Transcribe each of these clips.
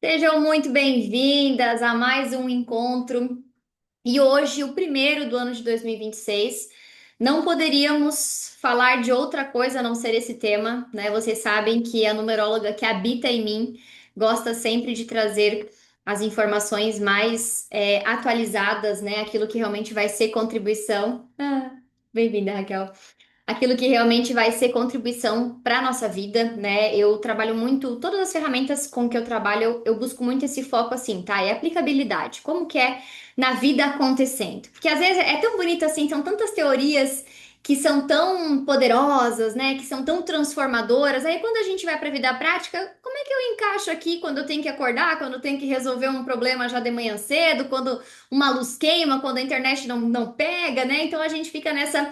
Sejam muito bem-vindas a mais um encontro. E hoje, o primeiro do ano de 2026. Não poderíamos falar de outra coisa a não ser esse tema, né? Vocês sabem que a numeróloga que habita em mim gosta sempre de trazer as informações mais atualizadas, né? Aquilo que realmente vai ser contribuição. Bem-vinda, Raquel, aquilo que realmente vai ser contribuição para a nossa vida, né? Eu trabalho muito, todas as ferramentas com que eu trabalho, eu busco muito esse foco assim, tá? É aplicabilidade, como que é na vida acontecendo. Porque às vezes é tão bonito assim, são tantas teorias que são tão poderosas, né? Que são tão transformadoras. Aí quando a gente vai para a vida prática, como é que eu encaixo aqui quando eu tenho que acordar, quando eu tenho que resolver um problema já de manhã cedo, quando uma luz queima, quando a internet não pega, né? Então a gente fica nessa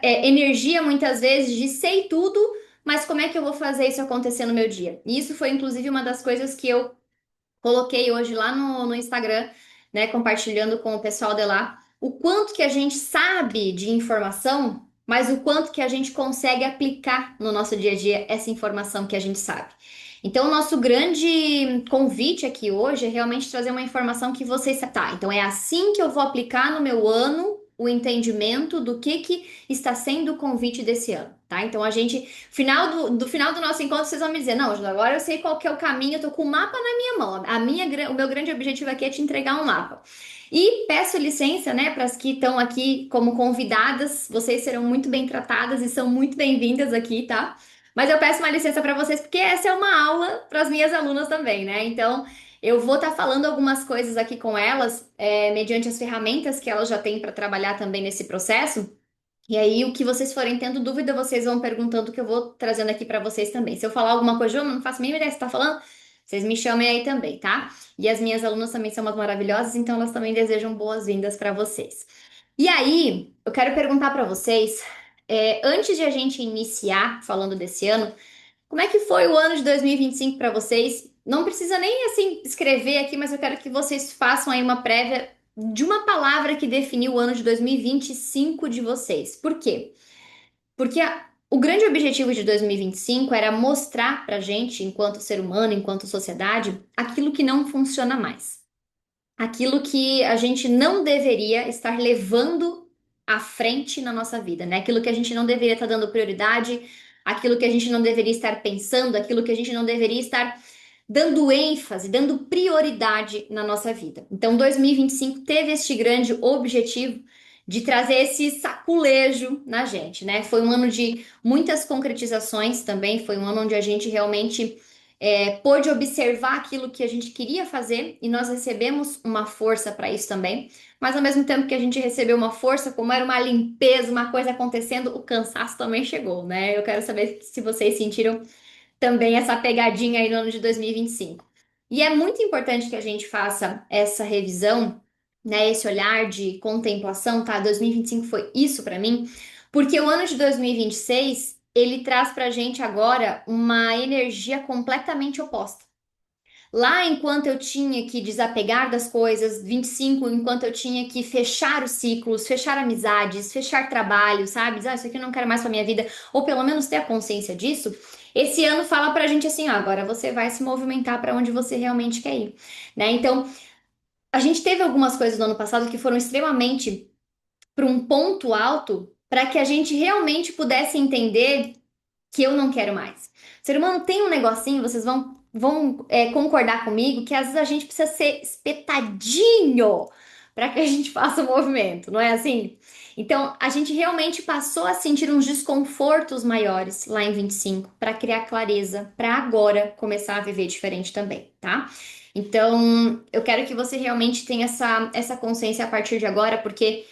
energia muitas vezes de sei tudo, mas como é que eu vou fazer isso acontecer no meu dia? E isso foi inclusive uma das coisas que eu coloquei hoje lá no Instagram, né, compartilhando com o pessoal de lá, o quanto que a gente sabe de informação, mas o quanto que a gente consegue aplicar no nosso dia a dia essa informação que a gente sabe. Então, o nosso grande convite aqui hoje é realmente trazer uma informação que vocês. Tá, então é assim que eu vou aplicar no meu ano o entendimento do que está sendo o convite desse ano, tá? Então, a gente, final do nosso encontro, vocês vão me dizer, não, Angela, agora eu sei qual que é o caminho, eu tô com o mapa na minha mão. O meu grande objetivo aqui é te entregar um mapa. E peço licença, né, para as que estão aqui como convidadas, vocês serão muito bem tratadas e são muito bem-vindas aqui, tá? Mas eu peço uma licença para vocês, porque essa é uma aula para as minhas alunas também, né? Então, eu vou estar falando algumas coisas aqui com elas, mediante as ferramentas que elas já têm para trabalhar também nesse processo. E aí, o que vocês forem tendo dúvida, vocês vão perguntando que eu vou trazendo aqui para vocês também. Se eu falar alguma coisa, eu não faço a mínima ideia se tá falando, vocês me chamem aí também, tá? E as minhas alunas também são umas maravilhosas, então elas também desejam boas-vindas para vocês. E aí, eu quero perguntar para vocês, antes de a gente iniciar falando desse ano, como é que foi o ano de 2025 para vocês? Não precisa nem assim escrever aqui, mas eu quero que vocês façam aí uma prévia de uma palavra que definiu o ano de 2025 de vocês. Por quê? Porque o grande objetivo de 2025 era mostrar pra gente, enquanto ser humano, enquanto sociedade, aquilo que não funciona mais. Aquilo que a gente não deveria estar levando à frente na nossa vida, né? Aquilo que a gente não deveria estar dando prioridade, aquilo que a gente não deveria estar pensando, aquilo que a gente não deveria estar dando ênfase, dando prioridade na nossa vida. Então, 2025 teve este grande objetivo de trazer esse saculejo na gente, né? Foi um ano de muitas concretizações também, foi um ano onde a gente realmente pôde observar aquilo que a gente queria fazer e nós recebemos uma força para isso também. Mas ao mesmo tempo que a gente recebeu uma força, como era uma limpeza, uma coisa acontecendo, o cansaço também chegou, né? Eu quero saber se vocês sentiram também essa pegadinha aí no ano de 2025. E é muito importante que a gente faça essa revisão, né, esse olhar de contemplação, tá? 2025 foi isso para mim, porque o ano de 2026, ele traz pra gente agora uma energia completamente oposta. Lá, enquanto eu tinha que desapegar das coisas, 25, enquanto eu tinha que fechar os ciclos, fechar amizades, fechar trabalho, sabe? Ah, isso aqui eu não quero mais pra minha vida, ou pelo menos ter a consciência disso. Esse ano fala pra gente assim, ó, agora você vai se movimentar pra onde você realmente quer ir, né? Então, a gente teve algumas coisas no ano passado que foram extremamente para um ponto alto para que a gente realmente pudesse entender que eu não quero mais. O ser humano tem um negocinho, vocês vão concordar comigo, que às vezes a gente precisa ser espetadinho para que a gente faça o movimento, não é assim? Então, a gente realmente passou a sentir uns desconfortos maiores lá em 25 para criar clareza, para agora começar a viver diferente também, tá? Então, eu quero que você realmente tenha essa consciência a partir de agora, porque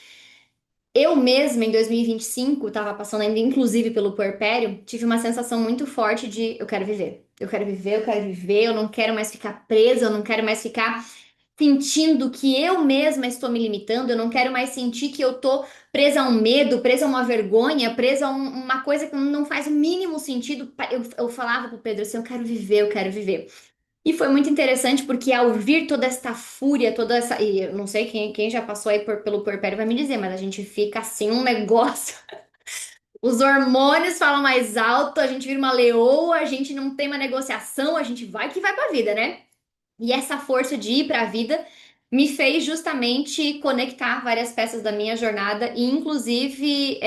eu mesma, em 2025, estava passando ainda, inclusive, pelo puerpério, tive uma sensação muito forte de eu quero viver. Eu quero viver, eu quero viver, eu não quero mais ficar presa, eu não quero mais ficar sentindo que eu mesma estou me limitando, eu não quero mais sentir que eu tô presa a um medo, presa a uma vergonha, presa a uma coisa que não faz o mínimo sentido. Eu falava pro Pedro assim, eu quero viver, eu quero viver. E foi muito interessante porque ao vir toda esta fúria, toda essa. E eu não sei quem já passou aí pelo puerpério vai me dizer, mas a gente fica assim, um negócio. Os hormônios falam mais alto, a gente vira uma leoa, a gente não tem uma negociação, a gente vai que vai pra vida, né? E essa força de ir para a vida me fez justamente conectar várias peças da minha jornada e, inclusive,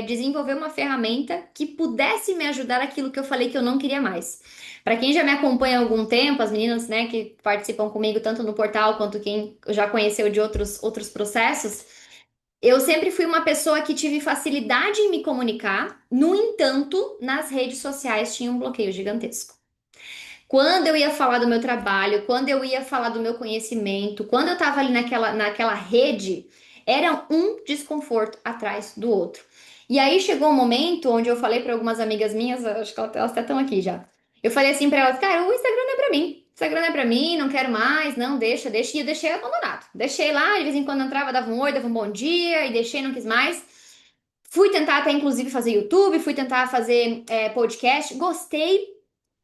desenvolver uma ferramenta que pudesse me ajudar aquilo que eu falei que eu não queria mais. Para quem já me acompanha há algum tempo, as meninas, né, que participam comigo tanto no portal quanto quem já conheceu de outros processos, eu sempre fui uma pessoa que tive facilidade em me comunicar. No entanto, nas redes sociais tinha um bloqueio gigantesco. Quando eu ia falar do meu trabalho, quando eu ia falar do meu conhecimento, quando eu estava ali naquela rede, era um desconforto atrás do outro. E aí chegou um momento onde eu falei para algumas amigas minhas, acho que elas até estão aqui já. Eu falei assim para elas, cara, o Instagram não é para mim. O Instagram não é para mim, não quero mais, não, deixa. E eu deixei abandonado. Deixei lá, de vez em quando eu entrava, dava um oi, dava um bom dia, e deixei, não quis mais. Fui tentar até, inclusive, fazer YouTube, fui tentar fazer podcast, gostei,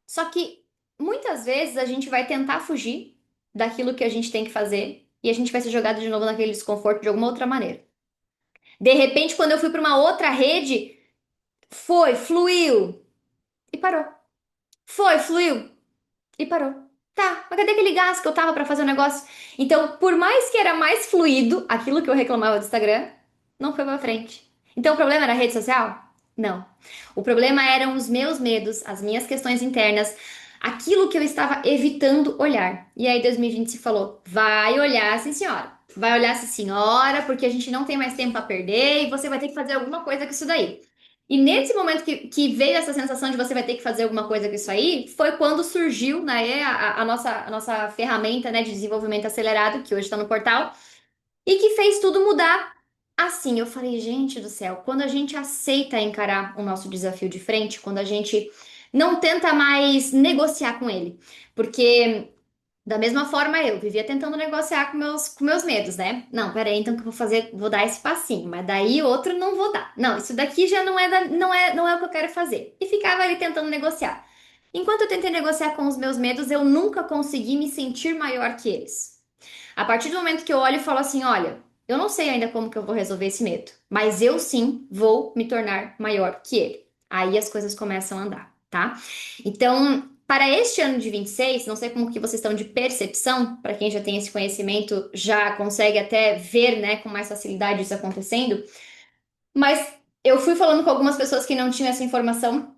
só que muitas vezes a gente vai tentar fugir daquilo que a gente tem que fazer e a gente vai ser jogado de novo naquele desconforto de alguma outra maneira. De repente, quando eu fui para uma outra rede, fluiu e parou. Fluiu e parou. Tá, mas cadê aquele gás que eu tava para fazer o negócio? Então, por mais que era mais fluido aquilo que eu reclamava do Instagram, não foi pra frente. Então, o problema era a rede social? Não. O problema eram os meus medos, as minhas questões internas, aquilo que eu estava evitando olhar. E aí, 2020 se falou: vai olhar, sim, senhora. Vai olhar, sim, senhora, porque a gente não tem mais tempo para perder e você vai ter que fazer alguma coisa com isso daí. E nesse momento que veio essa sensação de você vai ter que fazer alguma coisa com isso aí, foi quando surgiu, né, a nossa ferramenta, né, de desenvolvimento acelerado, que hoje está no portal, e que fez tudo mudar. Assim, eu falei, gente do céu, quando a gente aceita encarar o nosso desafio de frente, quando a gente não tenta mais negociar com ele, porque da mesma forma, eu vivia tentando negociar com meus medos, né? Não, peraí, então que eu vou fazer, vou dar esse passinho, mas daí outro não vou dar. Não, isso daqui já não é o que eu quero fazer. E ficava ali tentando negociar. Enquanto eu tentei negociar com os meus medos, eu nunca consegui me sentir maior que eles. A partir do momento que eu olho e falo assim, olha, eu não sei ainda como que eu vou resolver esse medo, mas eu sim vou me tornar maior que ele. Aí as coisas começam a andar, tá? Então, para este ano de 26, não sei como que vocês estão de percepção, para quem já tem esse conhecimento, já consegue até ver, né, com mais facilidade isso acontecendo, mas eu fui falando com algumas pessoas que não tinham essa informação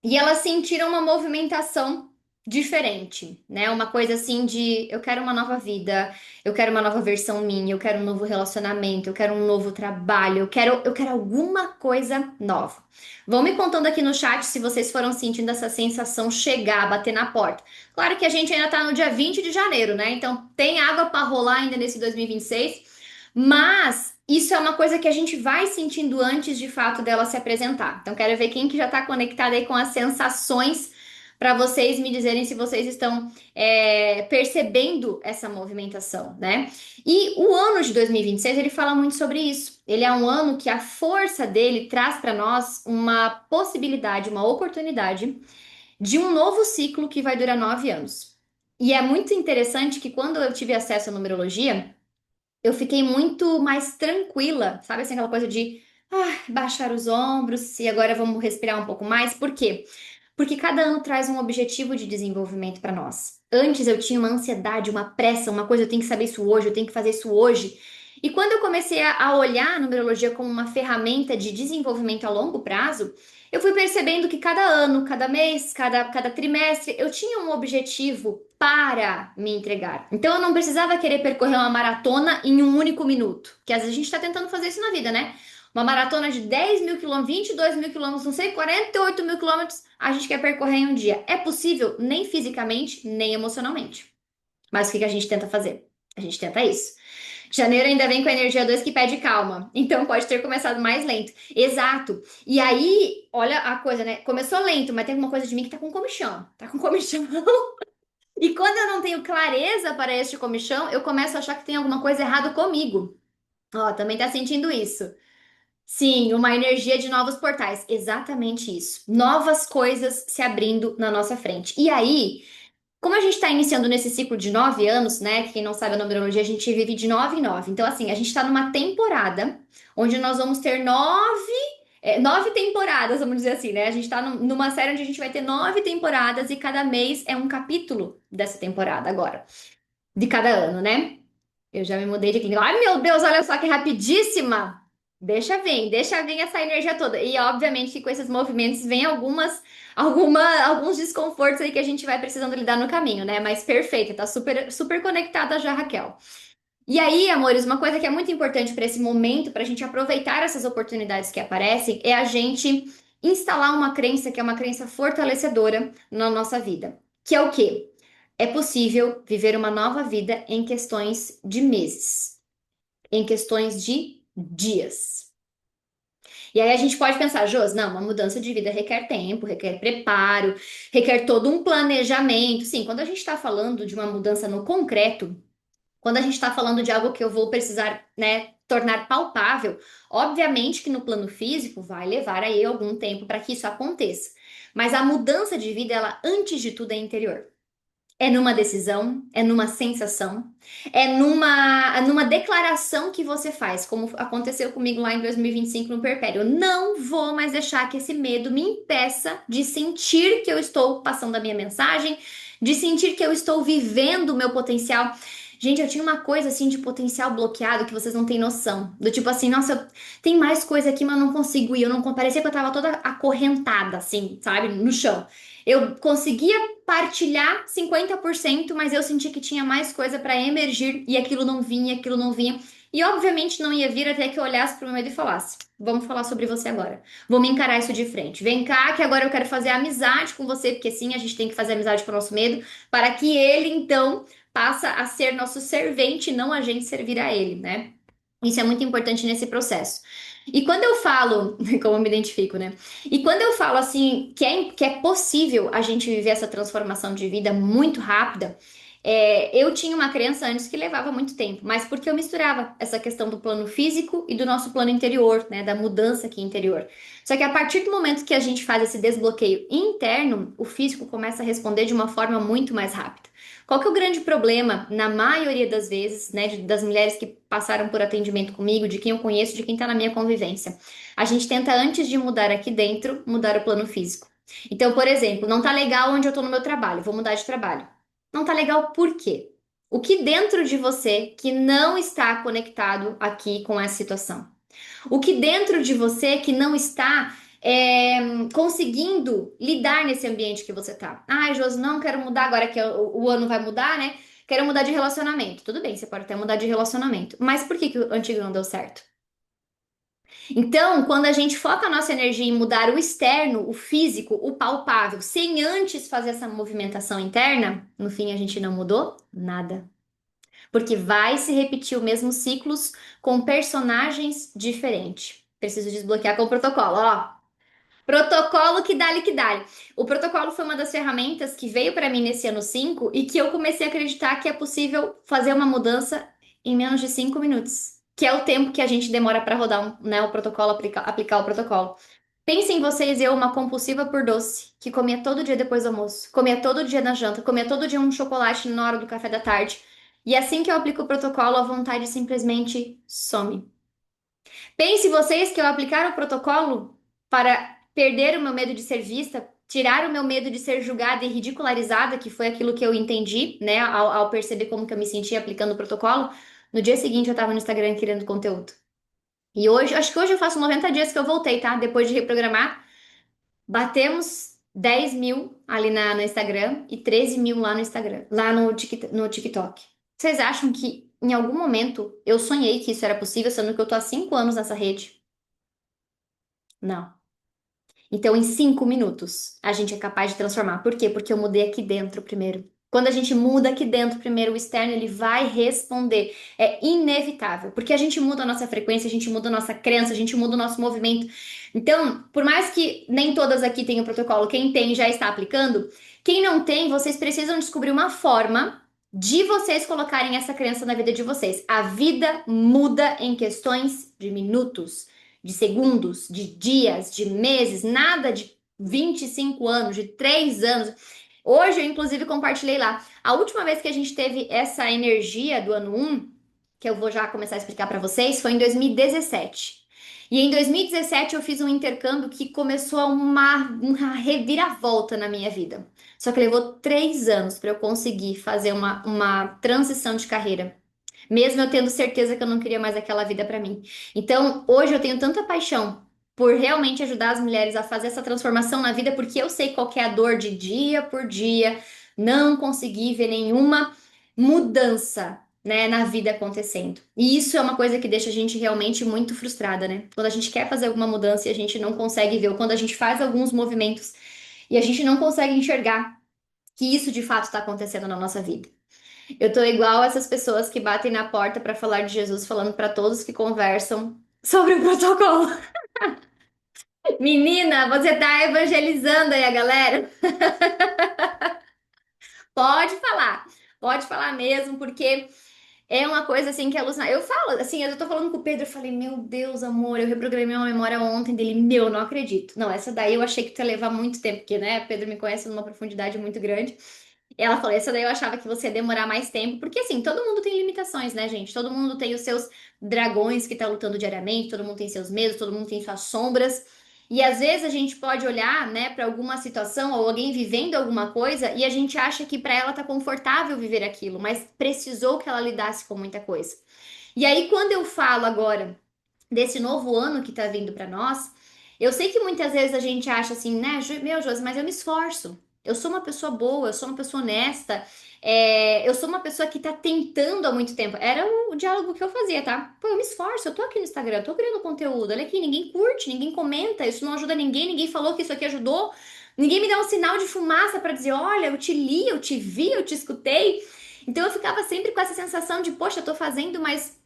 e elas sentiram uma movimentação diferente, né? Uma coisa assim de eu quero uma nova vida, eu quero uma nova versão minha, eu quero um novo relacionamento, eu quero um novo trabalho, eu quero alguma coisa nova. Vão me contando aqui no chat se vocês foram sentindo essa sensação chegar, bater na porta. Claro que a gente ainda tá no dia 20 de janeiro, né? Então tem água para rolar ainda nesse 2026, mas isso é uma coisa que a gente vai sentindo antes de fato dela se apresentar. Então, quero ver quem que já está conectado aí com as sensações para vocês me dizerem se vocês estão percebendo essa movimentação, né? E o ano de 2026 ele fala muito sobre isso. Ele é um ano que a força dele traz para nós uma possibilidade, uma oportunidade de um novo ciclo que vai durar 9 anos. E é muito interessante que quando eu tive acesso à numerologia eu fiquei muito mais tranquila, sabe assim, aquela coisa de baixar os ombros e agora vamos respirar um pouco mais. Por quê? Porque cada ano traz um objetivo de desenvolvimento para nós. Antes eu tinha uma ansiedade, uma pressa, uma coisa, eu tenho que saber isso hoje, eu tenho que fazer isso hoje. E quando eu comecei a olhar a numerologia como uma ferramenta de desenvolvimento a longo prazo, eu fui percebendo que cada ano, cada mês, cada trimestre, eu tinha um objetivo para me entregar. Então eu não precisava querer percorrer uma maratona em um único minuto, que às vezes a gente está tentando fazer isso na vida, né? Uma maratona de 10 mil quilômetros, 22 mil quilômetros, não sei, 48 mil quilômetros, a gente quer percorrer em um dia. É possível? Nem fisicamente, nem emocionalmente. Mas o que que a gente tenta fazer? A gente tenta isso. Janeiro ainda vem com a energia 2 que pede calma. Então pode ter começado mais lento. Exato. E aí, olha a coisa, né? Começou lento, mas tem alguma coisa de mim que tá com comichão. Tá com comichão. E quando eu não tenho clareza para este comichão, eu começo a achar que tem alguma coisa errada comigo. Ó, também tá sentindo isso. Sim, uma energia de novos portais. Exatamente isso. Novas coisas se abrindo na nossa frente. E aí, como a gente está iniciando nesse ciclo de 9 anos, né? Quem não sabe a numerologia, a gente vive de 9 em 9. Então, assim, a gente está numa temporada onde nós vamos ter 9. 9 temporadas, vamos dizer assim, né? A gente tá numa série onde a gente vai ter 9 temporadas e cada mês é um capítulo dessa temporada agora, de cada ano, né? Eu já me mudei de clínica. Ai, meu Deus, olha só que rapidíssima! Deixa vir essa energia toda. E obviamente que com esses movimentos vem alguns desconfortos aí que a gente vai precisando lidar no caminho, né? Mas perfeita, tá super, super conectada já, Raquel. E aí, amores, uma coisa que é muito importante para esse momento, para a gente aproveitar essas oportunidades que aparecem, é a gente instalar uma crença que é uma crença fortalecedora na nossa vida. Que é o quê? É possível viver uma nova vida em questões de meses, em questões de dias. E aí a gente pode pensar, Jos, não, uma mudança de vida requer tempo, requer preparo, requer todo um planejamento. Sim, quando a gente está falando de uma mudança no concreto, quando a gente está falando de algo que eu vou precisar, né, tornar palpável, obviamente que no plano físico vai levar aí algum tempo para que isso aconteça. Mas a mudança de vida, ela antes de tudo é interior. É numa decisão, é numa sensação, é numa declaração que você faz, como aconteceu comigo lá em 2025 no Perpério. Eu não vou mais deixar que esse medo me impeça de sentir que eu estou passando a minha mensagem, de sentir que eu estou vivendo o meu potencial. Gente, eu tinha uma coisa assim de potencial bloqueado que vocês não têm noção. Do tipo assim, nossa, tem mais coisa aqui, mas eu não consigo ir. Eu não parecia que eu tava toda acorrentada, assim, sabe, no chão. Eu conseguia partilhar 50%, mas eu senti que tinha mais coisa para emergir e aquilo não vinha, aquilo não vinha. E obviamente não ia vir até que eu olhasse para o meu medo e falasse: Vamos falar sobre você agora. Vou me encarar isso de frente. Vem cá, que agora eu quero fazer amizade com você, porque sim, a gente tem que fazer amizade com o nosso medo, para que ele então passa a ser nosso servente, não a gente servir a ele, né? Isso é muito importante nesse processo. E quando eu falo, como eu me identifico, né? E quando eu falo assim, que é possível a gente viver essa transformação de vida muito rápida, eu tinha uma crença antes que levava muito tempo, mas porque eu misturava essa questão do plano físico e do nosso plano interior, né? Da mudança aqui interior. Só que a partir do momento que a gente faz esse desbloqueio interno, o físico começa a responder de uma forma muito mais rápida. Qual que é o grande problema, na maioria das vezes, né, das mulheres que passaram por atendimento comigo, de quem eu conheço, de quem está na minha convivência? A gente tenta, antes de mudar aqui dentro, mudar o plano físico. Então, por exemplo, não tá legal onde eu tô no meu trabalho, vou mudar de trabalho. Não tá legal por quê? O que dentro de você que não está conectado aqui com essa situação? O que dentro de você que não está conseguindo lidar nesse ambiente que você tá? Ai, Josi, não quero mudar agora que o ano vai mudar, né? Quero mudar de relacionamento. Tudo bem, você pode até mudar de relacionamento. Mas por que que o antigo não deu certo? Então, quando a gente foca a nossa energia em mudar o externo, o físico, o palpável, sem antes fazer essa movimentação interna, no fim a gente não mudou nada. Porque vai se repetir o mesmo ciclos com personagens diferentes. Preciso desbloquear com o protocolo, ó. Protocolo que dá. O protocolo foi uma das ferramentas que veio para mim nesse ano 5 e que eu comecei a acreditar que é possível fazer uma mudança em menos de 5 minutos, que é o tempo que a gente demora para rodar né, o protocolo, aplicar o protocolo. Pensem vocês, eu, uma compulsiva por doce, que comia todo dia depois do almoço, comia todo dia na janta, comia todo dia um chocolate na hora do café da tarde. E assim que eu aplico o protocolo, a vontade simplesmente some. Pense vocês que eu aplicar o protocolo para perder o meu medo de ser vista, tirar o meu medo de ser julgada e ridicularizada, que foi aquilo que eu entendi, né, ao perceber como que eu me sentia aplicando o protocolo. No dia seguinte eu tava no Instagram querendo conteúdo. E hoje, acho que hoje eu faço 90 dias que eu voltei, tá? Depois de reprogramar, batemos 10 mil ali no Instagram e 13 mil lá no Instagram, lá no TikTok. Vocês acham que em algum momento eu sonhei que isso era possível, sendo que eu tô há 5 anos nessa rede? Não. Então, em 5 minutos, a gente é capaz de transformar. Por quê? Porque eu mudei aqui dentro primeiro. Quando a gente muda aqui dentro primeiro, o externo ele vai responder. É inevitável, porque a gente muda a nossa frequência, a gente muda a nossa crença, a gente muda o nosso movimento. Então, por mais que nem todas aqui tenham protocolo, quem tem já está aplicando, quem não tem, vocês precisam descobrir uma forma de vocês colocarem essa crença na vida de vocês. A vida muda em questões de minutos, de segundos, de dias, de meses, nada de 25 anos, de 3 anos. Hoje eu, inclusive, compartilhei lá. A última vez que a gente teve essa energia do ano 1, que eu vou já começar a explicar para vocês, foi em 2017. E em 2017 eu fiz um intercâmbio que começou uma reviravolta na minha vida. Só que levou 3 anos para eu conseguir fazer uma transição de carreira. Mesmo eu tendo certeza que eu não queria mais aquela vida para mim. Então, hoje eu tenho tanta paixão por realmente ajudar as mulheres a fazer essa transformação na vida, porque eu sei qual que é a dor de dia por dia, não conseguir ver nenhuma mudança, né, na vida acontecendo. E isso é uma coisa que deixa a gente realmente muito frustrada, né? Quando a gente quer fazer alguma mudança e a gente não consegue ver, ou quando a gente faz alguns movimentos e a gente não consegue enxergar que isso de fato está acontecendo na nossa vida. Eu tô igual essas pessoas que batem na porta para falar de Jesus, falando para todos que conversam sobre o protocolo. Menina, você tá evangelizando aí a galera? Pode falar. Pode falar mesmo, porque é uma coisa assim que é alucinante. Eu falo, assim, eu tô falando com o Pedro, eu falei, meu Deus, amor, eu reprogramei uma memória ontem dele. Meu, não acredito. Não, essa daí eu achei que tu ia levar muito tempo, porque, né, Pedro me conhece numa profundidade muito grande. Ela falou, essa daí eu achava que você ia demorar mais tempo, porque assim, todo mundo tem limitações, né, gente? Todo mundo tem os seus dragões que tá lutando diariamente, todo mundo tem seus medos, todo mundo tem suas sombras. E às vezes a gente pode olhar, né, para alguma situação ou alguém vivendo alguma coisa e a gente acha que para ela tá confortável viver aquilo, mas precisou que ela lidasse com muita coisa. E aí quando eu falo agora desse novo ano que tá vindo para nós, eu sei que muitas vezes a gente acha assim, né, meu Josi, mas eu me esforço. Eu sou uma pessoa boa, eu sou uma pessoa honesta, eu sou uma pessoa que tá tentando há muito tempo. Era o diálogo que eu fazia, tá? Pô, eu me esforço, eu tô aqui no Instagram, eu tô criando conteúdo. Olha aqui, ninguém curte, ninguém comenta, isso não ajuda ninguém, ninguém falou que isso aqui ajudou. Ninguém me dá um sinal de fumaça para dizer, olha, eu te li, eu te vi, eu te escutei. Então eu ficava sempre com essa sensação de, poxa, eu tô fazendo, mas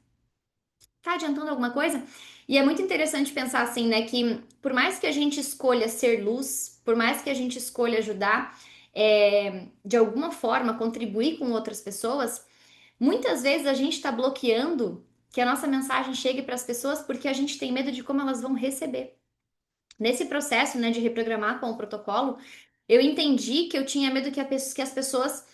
tá adiantando alguma coisa? E é muito interessante pensar assim, né, que por mais que a gente escolha ser luz, por mais que a gente escolha ajudar, de alguma forma contribuir com outras pessoas, muitas vezes a gente está bloqueando que a nossa mensagem chegue para as pessoas porque a gente tem medo de como elas vão receber. Nesse processo, né, de reprogramar com o protocolo, eu entendi que eu tinha medo que as pessoas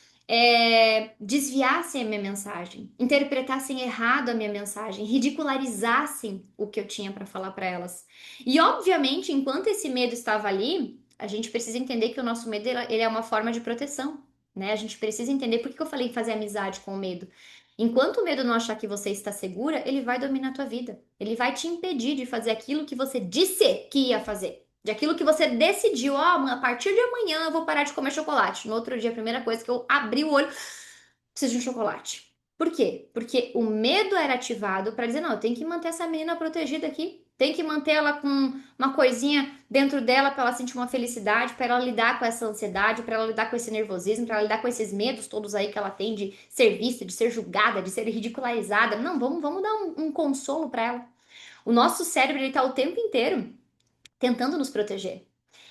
desviassem a minha mensagem, interpretassem errado a minha mensagem, ridicularizassem o que eu tinha para falar para elas. E, obviamente, enquanto esse medo estava ali, a gente precisa entender que o nosso medo ele é uma forma de proteção, né? A gente precisa entender por que eu falei fazer amizade com o medo. Enquanto o medo não achar que você está segura, ele vai dominar a tua vida. Ele vai te impedir de fazer aquilo que você disse que ia fazer. De aquilo que você decidiu, ó, a partir de amanhã eu vou parar de comer chocolate. No outro dia, a primeira coisa que eu abri o olho, preciso de um chocolate. Por quê? Porque o medo era ativado para dizer, não, eu tenho que manter essa menina protegida aqui. Tem que manter ela com uma coisinha dentro dela para ela sentir uma felicidade, para ela lidar com essa ansiedade, para ela lidar com esse nervosismo, para ela lidar com esses medos todos aí que ela tem de ser vista, de ser julgada, de ser ridicularizada. Não, vamos dar um consolo para ela. O nosso cérebro ele tá o tempo inteiro tentando nos proteger.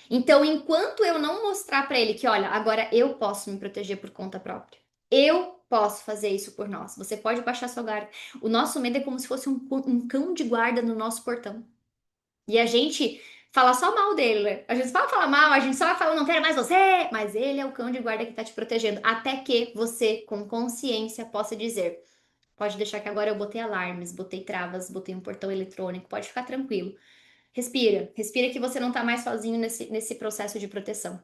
Então, enquanto eu não mostrar para ele que, olha, agora eu posso me proteger por conta própria, eu posso fazer isso por nós. Você pode baixar seu guarda. O nosso medo é como se fosse um cão de guarda no nosso portão. E a gente fala só mal dele, né? A gente só fala mal, a gente só fala, não quero mais você, mas ele é o cão de guarda que tá te protegendo. Até que você, com consciência, possa dizer: pode deixar que agora eu botei alarmes, botei travas, botei um portão eletrônico, pode ficar tranquilo. Respira, respira que você não tá mais sozinho nesse processo de proteção.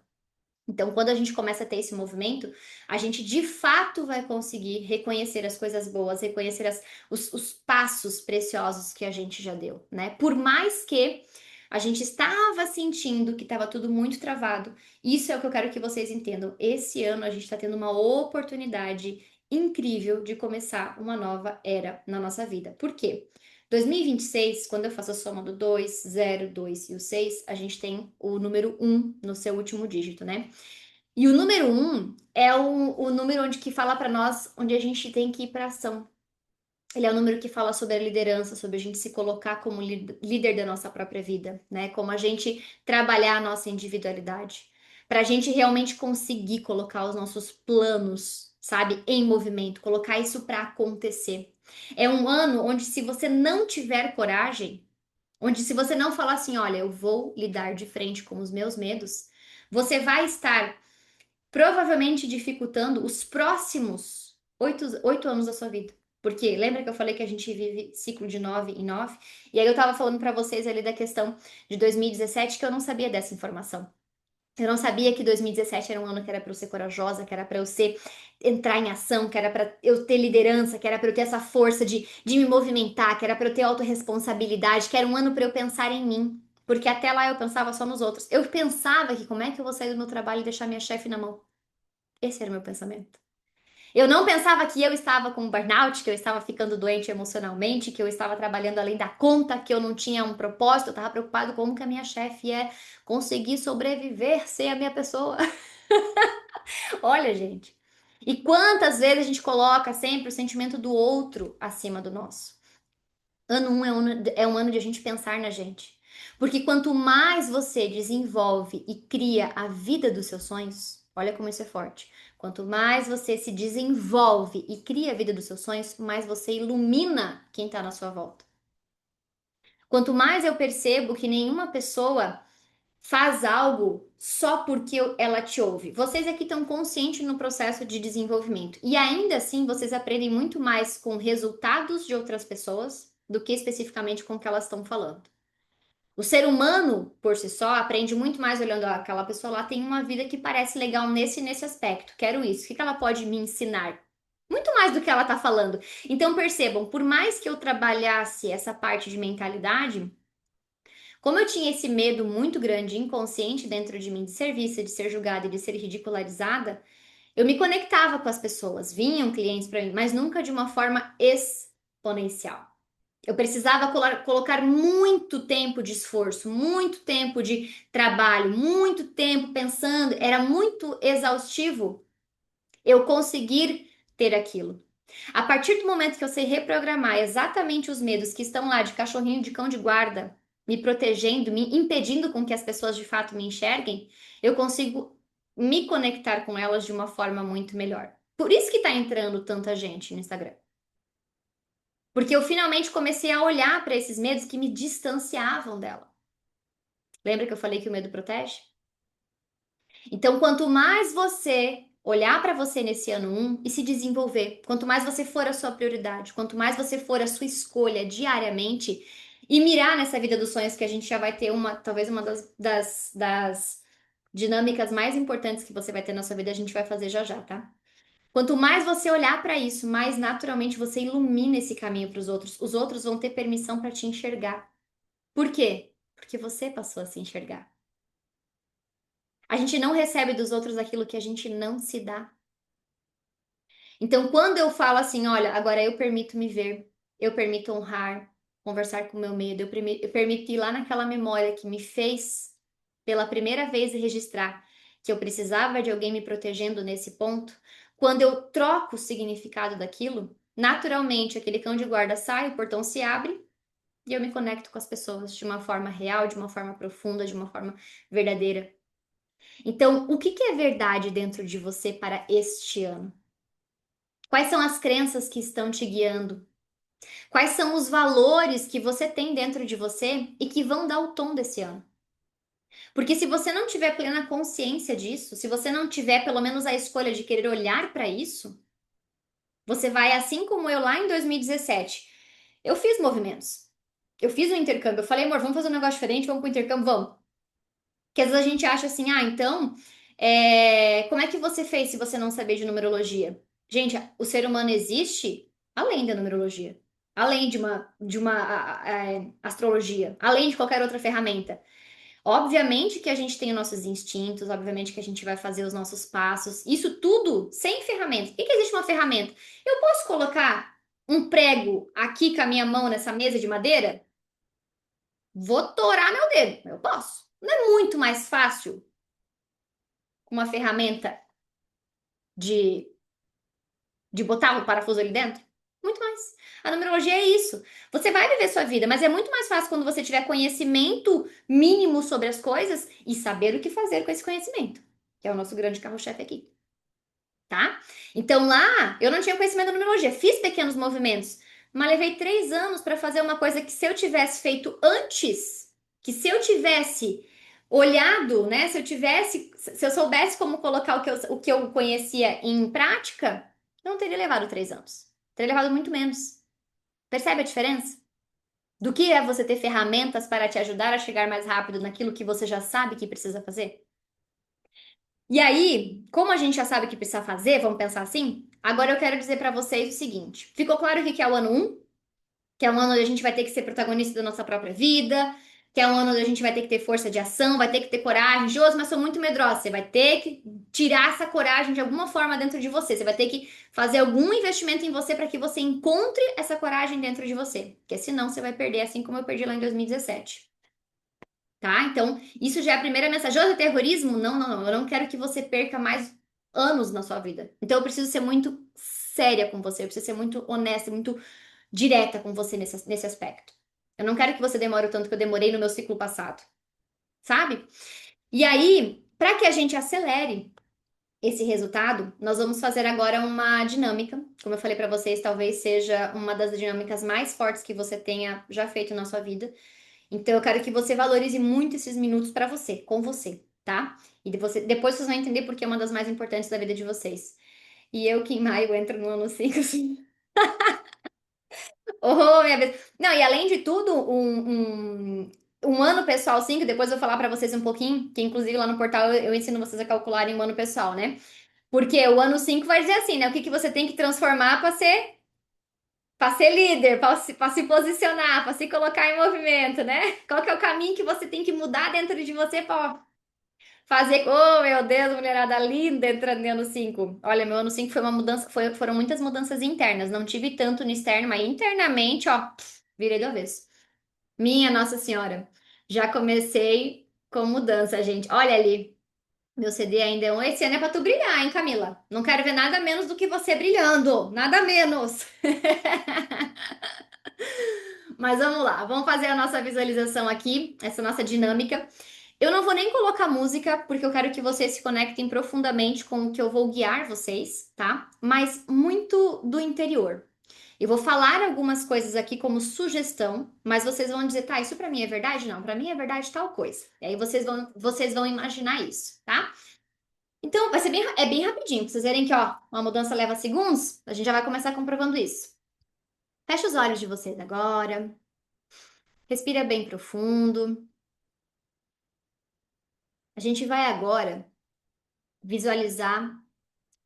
Então, quando a gente começa a ter esse movimento, a gente de fato vai conseguir reconhecer as coisas boas, reconhecer os passos preciosos que a gente já deu, né? Por mais que a gente estava sentindo que estava tudo muito travado, isso é o que eu quero que vocês entendam. Esse ano a gente está tendo uma oportunidade incrível de começar uma nova era na nossa vida. Por quê? 2026, quando eu faço a soma do 2, 0, 2 e o 6, a gente tem o número 1 no seu último dígito, né? E o número 1 é o número onde que fala para nós onde a gente tem que ir para ação. Ele é o número que fala sobre a liderança, sobre a gente se colocar como líder da nossa própria vida, né? Como a gente trabalhar a nossa individualidade, para a gente realmente conseguir colocar os nossos planos, sabe, em movimento, colocar isso para acontecer. É um ano onde se você não tiver coragem, onde se você não falar assim, olha, eu vou lidar de frente com os meus medos, você vai estar provavelmente dificultando os próximos 8 anos da sua vida. Porque lembra que eu falei que a gente vive ciclo de 9 em 9? E aí eu tava falando pra vocês ali da questão de 2017 que eu não sabia dessa informação. Eu não sabia que 2017 era um ano que era para eu ser corajosa, que era para eu ser entrar em ação, que era para eu ter liderança, que era para eu ter essa força de me movimentar, que era para eu ter autorresponsabilidade, que era um ano para eu pensar em mim. Porque até lá eu pensava só nos outros. Eu pensava que como é que eu vou sair do meu trabalho e deixar minha chefe na mão? Esse era o meu pensamento. Eu não pensava que eu estava com burnout, que eu estava ficando doente emocionalmente, que eu estava trabalhando além da conta, que eu não tinha um propósito, eu estava preocupado como que a minha chefe ia conseguir sobreviver sem a minha pessoa. Olha, gente. E quantas vezes a gente coloca sempre o sentimento do outro acima do nosso? Ano 1 é um ano de a gente pensar na gente. Porque quanto mais você desenvolve e cria a vida dos seus sonhos, olha como isso é forte. Quanto mais você se desenvolve e cria a vida dos seus sonhos, mais você ilumina quem está na sua volta. Quanto mais eu percebo que nenhuma pessoa faz algo só porque ela te ouve. Vocês aqui estão conscientes no processo de desenvolvimento. E ainda assim, vocês aprendem muito mais com resultados de outras pessoas do que especificamente com o que elas estão falando. O ser humano, por si só, aprende muito mais olhando aquela pessoa lá, tem uma vida que parece legal nesse aspecto. Quero isso. O que ela pode me ensinar? Muito mais do que ela está falando. Então percebam, por mais que eu trabalhasse essa parte de mentalidade, como eu tinha esse medo muito grande, inconsciente dentro de mim de ser vista, de ser julgada e de ser ridicularizada, eu me conectava com as pessoas, vinham clientes para mim, mas nunca de uma forma exponencial. Eu precisava colocar muito tempo de esforço, muito tempo de trabalho, muito tempo pensando, era muito exaustivo eu conseguir ter aquilo. A partir do momento que eu sei reprogramar exatamente os medos que estão lá de cachorrinho de cão de guarda, me protegendo, me impedindo com que as pessoas de fato me enxerguem, eu consigo me conectar com elas de uma forma muito melhor. Por isso que tá entrando tanta gente no Instagram. Porque eu finalmente comecei a olhar para esses medos que me distanciavam dela. Lembra que eu falei que o medo protege? Então, quanto mais você olhar para você nesse ano 1 e se desenvolver, quanto mais você for a sua prioridade, quanto mais você for a sua escolha diariamente e mirar nessa vida dos sonhos que a gente já vai ter talvez uma das dinâmicas mais importantes que você vai ter na sua vida, a gente vai fazer já já, tá? Quanto mais você olhar para isso, mais naturalmente você ilumina esse caminho para os outros. Os outros vão ter permissão para te enxergar. Por quê? Porque você passou a se enxergar. A gente não recebe dos outros aquilo que a gente não se dá. Então, quando eu falo assim, olha, agora eu permito me ver, eu permito honrar, conversar com o meu medo, eu permito ir lá naquela memória que me fez pela primeira vez registrar que eu precisava de alguém me protegendo nesse ponto, quando eu troco o significado daquilo, naturalmente aquele cão de guarda sai, o portão se abre e eu me conecto com as pessoas de uma forma real, de uma forma profunda, de uma forma verdadeira. Então, o que que é verdade dentro de você para este ano? Quais são as crenças que estão te guiando? Quais são os valores que você tem dentro de você e que vão dar o tom desse ano? Porque se você não tiver plena consciência disso, se você não tiver pelo menos a escolha de querer olhar para isso, você vai, assim como eu lá em 2017, eu fiz movimentos. Eu fiz um intercâmbio. Eu falei, amor, vamos fazer um negócio diferente, vamos pro intercâmbio, vamos. Que às vezes a gente acha assim, ah, então, como é que você fez se você não saber de numerologia? Gente, o ser humano existe além da numerologia, além de uma astrologia, além de qualquer outra ferramenta. Obviamente que a gente tem os nossos instintos, obviamente que a gente vai fazer os nossos passos, isso tudo sem ferramenta. Por que existe uma ferramenta? Eu posso colocar um prego aqui com a minha mão nessa mesa de madeira? Vou torar meu dedo, eu posso. Não é muito mais fácil com uma ferramenta de, de botar o parafuso ali dentro? Muito mais. A numerologia é isso. Você vai viver sua vida, mas é muito mais fácil quando você tiver conhecimento mínimo sobre as coisas e saber o que fazer com esse conhecimento, que é o nosso grande carro-chefe aqui, tá? Então lá eu não tinha conhecimento da numerologia, fiz pequenos movimentos, mas levei 3 anos para fazer uma coisa que se eu tivesse feito antes, que se eu tivesse olhado, né? Se eu soubesse como colocar o que eu conhecia em prática, não teria levado 3 anos. Teria levado muito menos. Percebe a diferença? Do que é você ter ferramentas para te ajudar a chegar mais rápido naquilo que você já sabe que precisa fazer? E aí, como a gente já sabe o que precisa fazer, vamos pensar assim? Agora eu quero dizer para vocês o seguinte: ficou claro o que é o ano um, que é um ano onde a gente vai ter que ser protagonista da nossa própria vida, que é um ano onde a gente vai ter que ter força de ação, vai ter que ter coragem. Josi, mas sou muito medrosa. Você vai ter que tirar essa coragem de alguma forma dentro de você. Você vai ter que fazer algum investimento em você para que você encontre essa coragem dentro de você. Porque senão você vai perder, assim como eu perdi lá em 2017. Tá? Então, isso já é a primeira mensagem. Josi, terrorismo? Não, não, não. Eu não quero que você perca mais anos na sua vida. Então, eu preciso ser muito séria com você. Eu preciso ser muito honesta, muito direta com você nesse aspecto. Eu não quero que você demore o tanto que eu demorei no meu ciclo passado, sabe? E aí, para que a gente acelere esse resultado, nós vamos fazer agora uma dinâmica. Como eu falei para vocês, talvez seja uma das dinâmicas mais fortes que você tenha já feito na sua vida. Então, eu quero que você valorize muito esses minutos para você, com você, tá? E depois vocês vão entender porque é uma das mais importantes da vida de vocês. E eu, que em maio entro no ano 5, oh, minha vez. Não, e além de tudo, um ano pessoal 5, depois eu vou falar pra vocês um pouquinho, que inclusive lá no portal eu ensino vocês a calcularem um ano pessoal, né? Porque o ano 5 vai dizer assim, né? O que que você tem que transformar para ser líder, para se posicionar, para se colocar em movimento, né? Qual que é o caminho que você tem que mudar dentro de você para fazer. Oh, meu Deus, mulherada linda entrando no ano 5. Olha, meu ano 5 foi uma mudança, foram muitas mudanças internas. Não tive tanto no externo, mas internamente, ó, virei do avesso. Minha Nossa Senhora, já comecei com mudança, gente. Olha ali, meu CD ainda é um. Esse ano é pra tu brilhar, hein, Camila? Não quero ver nada menos do que você brilhando, nada menos. Mas vamos lá, vamos fazer a nossa visualização aqui, essa nossa dinâmica. Eu não vou nem colocar música, porque eu quero que vocês se conectem profundamente com o que eu vou guiar vocês, tá? Mas muito do interior. Eu vou falar algumas coisas aqui como sugestão, mas vocês vão dizer, tá, isso pra mim é verdade? Não, pra mim é verdade tal coisa. E aí vocês vão imaginar isso, tá? Então, vai ser bem rapidinho, pra vocês verem que, ó, uma mudança leva segundos, a gente já vai começar comprovando isso. Fecha os olhos de vocês agora, respira bem profundo. A gente vai agora visualizar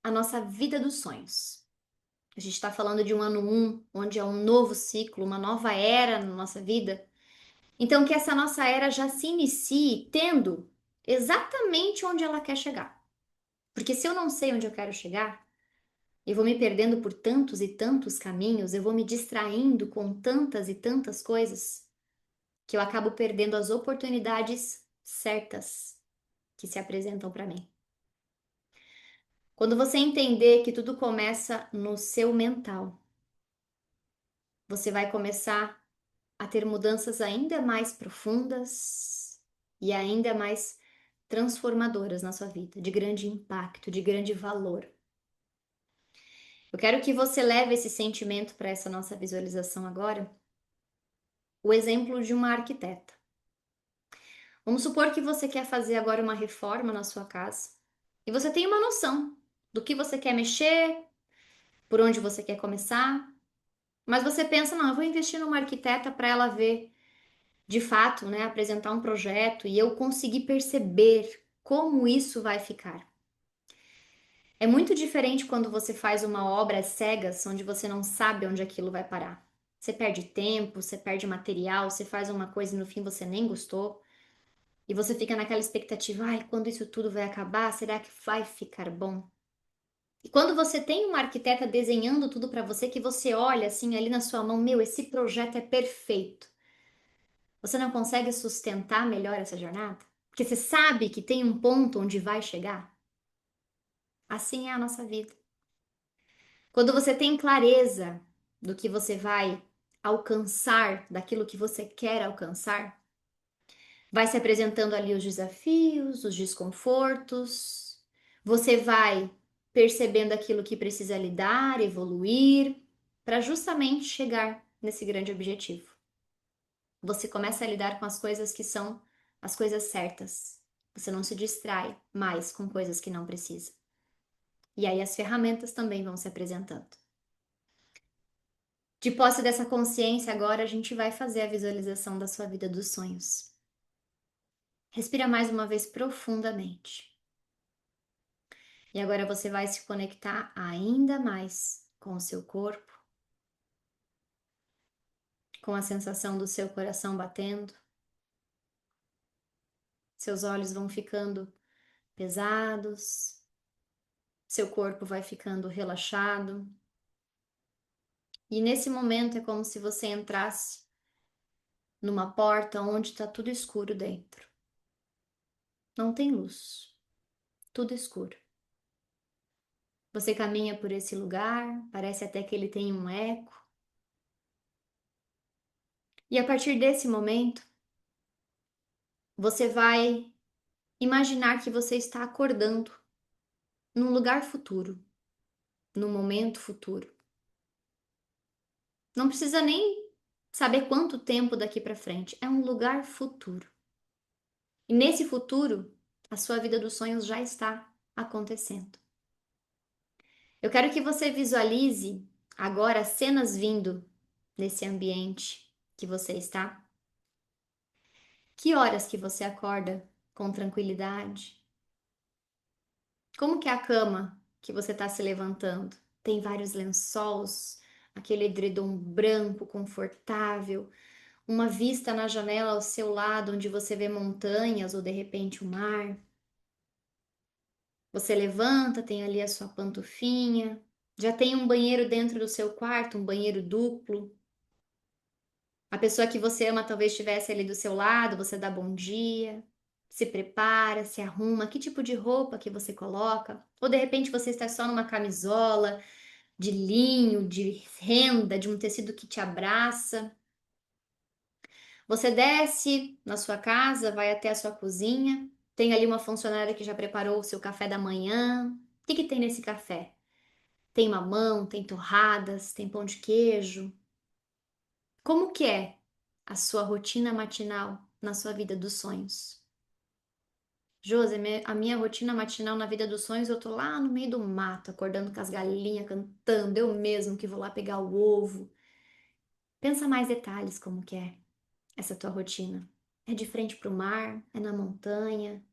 a nossa vida dos sonhos. A gente está falando de um ano um, onde é um novo ciclo, uma nova era na nossa vida. Então, que essa nossa era já se inicie tendo exatamente onde ela quer chegar. Porque se eu não sei onde eu quero chegar, eu vou me perdendo por tantos e tantos caminhos, eu vou me distraindo com tantas e tantas coisas, que eu acabo perdendo as oportunidades certas que se apresentam para mim. Quando você entender que tudo começa no seu mental, você vai começar a ter mudanças ainda mais profundas e ainda mais transformadoras na sua vida, de grande impacto, de grande valor. Eu quero que você leve esse sentimento para essa nossa visualização agora, o exemplo de uma arquiteta. Vamos supor que você quer fazer agora uma reforma na sua casa e você tem uma noção do que você quer mexer, por onde você quer começar, mas você pensa, não, eu vou investir numa arquiteta para ela ver de fato, né, apresentar um projeto e eu conseguir perceber como isso vai ficar. É muito diferente quando você faz uma obra às cegas, onde você não sabe onde aquilo vai parar. Você perde tempo, você perde material, você faz uma coisa e no fim você nem gostou. E você fica naquela expectativa, ai, quando isso tudo vai acabar, será que vai ficar bom? E quando você tem uma arquiteta desenhando tudo para você, que você olha assim ali na sua mão, meu, esse projeto é perfeito. Você não consegue sustentar melhor essa jornada? Porque você sabe que tem um ponto onde vai chegar? Assim é a nossa vida. Quando você tem clareza do que você vai alcançar, daquilo que você quer alcançar, vai se apresentando ali os desafios, os desconfortos, você vai percebendo aquilo que precisa lidar, evoluir, para justamente chegar nesse grande objetivo. Você começa a lidar com as coisas que são as coisas certas. Você não se distrai mais com coisas que não precisa. E aí as ferramentas também vão se apresentando. De posse dessa consciência, agora a gente vai fazer a visualização da sua vida dos sonhos. Respira mais uma vez profundamente. E agora você vai se conectar ainda mais com o seu corpo, com a sensação do seu coração batendo. Seus olhos vão ficando pesados, seu corpo vai ficando relaxado. E nesse momento é como se você entrasse numa porta onde está tudo escuro dentro. Não tem luz, tudo escuro. Você caminha por esse lugar, parece até que ele tem um eco. E a partir desse momento, você vai imaginar que você está acordando num lugar futuro, num momento futuro. Não precisa nem saber quanto tempo daqui para frente, é um lugar futuro. E nesse futuro, a sua vida dos sonhos já está acontecendo. Eu quero que você visualize agora cenas vindo nesse ambiente que você está. Que horas que você acorda com tranquilidade? Como que é a cama que você está se levantando? Tem vários lençóis, aquele edredom branco confortável, uma vista na janela ao seu lado onde você vê montanhas ou de repente o mar. Você levanta, tem ali a sua pantufinha, já tem um banheiro dentro do seu quarto, um banheiro duplo. A pessoa que você ama talvez estivesse ali do seu lado, você dá bom dia, se prepara, se arruma, que tipo de roupa que você coloca? Ou de repente você está só numa camisola de linho, de renda, de um tecido que te abraça. Você desce na sua casa, vai até a sua cozinha, tem ali uma funcionária que já preparou o seu café da manhã. O que que tem nesse café? Tem mamão, tem torradas, tem pão de queijo. Como que é a sua rotina matinal na sua vida dos sonhos? Josi, a minha rotina matinal na vida dos sonhos, eu tô lá no meio do mato, acordando com as galinhas, cantando, eu mesmo que vou lá pegar o ovo. Pensa mais detalhes como que é essa tua rotina. É de frente para o mar? É na montanha?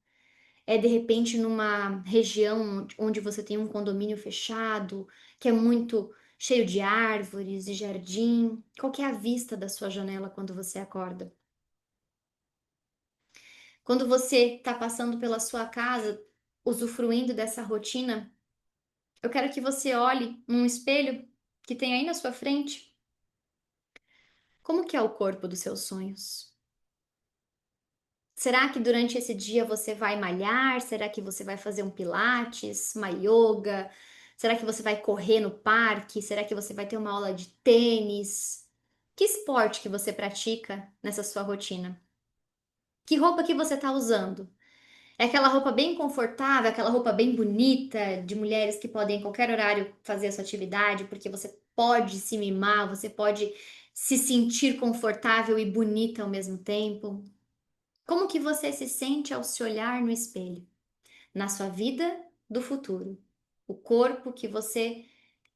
É de repente numa região onde você tem um condomínio fechado, que é muito cheio de árvores e jardim? Qual que é a vista da sua janela quando você acorda? Quando você está passando pela sua casa, usufruindo dessa rotina, eu quero que você olhe num espelho que tem aí na sua frente. Como que é o corpo dos seus sonhos? Será que durante esse dia você vai malhar? Será que você vai fazer um pilates, uma yoga? Será que você vai correr no parque? Será que você vai ter uma aula de tênis? Que esporte que você pratica nessa sua rotina? Que roupa que você está usando? É aquela roupa bem confortável, aquela roupa bem bonita de mulheres que podem em qualquer horário fazer a sua atividade, porque você pode se mimar, você pode se sentir confortável e bonita ao mesmo tempo. Como que você se sente ao se olhar no espelho? Na sua vida do futuro. O corpo que você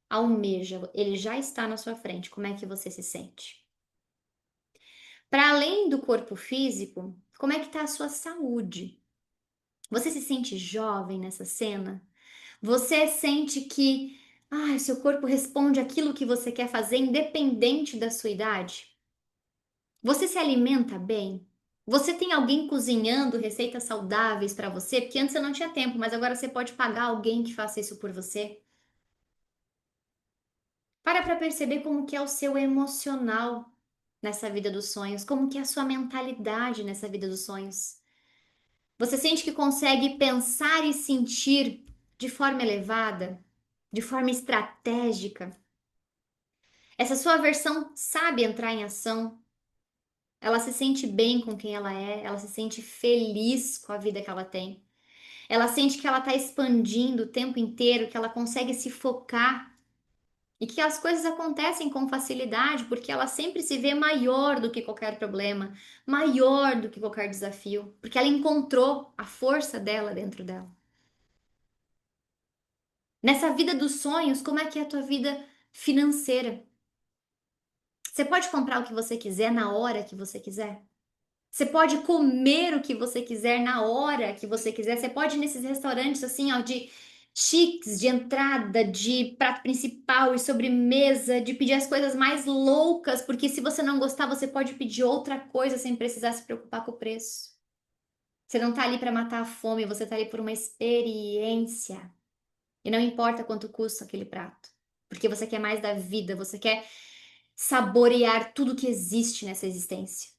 almeja, ele já está na sua frente. Como é que você se sente? Para além do corpo físico, como é que está a sua saúde? Você se sente jovem nessa cena? Você sente que, seu corpo responde aquilo que você quer fazer independente da sua idade? Você se alimenta bem? Você tem alguém cozinhando receitas saudáveis para você? Porque antes você não tinha tempo, mas agora você pode pagar alguém que faça isso por você. Para perceber como que é o seu emocional nessa vida dos sonhos, como que é a sua mentalidade nessa vida dos sonhos. Você sente que consegue pensar e sentir de forma elevada, de forma estratégica. Essa sua versão sabe entrar em ação. Ela se sente bem com quem ela se sente feliz com a vida que ela tem. Ela sente que ela está expandindo o tempo inteiro, que ela consegue se focar e que as coisas acontecem com facilidade, porque ela sempre se vê maior do que qualquer problema, maior do que qualquer desafio, porque ela encontrou a força dela dentro dela. Nessa vida dos sonhos, como é que é a tua vida financeira? Você pode comprar o que você quiser na hora que você quiser. Você pode comer o que você quiser na hora que você quiser. Você pode ir nesses restaurantes assim, ó, de chiques, de entrada, de prato principal e sobremesa, de pedir as coisas mais loucas, porque se você não gostar, você pode pedir outra coisa sem precisar se preocupar com o preço. Você não tá ali para matar a fome, você tá ali por uma experiência. E não importa quanto custa aquele prato, porque você quer mais da vida, você quer saborear tudo que existe nessa existência.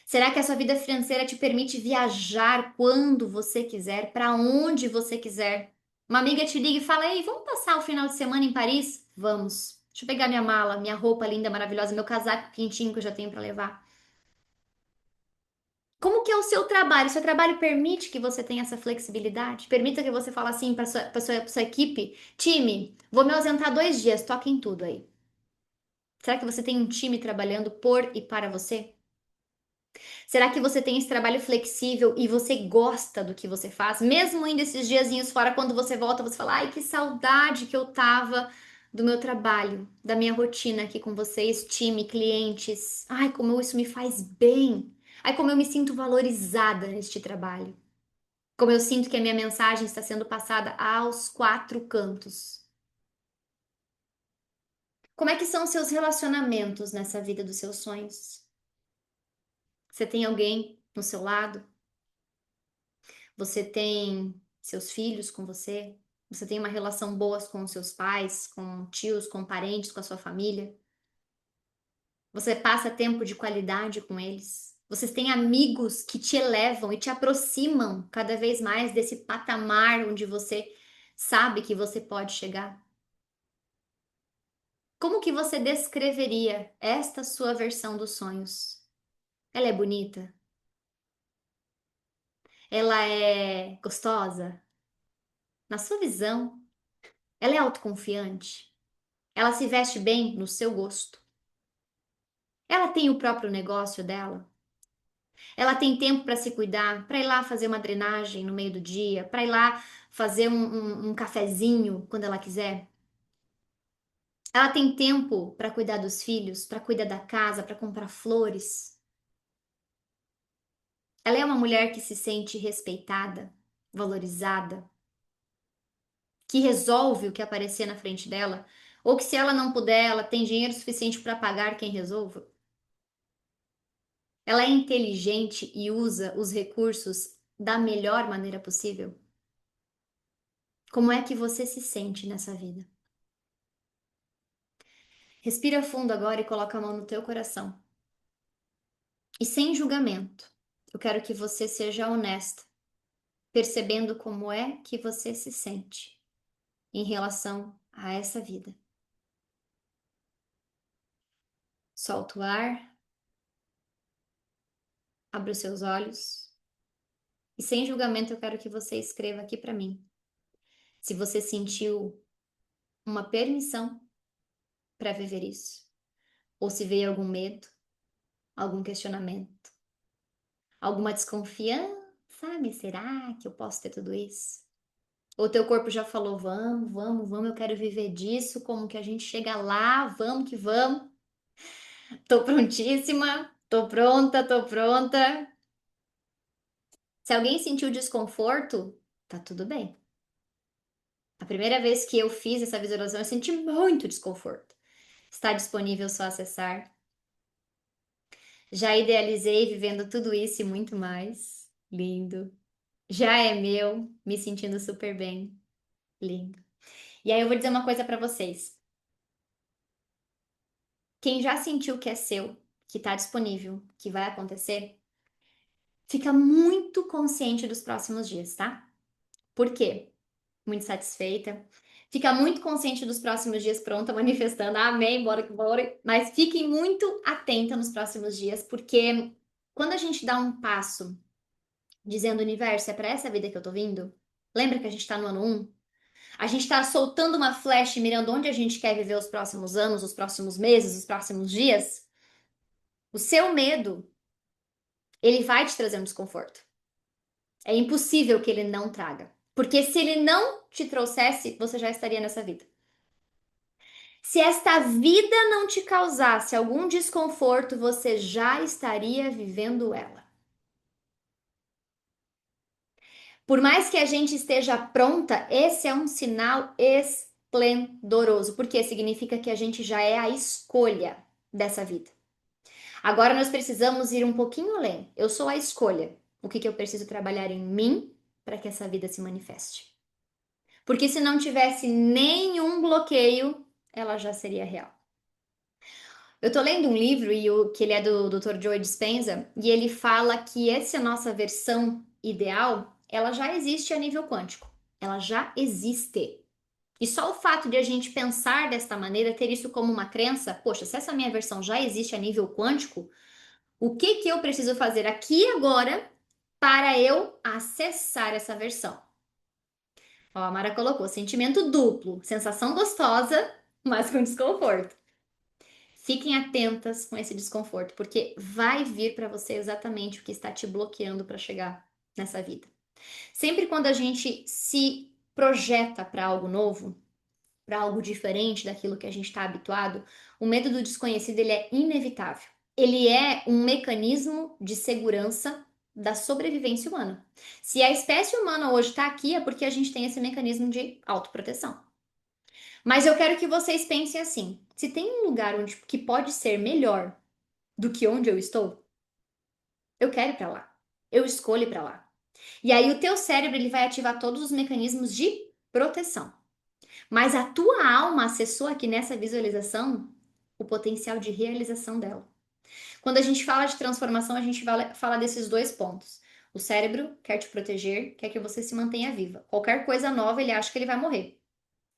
Será que a sua vida financeira te permite viajar quando você quiser, para onde você quiser? Uma amiga te liga e fala: Ei, vamos passar o final de semana em Paris? Vamos. Deixa eu pegar minha mala, minha roupa linda, maravilhosa, meu casaco quentinho que eu já tenho para levar. Como que é o seu trabalho? O seu trabalho permite que você tenha essa flexibilidade? Permita que você fale assim para sua equipe: time, vou me ausentar 2 dias, toquem tudo aí. Será que você tem um time trabalhando por e para você? Será que você tem esse trabalho flexível e você gosta do que você faz? Mesmo indo esses diazinhos fora, quando você volta, você fala: ai, que saudade que eu tava do meu trabalho, da minha rotina aqui com vocês, time, clientes. Ai, como isso me faz bem. Ai, como eu me sinto valorizada neste trabalho. Como eu sinto que a minha mensagem está sendo passada aos quatro cantos. Como é que são os seus relacionamentos nessa vida dos seus sonhos? Você tem alguém no seu lado? Você tem seus filhos com você? Você tem uma relação boa com os seus pais, com tios, com parentes, com a sua família? Você passa tempo de qualidade com eles? Vocês têm amigos que te elevam e te aproximam cada vez mais desse patamar onde você sabe que você pode chegar? Como que você descreveria esta sua versão dos sonhos? Ela é bonita? Ela é gostosa? Na sua visão, ela é autoconfiante? Ela se veste bem no seu gosto? Ela tem o próprio negócio dela? Ela tem tempo para se cuidar, para ir lá fazer uma drenagem no meio do dia, para ir lá fazer um cafezinho quando ela quiser? Ela tem tempo para cuidar dos filhos, para cuidar da casa, para comprar flores? Ela é uma mulher que se sente respeitada, valorizada, que resolve o que aparecer na frente dela? Ou que se ela não puder, ela tem dinheiro suficiente para pagar quem resolva? Ela é inteligente e usa os recursos da melhor maneira possível? Como é que você se sente nessa vida? Respira fundo agora e coloca a mão no teu coração. E sem julgamento, eu quero que você seja honesta, percebendo como é que você se sente em relação a essa vida. Solta o ar, abre os seus olhos e sem julgamento eu quero que você escreva aqui para mim. Se você sentiu uma permissão para viver isso, ou se veio algum medo, algum questionamento, alguma desconfiança, sabe? Será que eu posso ter tudo isso? Ou teu corpo já falou, vamos, vamos, vamos, eu quero viver disso, como que a gente chega lá, vamos que vamos. Tô prontíssima, tô pronta, tô pronta. Se alguém sentiu desconforto, tá tudo bem. A primeira vez que eu fiz essa visualização, eu senti muito desconforto. Está disponível, só acessar. Já idealizei vivendo tudo isso e muito mais. Lindo. Já é meu, me sentindo super bem. Lindo. E aí eu vou dizer uma coisa pra vocês. Quem já sentiu que é seu, que tá disponível, que vai acontecer, fica muito consciente dos próximos dias, tá? Por quê? Muito satisfeita. Fica muito consciente dos próximos dias, pronta, manifestando. Amém, bora que bora. Mas fiquem muito atenta nos próximos dias, porque quando a gente dá um passo dizendo, universo, é pra essa vida que eu tô vindo? Lembra que a gente tá no ano 1? A gente tá soltando uma flecha e mirando onde a gente quer viver os próximos anos, os próximos meses, os próximos dias. O seu medo, ele vai te trazer um desconforto. É impossível que ele não traga. Porque se ele não te trouxesse, você já estaria nessa vida. Se esta vida não te causasse algum desconforto, você já estaria vivendo ela. Por mais que a gente esteja pronta, esse é um sinal esplendoroso, porque significa que a gente já é a escolha dessa vida. Agora nós precisamos ir um pouquinho além. Eu sou a escolha. O que eu preciso trabalhar em mim para que essa vida se manifeste? Porque se não tivesse nenhum bloqueio, ela já seria real. Eu tô lendo um livro que ele é do Dr. Joe Dispenza e ele fala que essa nossa versão ideal, ela já existe a nível quântico. Ela já existe. E só o fato de a gente pensar desta maneira, ter isso como uma crença, poxa, se essa minha versão já existe a nível quântico, o que que eu preciso fazer aqui e agora para eu acessar essa versão? Ó, a Mara colocou sentimento duplo, sensação gostosa, mas com desconforto. Fiquem atentas com esse desconforto, porque vai vir para você exatamente o que está te bloqueando para chegar nessa vida. Sempre quando a gente se projeta para algo novo, para algo diferente daquilo que a gente está habituado, o medo do desconhecido ele é inevitável. Ele é um mecanismo de segurança da sobrevivência humana. Se a espécie humana hoje está aqui, é porque a gente tem esse mecanismo de autoproteção. Mas eu quero que vocês pensem assim: se tem um lugar onde que pode ser melhor do que onde eu estou, eu quero ir para lá. Eu escolho ir para lá. E aí o teu cérebro ele vai ativar todos os mecanismos de proteção. Mas a tua alma acessou aqui nessa visualização o potencial de realização dela. Quando a gente fala de transformação, a gente fala desses dois pontos. O cérebro quer te proteger, quer que você se mantenha viva. Qualquer coisa nova, ele acha que ele vai morrer.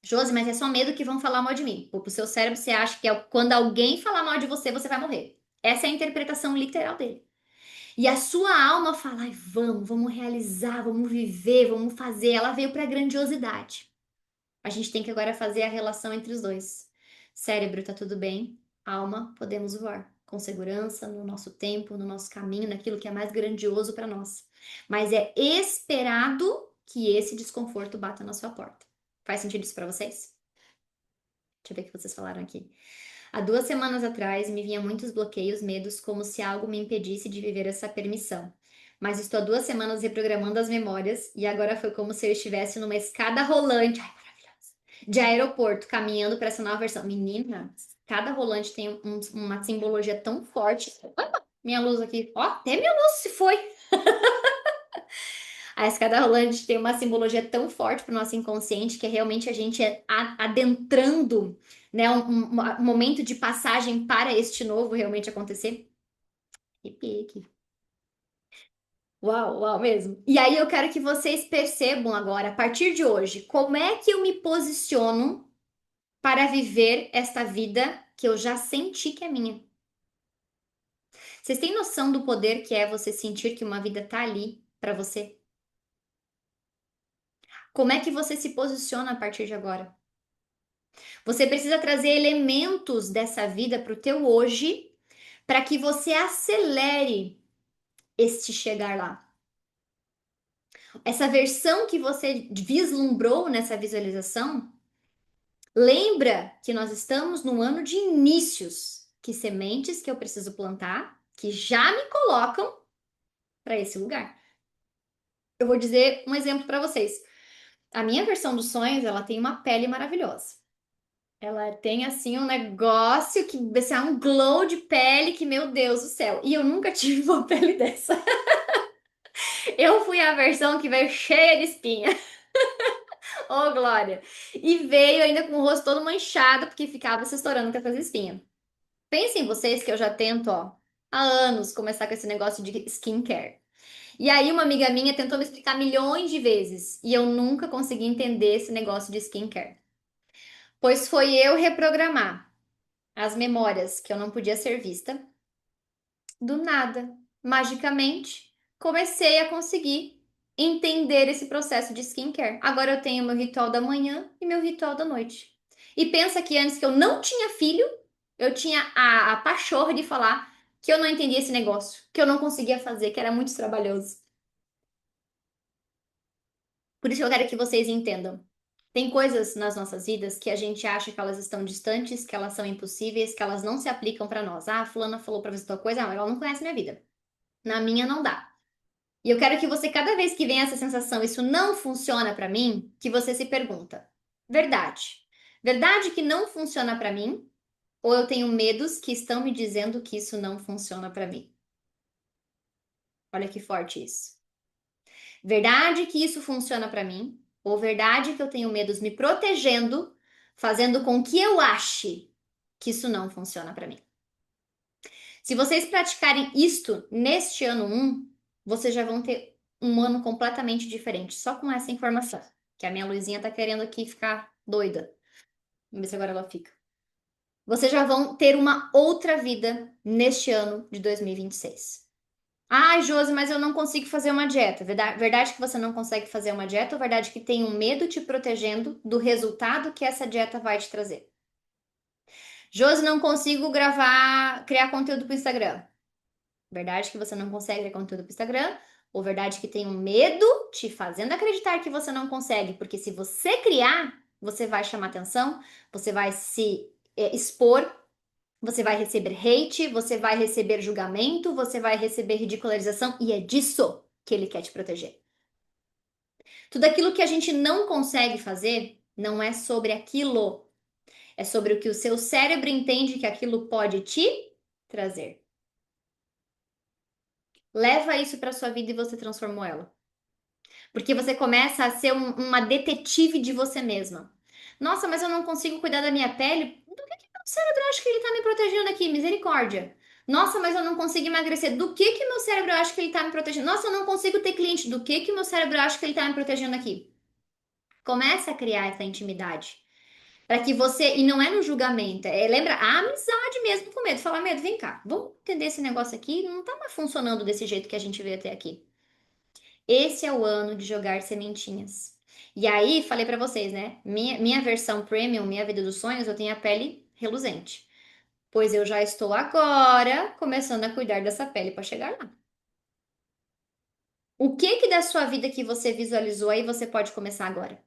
Josi, mas é só medo que vão falar mal de mim. Pro seu cérebro, você acha que quando alguém falar mal de você, você vai morrer. Essa é a interpretação literal dele. E a sua alma fala, ai, vamos realizar, vamos viver, vamos fazer. Ela veio para a grandiosidade. A gente tem que agora fazer a relação entre os dois. Cérebro, tá tudo bem. Alma, podemos voar com segurança, no nosso tempo, no nosso caminho, naquilo que é mais grandioso para nós. Mas é esperado que esse desconforto bata na sua porta. Faz sentido isso para vocês? Deixa eu ver o que vocês falaram aqui. Há 2 semanas atrás me vinha muitos bloqueios, medos, como se algo me impedisse de viver essa permissão. Mas estou há 2 semanas reprogramando as memórias e agora foi como se eu estivesse numa escada rolante, ai, maravilhosa, de aeroporto, caminhando para essa nova versão. Menina, cada rolante tem uma simbologia tão forte. Opa, minha luz aqui, ó, até minha luz se foi. A escada rolante tem uma simbologia tão forte para o nosso inconsciente que é realmente a gente adentrando, né, um momento de passagem para este novo realmente acontecer. Arrepiei aqui. Uau, uau mesmo. E aí eu quero que vocês percebam agora, a partir de hoje, como é que eu me posiciono para viver esta vida que eu já senti que é minha. Vocês têm noção do poder que é você sentir que uma vida tá ali para você? Como é que você se posiciona a partir de agora? Você precisa trazer elementos dessa vida para o teu hoje, para que você acelere este chegar lá. Essa versão que você vislumbrou nessa visualização, lembra que nós estamos no ano de inícios, que sementes que eu preciso plantar, que já me colocam para esse lugar. Eu vou dizer um exemplo para vocês. A minha versão dos sonhos, ela tem uma pele maravilhosa. Ela tem assim um negócio que assim, é um glow de pele que, meu Deus do céu. E eu nunca tive uma pele dessa. Eu fui a versão que veio cheia de espinha. Oh, Glória! E veio ainda com o rosto todo manchado, porque ficava se estourando com essas espinhas. Pensem vocês que eu já tento, ó, há anos começar com esse negócio de skincare. E aí uma amiga minha tentou me explicar milhões de vezes e eu nunca consegui entender esse negócio de skincare. Pois foi eu reprogramar as memórias que eu não podia ser vista. Do nada, magicamente, comecei a conseguir entender esse processo de skincare. Agora eu tenho meu ritual da manhã e meu ritual da noite. E pensa que antes que eu não tinha filho, eu tinha a pachorra de falar que eu não entendia esse negócio, que eu não conseguia fazer, que era muito trabalhoso. Por isso eu quero que vocês entendam. Tem coisas nas nossas vidas que a gente acha que elas estão distantes, que elas são impossíveis, que elas não se aplicam pra nós. Ah, a fulana falou pra você tal coisa, mas ela não conhece minha vida. Na minha não dá. E eu quero que você, cada vez que vem essa sensação, isso não funciona pra mim, que você se pergunta: verdade? Verdade que não funciona pra mim? Ou eu tenho medos que estão me dizendo que isso não funciona pra mim? Olha que forte isso. Verdade que isso funciona pra mim? Ou verdade que eu tenho medos me protegendo, fazendo com que eu ache que isso não funciona pra mim? Se vocês praticarem isto neste ano 1, vocês já vão ter um ano completamente diferente, só com essa informação. Que a minha luzinha tá querendo aqui ficar doida. Vamos ver se agora ela fica. Vocês já vão ter uma outra vida neste ano de 2026. Ai, Josi, mas eu não consigo fazer uma dieta. Verdade que você não consegue fazer uma dieta ou verdade que tem um medo te protegendo do resultado que essa dieta vai te trazer? Josi, não consigo criar conteúdo para o Instagram. Verdade que você não consegue criar conteúdo para o Instagram ou verdade que tem um medo te fazendo acreditar que você não consegue, porque se você criar, você vai chamar atenção, você vai se expor, você vai receber hate, você vai receber julgamento, você vai receber ridicularização e é disso que ele quer te proteger. Tudo aquilo que a gente não consegue fazer não é sobre aquilo, é sobre o que o seu cérebro entende que aquilo pode te trazer. Leva isso para sua vida e você transformou ela. Porque você começa a ser uma detetive de você mesma. Nossa, mas eu não consigo cuidar da minha pele. Do que meu cérebro acha que ele tá me protegendo aqui? Misericórdia. Nossa, mas eu não consigo emagrecer. Do que meu cérebro acha que ele tá me protegendo? Nossa, eu não consigo ter cliente. Do que meu cérebro acha que ele tá me protegendo aqui? Começa a criar essa intimidade. Para que você. E não é no julgamento. Lembra? A amizade mesmo com medo. Fala, medo, vem cá. Vamos entender esse negócio aqui. Não tá mais funcionando desse jeito que a gente veio até aqui. Esse é o ano de jogar sementinhas. E aí, falei pra vocês, né? Minha versão premium, minha vida dos sonhos, eu tenho a pele reluzente. Pois eu já estou agora começando a cuidar dessa pele para chegar lá. O que que da sua vida que você visualizou aí você pode começar agora?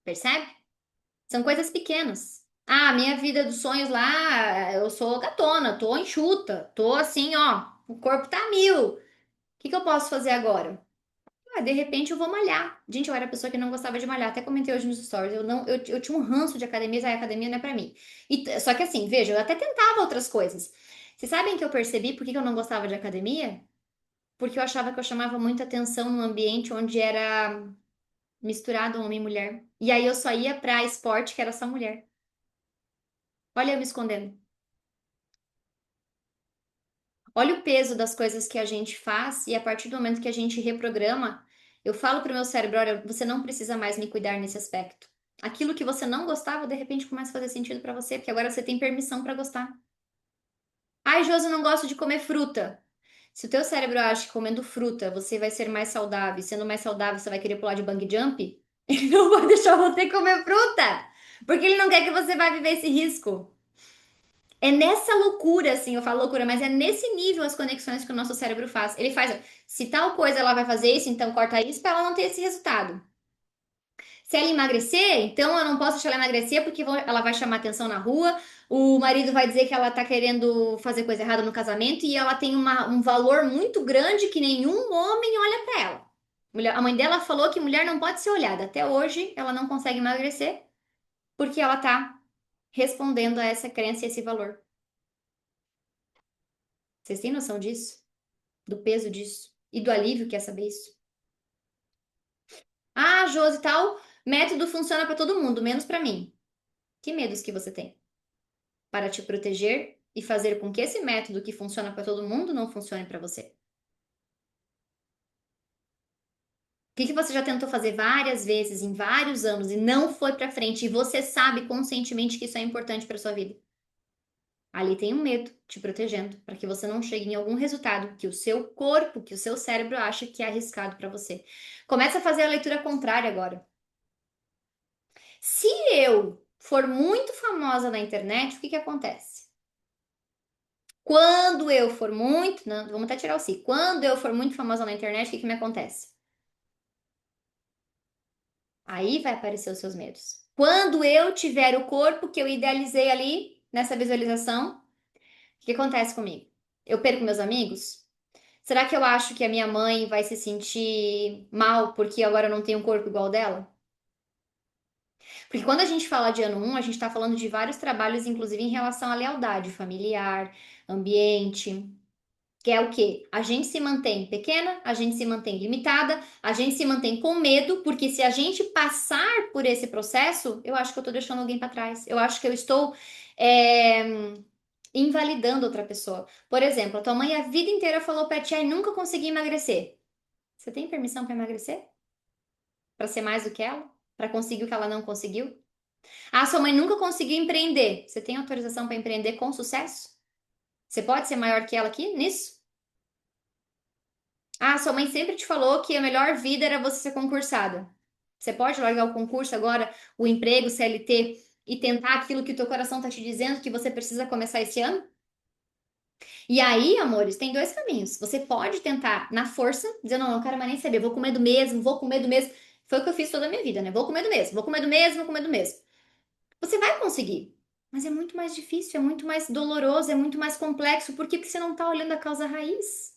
Percebe? São coisas pequenas. Ah, minha vida dos sonhos lá, eu sou gatona, tô enxuta, tô assim, ó, o corpo tá mil. O que que eu posso fazer agora? Ah, de repente eu vou malhar. Gente, eu era a pessoa que não gostava de malhar. Até comentei hoje nos stories. Eu não, eu tinha um ranço de academia, a academia não é pra mim. Só que assim, veja, eu até tentava outras coisas. Vocês sabem que eu percebi por que que eu não gostava de academia? Porque eu achava que eu chamava muita atenção num ambiente onde era misturado homem e mulher. E aí eu só ia pra esporte que era só mulher. Olha eu me escondendo. Olha o peso das coisas que a gente faz e a partir do momento que a gente reprograma, eu falo pro meu cérebro, olha, você não precisa mais me cuidar nesse aspecto. Aquilo que você não gostava, de repente começa a fazer sentido pra você, porque agora você tem permissão pra gostar. Ai, Josi, eu não gosto de comer fruta. Se o teu cérebro acha que comendo fruta você vai ser mais saudável, e sendo mais saudável você vai querer pular de bungee jump, ele não vai deixar você comer fruta, porque ele não quer que você vá viver esse risco. É nessa loucura, assim, eu falo loucura, mas é nesse nível as conexões que o nosso cérebro faz. Ele faz, se tal coisa ela vai fazer isso, então corta isso para ela não ter esse resultado. Se ela emagrecer, então eu não posso deixar ela emagrecer porque ela vai chamar atenção na rua, o marido vai dizer que ela tá querendo fazer coisa errada no casamento e ela tem um valor muito grande que nenhum homem olha para ela. A mãe dela falou que mulher não pode ser olhada. Até hoje ela não consegue emagrecer porque ela tá respondendo a essa crença e esse valor. Vocês têm noção disso? Do peso disso? E do alívio que é saber isso? Ah, Josi, tal método funciona para todo mundo, menos para mim. Que medos que você tem? Para te proteger e fazer com que esse método que funciona para todo mundo não funcione para você. O que que você já tentou fazer várias vezes, em vários anos, e não foi para frente, e você sabe conscientemente que isso é importante para sua vida? Ali tem um medo te protegendo, para que você não chegue em algum resultado que o seu corpo, que o seu cérebro acha que é arriscado para você. Começa a fazer a leitura contrária agora. Se eu for muito famosa na internet, o que que acontece? Quando eu for muito, não, vamos até tirar o si. Quando eu for muito famosa na internet, o que que me acontece? Aí vai aparecer os seus medos. Quando eu tiver o corpo que eu idealizei ali, nessa visualização, o que acontece comigo? Eu perco meus amigos? Será que eu acho que a minha mãe vai se sentir mal porque agora eu não tenho um corpo igual dela? Porque quando a gente fala de ano um, a gente está falando de vários trabalhos, inclusive em relação à lealdade familiar, ambiente, que é o quê? A gente se mantém pequena, a gente se mantém limitada, a gente se mantém com medo, porque se a gente passar por esse processo, eu acho que eu estou deixando alguém para trás. Eu acho que eu estou é, invalidando outra pessoa. Por exemplo, a tua mãe a vida inteira falou para ti, ai, nunca consegui emagrecer. Você tem permissão para emagrecer? Para ser mais do que ela? Para conseguir o que ela não conseguiu? Ah, sua mãe nunca conseguiu empreender. Você tem autorização para empreender com sucesso? Você pode ser maior que ela aqui nisso? Ah, sua mãe sempre te falou que a melhor vida era você ser concursada. Você pode largar o concurso agora, o emprego, CLT e tentar aquilo que o teu coração tá te dizendo que você precisa começar esse ano? E aí, amores, tem dois caminhos. Você pode tentar na força, dizer, não, não quero mais nem saber, vou com medo mesmo, vou com medo mesmo. Foi o que eu fiz toda a minha vida, né? Vou com medo mesmo, vou com medo mesmo, vou com medo mesmo. Você vai conseguir, mas é muito mais difícil, é muito mais doloroso, é muito mais complexo. Por que que você não tá olhando a causa raiz?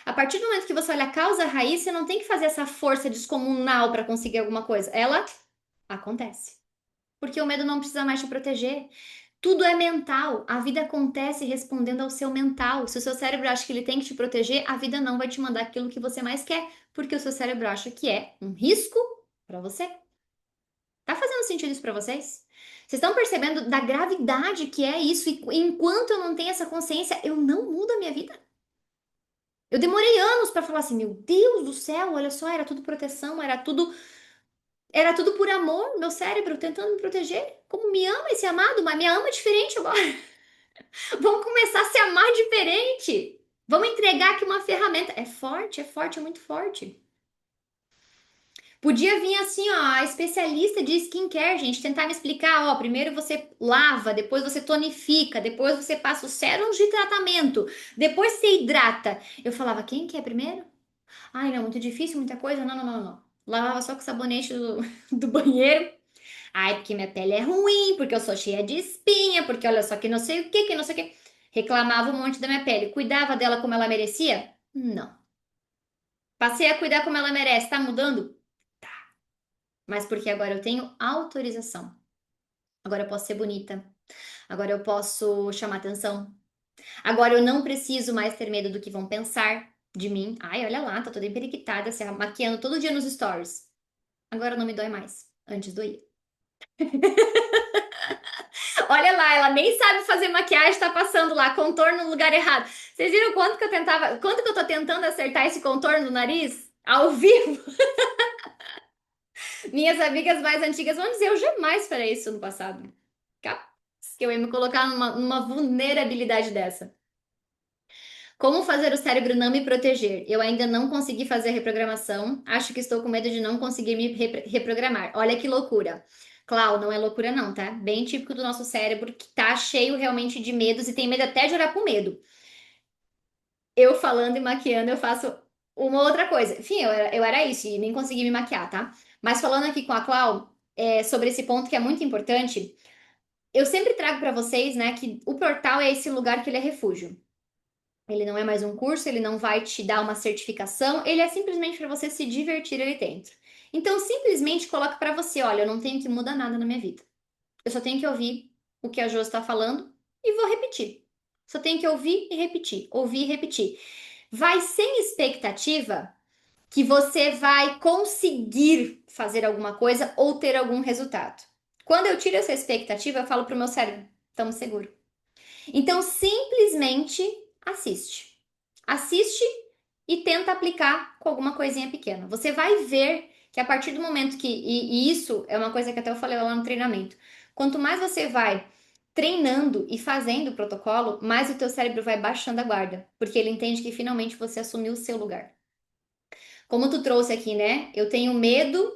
A partir do momento que você olha a causa raiz, você não tem que fazer essa força descomunal para conseguir alguma coisa. Ela acontece. Porque o medo não precisa mais te proteger. Tudo é mental. A vida acontece respondendo ao seu mental. Se o seu cérebro acha que ele tem que te proteger, a vida não vai te mandar aquilo que você mais quer, porque o seu cérebro acha que é um risco para você. Tá fazendo sentido isso para vocês? Vocês estão percebendo da gravidade que é isso? E enquanto eu não tenho essa consciência, eu não mudo a minha vida. Eu demorei anos para falar assim, meu Deus do céu, olha só, era tudo proteção, era tudo por amor, meu cérebro tentando me proteger. Como me ama esse amado, mas me ama diferente agora. Vamos começar a se amar diferente. Vamos entregar aqui uma ferramenta. É forte, é muito forte. Podia vir assim, ó, a especialista de skincare, gente, tentar me explicar, ó, primeiro você lava, depois você tonifica, depois você passa os sérums de tratamento, depois você hidrata. Eu falava, quem que é primeiro? Ai, não, muito difícil, muita coisa. Não, não, não, não. Lavava só com o sabonete do banheiro. Ai, porque minha pele é ruim, porque eu sou cheia de espinha, porque olha só que não sei o que não sei o que. Reclamava um monte da minha pele. Cuidava dela como ela merecia? Não. Passei a cuidar como ela merece. Tá mudando? Mas porque agora eu tenho autorização. Agora eu posso ser bonita. Agora eu posso chamar atenção. Agora eu não preciso mais ter medo do que vão pensar de mim. Ai, olha lá, tá toda emperiquitada, se maquiando todo dia nos stories. Agora não me dói mais. Antes doía. Olha lá, ela nem sabe fazer maquiagem, tá passando lá, contorno no lugar errado. Vocês viram quanto que eu tentava, quanto que eu tô tentando acertar esse contorno do nariz? Ao vivo? Minhas amigas mais antigas vão dizer, eu jamais farei isso no passado. Capaz que eu ia me colocar numa vulnerabilidade dessa. Como fazer o cérebro não me proteger? Eu ainda não consegui fazer a reprogramação. Acho que estou com medo de não conseguir me reprogramar. Olha que loucura. Clau, não é loucura não, tá? Bem típico do nosso cérebro que tá cheio realmente de medos e tem medo até de olhar com medo. Eu falando e maquiando, eu faço uma outra coisa. Enfim, eu era isso e nem consegui me maquiar, tá? Mas falando aqui com a Clau, sobre esse ponto que é muito importante, eu sempre trago pra vocês, né, que o portal é esse lugar que ele é refúgio. Ele não é mais um curso, ele não vai te dar uma certificação, ele é simplesmente para você se divertir ali dentro. Então, simplesmente coloca para você, olha, eu não tenho que mudar nada na minha vida. Eu só tenho que ouvir o que a Jo está falando e vou repetir. Só tenho que ouvir e repetir. Vai sem expectativa que você vai conseguir fazer alguma coisa ou ter algum resultado. Quando eu tiro essa expectativa, eu falo pro meu cérebro, estamos seguros. Então, simplesmente assiste. Assiste e tenta aplicar com alguma coisinha pequena. Você vai ver que a partir do momento que. E isso é uma coisa que até eu falei lá no treinamento. Quanto mais você vai treinando e fazendo o protocolo, mais o teu cérebro vai baixando a guarda. Porque ele entende que finalmente você assumiu o seu lugar. Como tu trouxe aqui, né? Eu tenho medo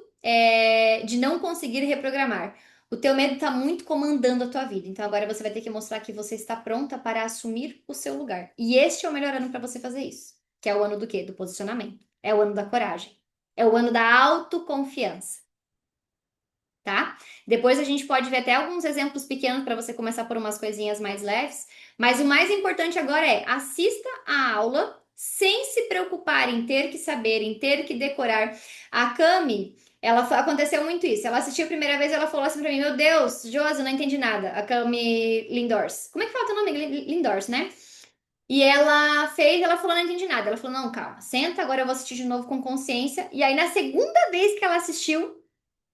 de não conseguir reprogramar. O teu medo está muito comandando a tua vida. Então agora você vai ter que mostrar que você está pronta para assumir o seu lugar. E este é o melhor ano para você fazer isso. Que é o ano do quê? Do posicionamento. É o ano da coragem. É o ano da autoconfiança, tá? Depois a gente pode ver até alguns exemplos pequenos para você começar por umas coisinhas mais leves, mas o mais importante agora é assista a aula sem se preocupar em ter que saber, em ter que decorar. A Cami, aconteceu muito isso. Ela assistiu a primeira vez, ela falou assim para mim: "Meu Deus, Josi, não entendi nada". A Cami Lindors. Como é que fala teu nome? Lindors, né? E ela fez, ela falou, não entendi nada. Ela falou, não, calma, senta, agora eu vou assistir de novo com consciência. E aí, na segunda vez que ela assistiu,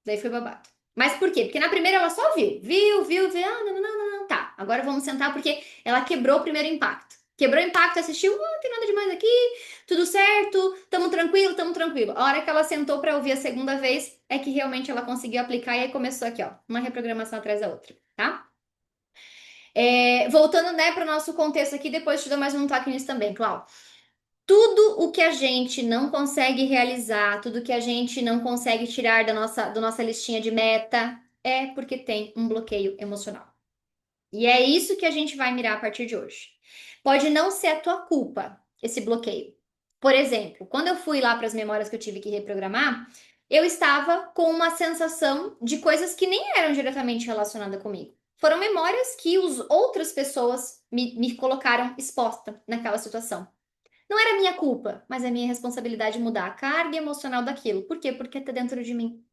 daí foi babado. Mas por quê? Porque na primeira ela só viu, ah, não, não, não, não, não, tá. Agora vamos sentar porque ela quebrou o primeiro impacto. Quebrou o impacto, assistiu, ah, não tem nada demais aqui, tudo certo, tamo tranquilo, tamo tranquilo. A hora que ela sentou pra ouvir a segunda vez, é que realmente ela conseguiu aplicar e aí começou aqui, ó, uma reprogramação atrás da outra, tá? Voltando, né, para o nosso contexto aqui, depois te dou mais um toque nisso também, Clau. Tudo o que a gente não consegue realizar, tudo que a gente não consegue tirar da nossa listinha de meta, é porque tem um bloqueio emocional. E é isso que a gente vai mirar a partir de hoje. Pode não ser a tua culpa, esse bloqueio. Por exemplo, quando eu fui lá para as memórias que eu tive que reprogramar, eu estava com uma sensação de coisas que nem eram diretamente relacionadas comigo. Foram memórias que as outras pessoas me colocaram exposta naquela situação. Não era minha culpa, mas é minha responsabilidade mudar a carga emocional daquilo. Por quê? Porque tá dentro de mim,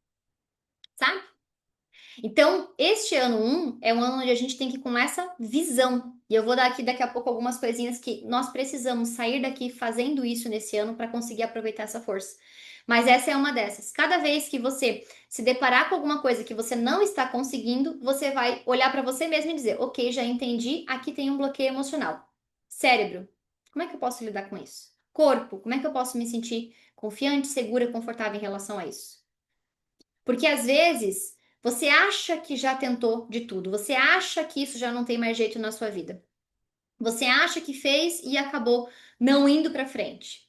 sabe? Então, este ano um é um ano onde a gente tem que ir com essa visão. E eu vou dar aqui daqui a pouco algumas coisinhas que nós precisamos sair daqui fazendo isso nesse ano para conseguir aproveitar essa força. Mas essa é uma dessas. Cada vez que você se deparar com alguma coisa que você não está conseguindo, você vai olhar para você mesmo e dizer: Ok, já entendi, aqui tem um bloqueio emocional. Cérebro, como é que eu posso lidar com isso? Corpo, como é que eu posso me sentir confiante, segura, confortável em relação a isso? Porque às vezes você acha que já tentou de tudo, você acha que isso já não tem mais jeito na sua vida. Você acha que fez e acabou não indo para frente.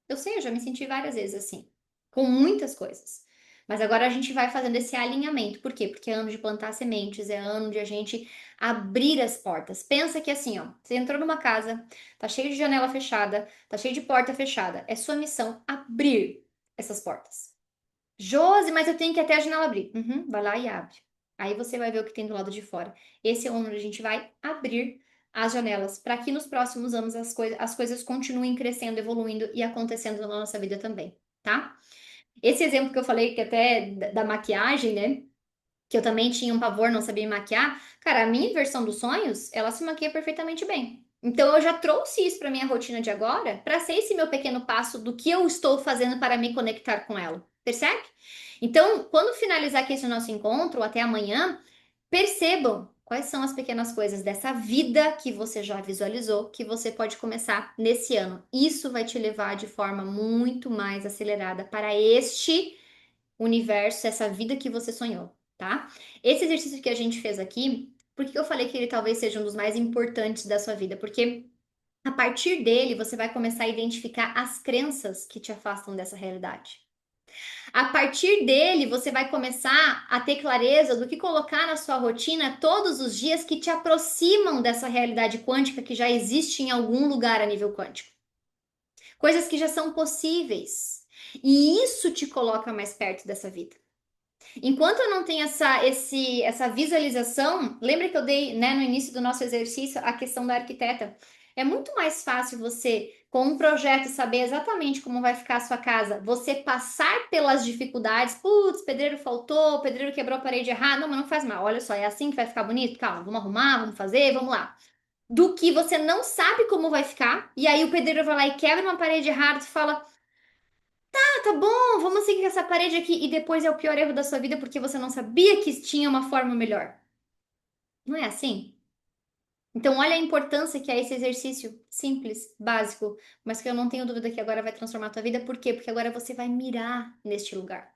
Eu sei, eu já me senti várias vezes assim, com muitas coisas. Mas agora a gente vai fazendo esse alinhamento. Por quê? Porque é ano de plantar sementes, é ano de a gente abrir as portas. Pensa que assim, ó, você entrou numa casa, tá cheio de janela fechada, tá cheio de porta fechada. É sua missão abrir essas portas. Josi, mas eu tenho que ir até a janela abrir. Uhum, vai lá e abre. Aí você vai ver o que tem do lado de fora. Esse é onde a gente vai abrir as janelas para que nos próximos anos as coisas continuem crescendo, evoluindo e acontecendo na nossa vida também, tá? Esse exemplo que eu falei, que até da maquiagem, né? Que eu também tinha um pavor, não sabia me maquiar. Cara, a minha versão dos sonhos, ela se maquia perfeitamente bem. Então eu já trouxe isso para minha rotina de agora, para ser esse meu pequeno passo do que eu estou fazendo para me conectar com ela. Percebe? Então, quando finalizar aqui esse nosso encontro, até amanhã, percebam quais são as pequenas coisas dessa vida que você já visualizou, que você pode começar nesse ano. Isso vai te levar de forma muito mais acelerada para este universo, essa vida que você sonhou, tá? Esse exercício que a gente fez aqui, por que eu falei que ele talvez seja um dos mais importantes da sua vida? Porque a partir dele você vai começar a identificar as crenças que te afastam dessa realidade. A partir dele, você vai começar a ter clareza do que colocar na sua rotina todos os dias que te aproximam dessa realidade quântica que já existe em algum lugar a nível quântico. Coisas que já são possíveis. E isso te coloca mais perto dessa vida. Enquanto eu não tenho essa visualização, lembra que eu dei, né, no início do nosso exercício a questão da arquiteta? É muito mais fácil você, com um projeto, saber exatamente como vai ficar a sua casa, você passar pelas dificuldades, putz, pedreiro faltou, pedreiro quebrou a parede errada, não, mas não faz mal, olha só, é assim que vai ficar bonito? Calma, vamos arrumar, vamos fazer, vamos lá. Do que você não sabe como vai ficar, e aí o pedreiro vai lá e quebra uma parede errada, tu fala, tá bom, vamos seguir essa parede aqui. E depois é o pior erro da sua vida porque você não sabia que tinha uma forma melhor. Não é assim? Então, olha a importância que é esse exercício simples, básico, mas que eu não tenho dúvida que agora vai transformar a tua vida. Por quê? Porque agora você vai mirar neste lugar.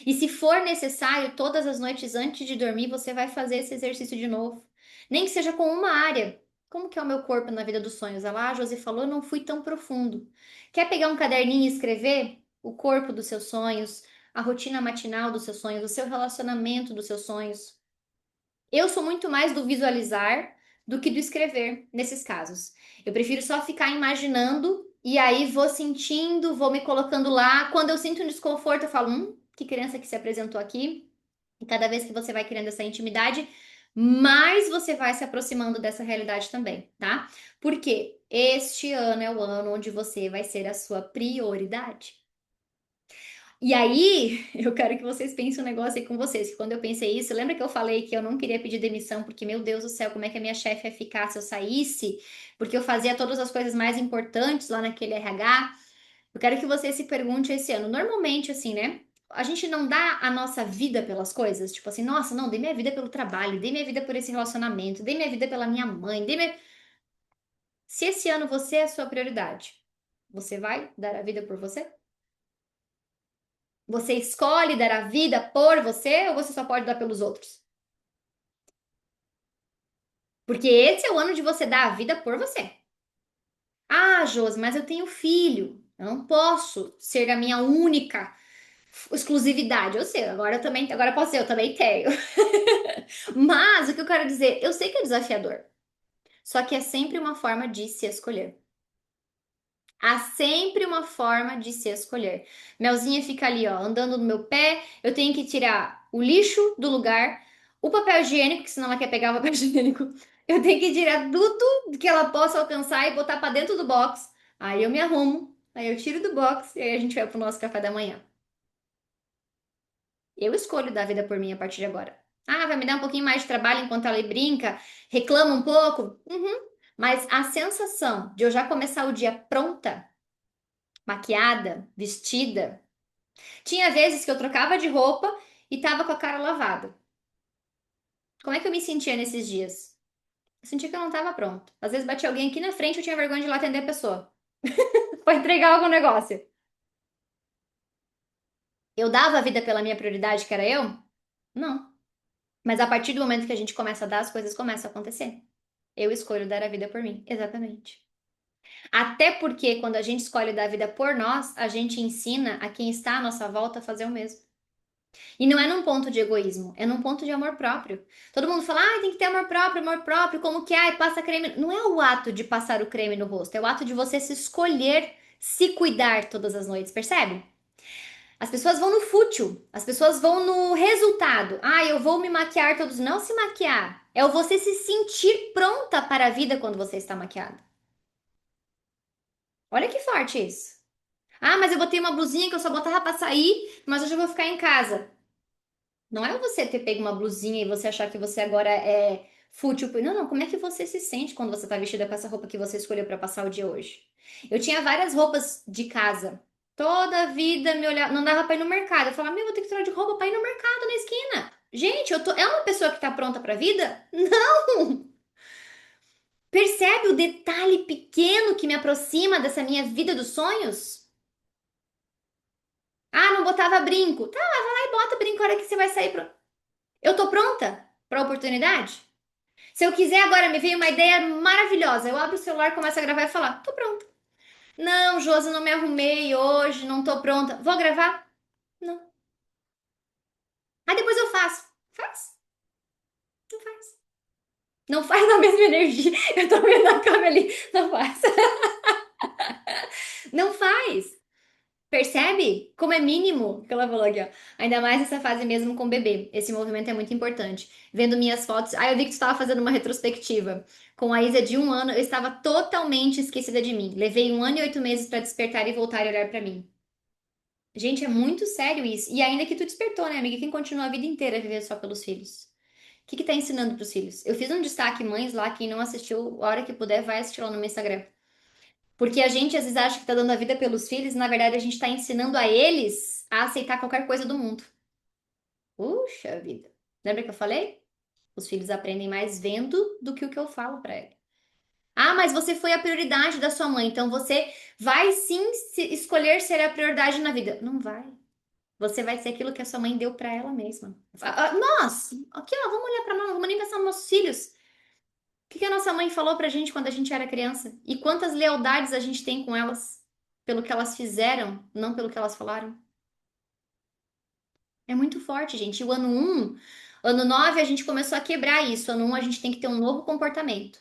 E se for necessário, todas as noites antes de dormir, você vai fazer esse exercício de novo. Nem que seja com uma área. Como que é o meu corpo na vida dos sonhos? Ah lá, a Josi falou, não fui tão profundo. Quer pegar um caderninho e escrever o corpo dos seus sonhos, a rotina matinal dos seus sonhos, o seu relacionamento dos seus sonhos? Eu sou muito mais do visualizar do que do escrever nesses casos. Eu prefiro só ficar imaginando E aí vou sentindo, vou me colocando lá. Quando eu sinto um desconforto, eu falo, que criança que se apresentou aqui. E cada vez que você vai criando essa intimidade, mais você vai se aproximando dessa realidade também, tá? Porque este ano é o ano onde você vai ser a sua prioridade. E aí, eu quero que vocês pensem um negócio aí com vocês. Que quando eu pensei isso, lembra que eu falei que eu não queria pedir demissão, porque, meu Deus do céu, como é que a minha chefe ia ficar se eu saísse? Porque eu fazia todas as coisas mais importantes lá naquele RH. Eu quero que você se pergunte esse ano. Normalmente, assim, né? A gente não dá a nossa vida pelas coisas. Tipo assim, nossa, não, dei minha vida pelo trabalho, dei minha vida por esse relacionamento, dei minha vida pela minha mãe, Se esse ano você é a sua prioridade, você vai dar a vida por você? Você escolhe dar a vida por você ou você só pode dar pelos outros? Porque esse é o ano de você dar a vida por você. Ah, Josi, mas eu tenho filho. Eu não posso ser a minha única exclusividade. Eu sei, agora eu também, agora eu posso ser, eu também tenho. Mas o que eu quero dizer, eu sei que é desafiador. Só que é sempre uma forma de se escolher. Há sempre uma forma de se escolher. Melzinha fica ali, ó, andando no meu pé. Eu tenho que tirar o lixo do lugar, o papel higiênico, que senão ela quer pegar o papel higiênico. Eu tenho que tirar tudo que ela possa alcançar e botar pra dentro do box. Aí eu me arrumo, aí eu tiro do box e aí a gente vai pro nosso café da manhã. Eu escolho dar vida por mim a partir de agora. Ah, vai me dar um pouquinho mais de trabalho enquanto ela brinca, reclama um pouco. Uhum. Mas a sensação de eu já começar o dia pronta, maquiada, vestida. Tinha vezes que eu trocava de roupa e tava com a cara lavada. Como é que eu me sentia nesses dias? Eu sentia que eu não tava pronta. Às vezes batia alguém aqui na frente e eu tinha vergonha de ir lá atender a pessoa. Pra entregar algum negócio. Eu dava a vida pela minha prioridade, que era eu? Não. Mas a partir do momento que a gente começa a dar, as coisas começam a acontecer. Eu escolho dar a vida por mim. Exatamente. Até porque quando a gente escolhe dar a vida por nós, a gente ensina a quem está à nossa volta a fazer o mesmo. E não é num ponto de egoísmo, é num ponto de amor próprio. Todo mundo fala, tem que ter amor próprio, como que, passa creme. Não é o ato de passar o creme no rosto, é o ato de você se escolher se cuidar todas as noites, percebe? As pessoas vão no fútil, as pessoas vão no resultado. Eu vou me maquiar todos. Não se maquiar, é o você se sentir pronta para a vida quando você está maquiada. Olha que forte isso. Mas eu botei uma blusinha que eu só botava pra sair, mas hoje eu vou ficar em casa. Não é você ter pego uma blusinha e você achar que você agora é fútil. Não, não. Como é que você se sente quando você tá vestida com essa roupa que você escolheu pra passar o dia hoje? Eu tinha várias roupas de casa. Toda a vida me olhava, não dava pra ir no mercado. Eu falava, meu, vou ter que trocar de roupa pra ir no mercado na esquina. Gente, é uma pessoa que tá pronta pra vida? Não! Percebe o detalhe pequeno que me aproxima dessa minha vida dos sonhos? Não botava brinco. Tá, vai lá e bota brinco a hora que você vai sair. Eu tô pronta pra oportunidade? Se eu quiser agora, me veio uma ideia maravilhosa. Eu abro o celular, começo a gravar e falar: tô pronta. Não, Josi, não me arrumei hoje, não tô pronta. Vou gravar? Não. Aí depois eu faço. Faz? Não faz. Não faz na mesma energia. Eu tô vendo a câmera ali. Não faz. Não faz. Percebe como é mínimo o que ela falou aqui, ó. Ainda mais nessa fase mesmo com o bebê. Esse movimento é muito importante. Vendo minhas fotos. Eu vi que tu estava fazendo uma retrospectiva. Com a Isa de 1 ano, eu estava totalmente esquecida de mim. Levei 1 ano e 8 meses para despertar e voltar a olhar para mim. Gente, é muito sério isso. E ainda que tu despertou, né, amiga? Quem continua a vida inteira a viver só pelos filhos? O que que tá ensinando pros filhos? Eu fiz um destaque, mães lá, quem não assistiu, a hora que puder, vai assistir lá no meu Instagram. Porque a gente às vezes acha que tá dando a vida pelos filhos, na verdade a gente tá ensinando a eles a aceitar qualquer coisa do mundo. Puxa vida. Lembra que eu falei? Os filhos aprendem mais vendo do que o que eu falo pra eles. Mas você foi a prioridade da sua mãe, então você vai sim escolher ser a prioridade na vida. Não vai. Você vai ser aquilo que a sua mãe deu pra ela mesma. Nós, aqui ó, vamos olhar pra nós, não vamos nem pensar nos nossos filhos. O que a nossa mãe falou pra gente quando a gente era criança? E quantas lealdades a gente tem com elas? Pelo que elas fizeram, não pelo que elas falaram. É muito forte, gente. E o ano 9 a gente começou a quebrar isso. Ano 1 a gente tem que ter um novo comportamento.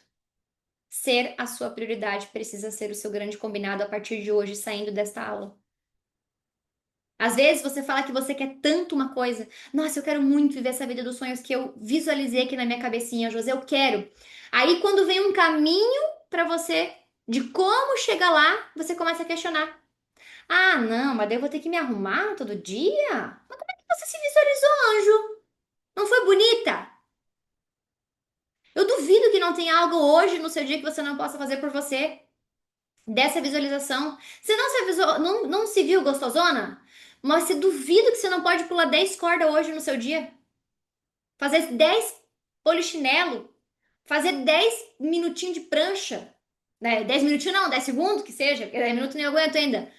Ser a sua prioridade precisa ser o seu grande combinado a partir de hoje, saindo desta aula. Às vezes você fala que você quer tanto uma coisa. Nossa, eu quero muito viver essa vida dos sonhos que eu visualizei aqui na minha cabecinha, José, eu quero. Aí quando vem um caminho pra você de como chegar lá, você começa a questionar. Ah, não, mas daí eu vou ter que me arrumar todo dia? Mas como é que você se visualizou, anjo? Não foi bonita? Eu duvido que não tenha algo hoje no seu dia que você não possa fazer por você. Dessa visualização. Você não se avisou, não se viu gostosona? Mas você duvido que você não pode pular 10 cordas hoje no seu dia. Fazer 10 polichinelo. Fazer 10 minutinhos de prancha. Né? 10 minutinhos não, 10 segundos que seja, porque 10 minutos nem aguento ainda.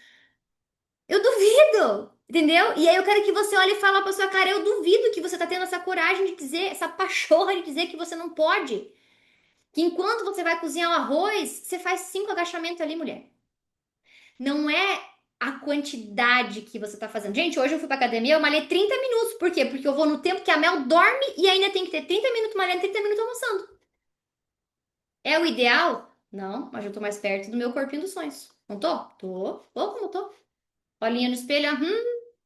Eu duvido, entendeu? E aí eu quero que você olhe e fale pra sua cara, eu duvido que você tá tendo essa coragem de dizer, essa pachorra de dizer que você não pode. Que enquanto você vai cozinhar o arroz, você faz 5 agachamentos ali, mulher. Não é a quantidade que você tá fazendo. Gente, hoje eu fui pra academia, eu malhei 30 minutos. Por quê? Porque eu vou no tempo que a Mel dorme e ainda tem que ter 30 minutos malhando, 30 minutos almoçando. É o ideal? Não, mas eu tô mais perto do meu corpinho dos sonhos. Não tô? Tô. Tô como tô. Olhinha no espelho,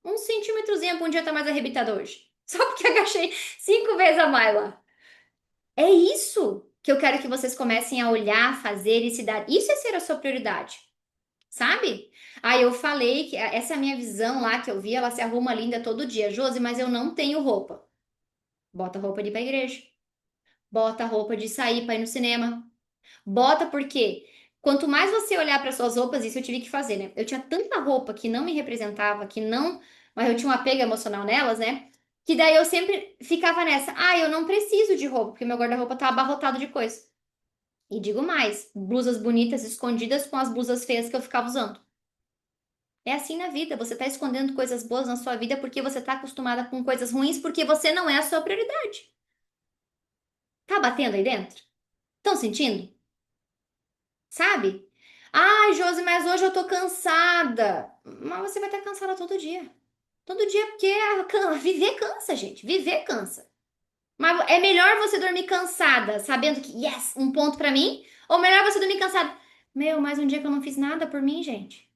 um centímetrozinho pra um dia tá mais arrebitado hoje. Só porque agachei 5 vezes a mais lá. É isso que eu quero que vocês comecem a olhar, fazer e se dar. Isso é ser a sua prioridade. Sabe? Aí eu falei que essa é a minha visão lá que eu vi, ela se arruma linda todo dia. Josi, mas eu não tenho roupa. Bota roupa de ir pra igreja. Bota roupa de sair pra ir no cinema. Bota porque quanto mais você olhar para suas roupas, isso eu tive que fazer, né? Eu tinha tanta roupa que não me representava, que não, mas eu tinha um apego emocional nelas, né? Que daí eu sempre ficava nessa, eu não preciso de roupa, porque meu guarda-roupa tá abarrotado de coisa. E digo mais, blusas bonitas escondidas com as blusas feias que eu ficava usando. É assim na vida, você tá escondendo coisas boas na sua vida porque você tá acostumada com coisas ruins porque você não é a sua prioridade. Tá batendo aí dentro? Estão sentindo? Sabe? Ai, Josi, mas hoje eu tô cansada. Mas você vai estar cansada todo dia. Todo dia, porque viver cansa, gente. Viver cansa. Mas é melhor você dormir cansada, sabendo que, yes, um ponto pra mim, ou melhor você dormir cansada. Meu, mais um dia que eu não fiz nada por mim, gente.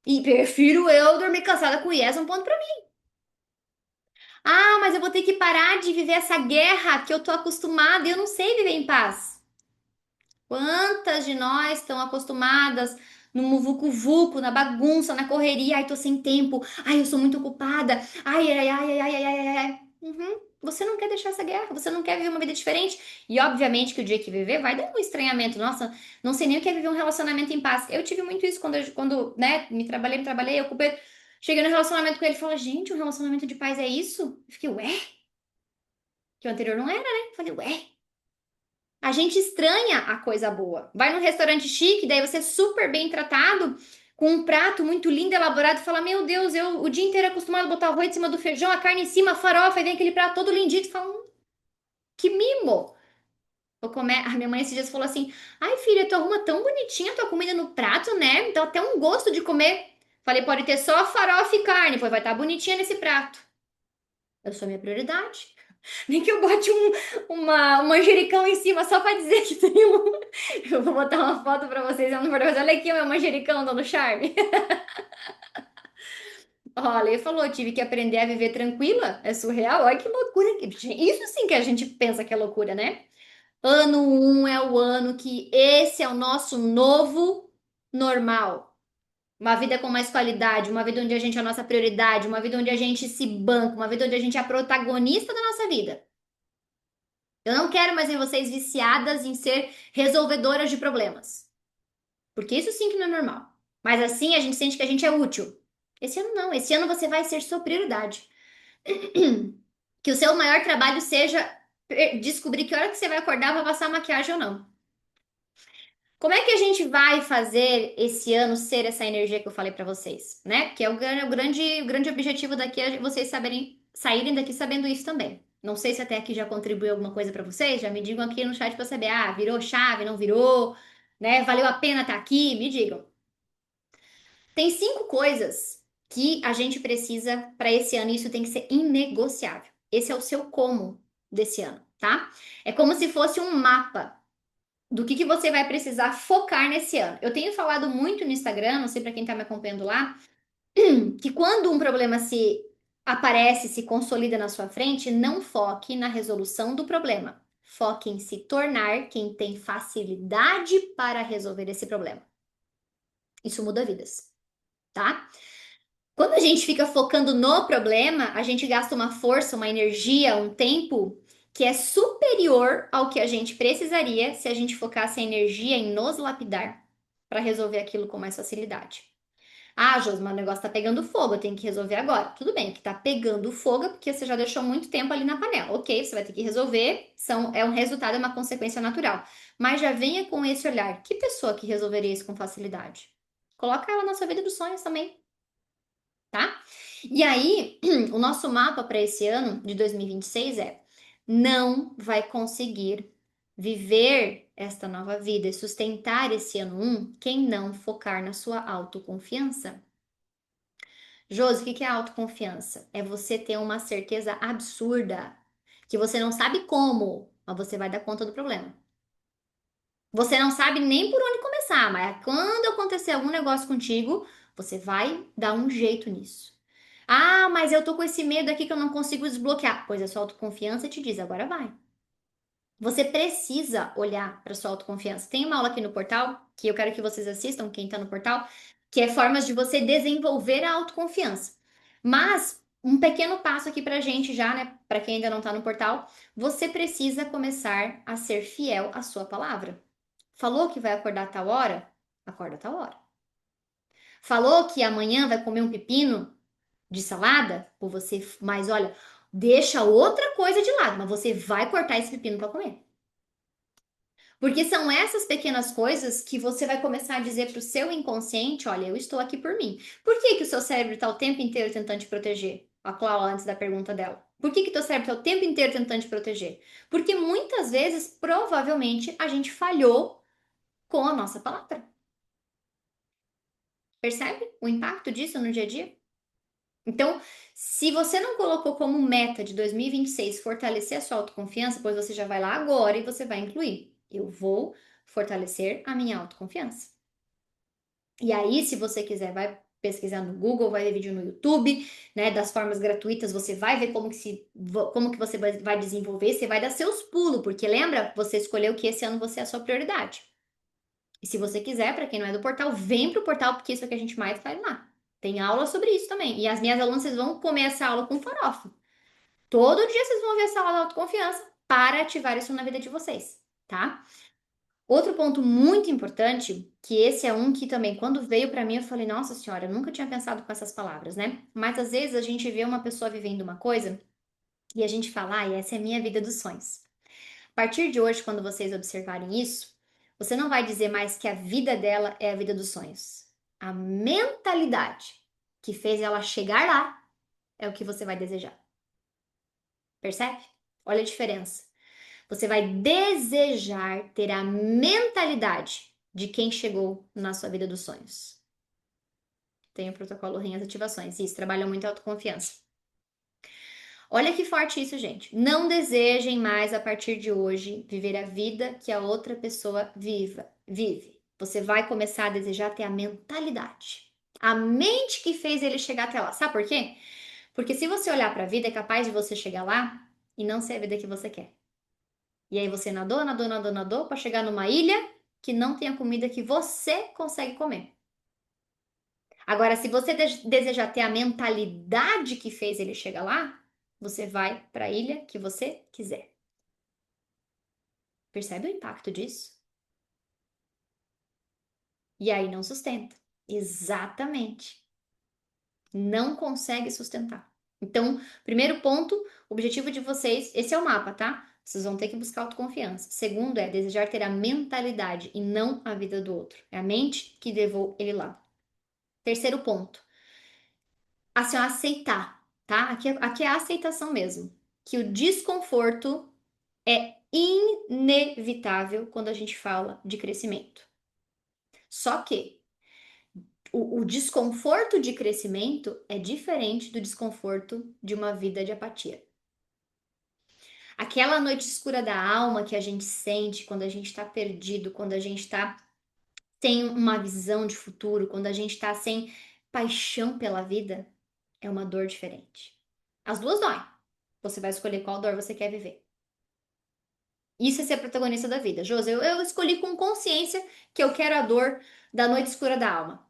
E prefiro eu dormir cansada com yes, um ponto pra mim. Ah, mas eu vou ter que parar de viver essa guerra que eu tô acostumada e eu não sei viver em paz. Quantas de nós estão acostumadas no muvuco-vuco, na bagunça, na correria? Ai, tô sem tempo. Ai, eu sou muito ocupada. Ai, ai, ai, ai, ai, ai, ai, ai. Uhum. Você não quer deixar essa guerra, você não quer viver uma vida diferente. E obviamente que o dia que viver vai dar um estranhamento. Nossa, não sei nem o que é viver um relacionamento em paz. Eu tive muito isso quando, né, me trabalhei, eu ocupei. Cheguei no relacionamento com ele e falei, gente, um relacionamento de paz é isso? Eu fiquei, ué? Que o anterior não era, né? Eu falei, ué? A gente estranha a coisa boa. Vai num restaurante chique, daí você é super bem tratado, com um prato muito lindo, elaborado, e fala: Meu Deus, eu o dia inteiro acostumado a botar arroz em cima do feijão, a carne em cima, a farofa, e vem aquele prato todo lindito, e fala: Que mimo! Vou comer. A minha mãe esses dias falou assim: Ai, filha, tu arruma tão bonitinha a tua comida no prato, né? Dá até um gosto de comer. Falei: Pode ter só farofa e carne, pois vai estar bonitinha nesse prato. Eu sou a minha prioridade. Nem que eu bote um manjericão em cima só pra dizer que tem um. Eu vou botar uma foto pra vocês, eu não vou fazer. Olha aqui o meu manjericão dando charme. Olha, ele falou, tive que aprender a viver tranquila. É surreal. Olha que loucura. Isso sim que a gente pensa que é loucura, né? Ano um é o ano que esse é o nosso novo normal. Uma vida com mais qualidade, uma vida onde a gente é a nossa prioridade, uma vida onde a gente se banca, uma vida onde a gente é a protagonista da nossa vida. Eu não quero mais ver vocês viciadas em ser resolvedoras de problemas. Porque isso sim que não é normal. Mas assim a gente sente que a gente é útil. Esse ano não. Esse ano você vai ser sua prioridade. Que o seu maior trabalho seja descobrir que hora que você vai acordar vai passar maquiagem ou não. Como é que a gente vai fazer esse ano ser essa energia que eu falei pra vocês, né? Que é o grande objetivo daqui é vocês saberem saírem daqui sabendo isso também. Não sei se até aqui já contribuiu alguma coisa pra vocês, já me digam aqui no chat pra saber, virou chave, não virou, né? Valeu a pena estar aqui? Me digam. Tem 5 coisas que a gente precisa pra esse ano e isso tem que ser inegociável. Esse é o seu como desse ano, tá? É como se fosse um mapa. do que você vai precisar focar nesse ano. Eu tenho falado muito no Instagram, não sei para quem tá me acompanhando lá, que quando um problema se aparece, se consolida na sua frente, não foque na resolução do problema. Foque em se tornar quem tem facilidade para resolver esse problema. Isso muda vidas, tá? Quando a gente fica focando no problema, a gente gasta uma força, uma energia, um tempo que é superior ao que a gente precisaria se a gente focasse a energia em nos lapidar para resolver aquilo com mais facilidade. Ah, Josma, o negócio tá pegando fogo, eu tenho que resolver agora. Tudo bem, que tá pegando fogo é porque você já deixou muito tempo ali na panela. Ok, você vai ter que resolver, é um resultado, é uma consequência natural. Mas já venha com esse olhar. Que pessoa que resolveria isso com facilidade? Coloca ela na sua vida dos sonhos também, tá? E aí, o nosso mapa para esse ano de 2026 é: não vai conseguir viver esta nova vida e sustentar esse ano quem não focar na sua autoconfiança. Josi, o que é autoconfiança? É você ter uma certeza absurda, que você não sabe como, mas você vai dar conta do problema. Você não sabe nem por onde começar, mas quando acontecer algum negócio contigo, você vai dar um jeito nisso. Ah, mas eu tô com esse medo aqui que eu não consigo desbloquear. Pois a sua autoconfiança te diz, agora vai. Você precisa olhar para sua autoconfiança. Tem uma aula aqui no portal que eu quero que vocês assistam, quem está no portal, que é formas de você desenvolver a autoconfiança. Mas um pequeno passo aqui para gente já, né? Para quem ainda não está no portal, você precisa começar a ser fiel à sua palavra. Falou que vai acordar a tal hora? Acorda a tal hora. Falou que amanhã vai comer um pepino de salada? Ou você, mas olha, deixa outra coisa de lado, mas você vai cortar esse pepino para comer. Porque são essas pequenas coisas que você vai começar a dizer para o seu inconsciente: olha, eu estou aqui por mim. Por que que o seu cérebro está o tempo inteiro tentando te proteger? A Cláudia, antes da pergunta dela. Por que que teu cérebro está o tempo inteiro tentando te proteger? Porque muitas vezes, provavelmente, a gente falhou com a nossa palavra. Percebe o impacto disso no dia a dia? Então, se você não colocou como meta de 2026 fortalecer a sua autoconfiança, pois você já vai lá agora e você vai incluir. Eu vou fortalecer a minha autoconfiança. E aí, se você quiser, vai pesquisar no Google, vai ver vídeo no YouTube, né, das formas gratuitas, você vai ver como que você vai desenvolver, você vai dar seus pulos, porque lembra, você escolheu que esse ano você é a sua prioridade. E se você quiser, para quem não é do portal, vem pro portal, porque isso é o que a gente mais faz lá. Tem aula sobre isso também. E as minhas alunas, vocês vão comer essa aula com farofa. Todo dia vocês vão ver essa aula da autoconfiança para ativar isso na vida de vocês, tá? Outro ponto muito importante, que esse é um que também, quando veio para mim, eu falei, nossa senhora, eu nunca tinha pensado com essas palavras, né? Mas às vezes a gente vê uma pessoa vivendo uma coisa e a gente fala, ah, essa é a minha vida dos sonhos. A partir de hoje, quando vocês observarem isso, você não vai dizer mais que a vida dela é a vida dos sonhos. A mentalidade que fez ela chegar lá é o que você vai desejar. Percebe? Olha a diferença. Você vai desejar ter a mentalidade de quem chegou na sua vida dos sonhos. Tem o protocolo REM as ativações. Isso, trabalha muito a autoconfiança. Olha que forte isso, gente. Não desejem mais, a partir de hoje, viver a vida que a outra pessoa vive. Você vai começar a desejar ter a mentalidade. A mente que fez ele chegar até lá. Sabe por quê? Porque se você olhar para a vida, é capaz de você chegar lá e não ser a vida que você quer. E aí você nadou, nadou, nadou, nadou para chegar numa ilha que não tem a comida que você consegue comer. Agora, se você desejar ter a mentalidade que fez ele chegar lá, você vai para a ilha que você quiser. Percebe o impacto disso? E aí não sustenta. Exatamente. Não consegue sustentar. Então, primeiro ponto, o objetivo de vocês, esse é o mapa, tá? Vocês vão ter que buscar autoconfiança. Segundo é desejar ter a mentalidade e não a vida do outro. É a mente que levou ele lá. Terceiro ponto, assim, ó, aceitar, tá? Aqui é a aceitação mesmo. Que o desconforto é inevitável quando a gente fala de crescimento. Só que o desconforto de crescimento é diferente do desconforto de uma vida de apatia. Aquela noite escura da alma que a gente sente quando a gente tá perdido, quando a gente tá sem uma visão de futuro, quando a gente tá sem paixão pela vida, é uma dor diferente. As duas doem. Você vai escolher qual dor você quer viver. Isso é ser protagonista da vida. Josi, eu escolhi com consciência que eu quero a dor da noite escura da alma.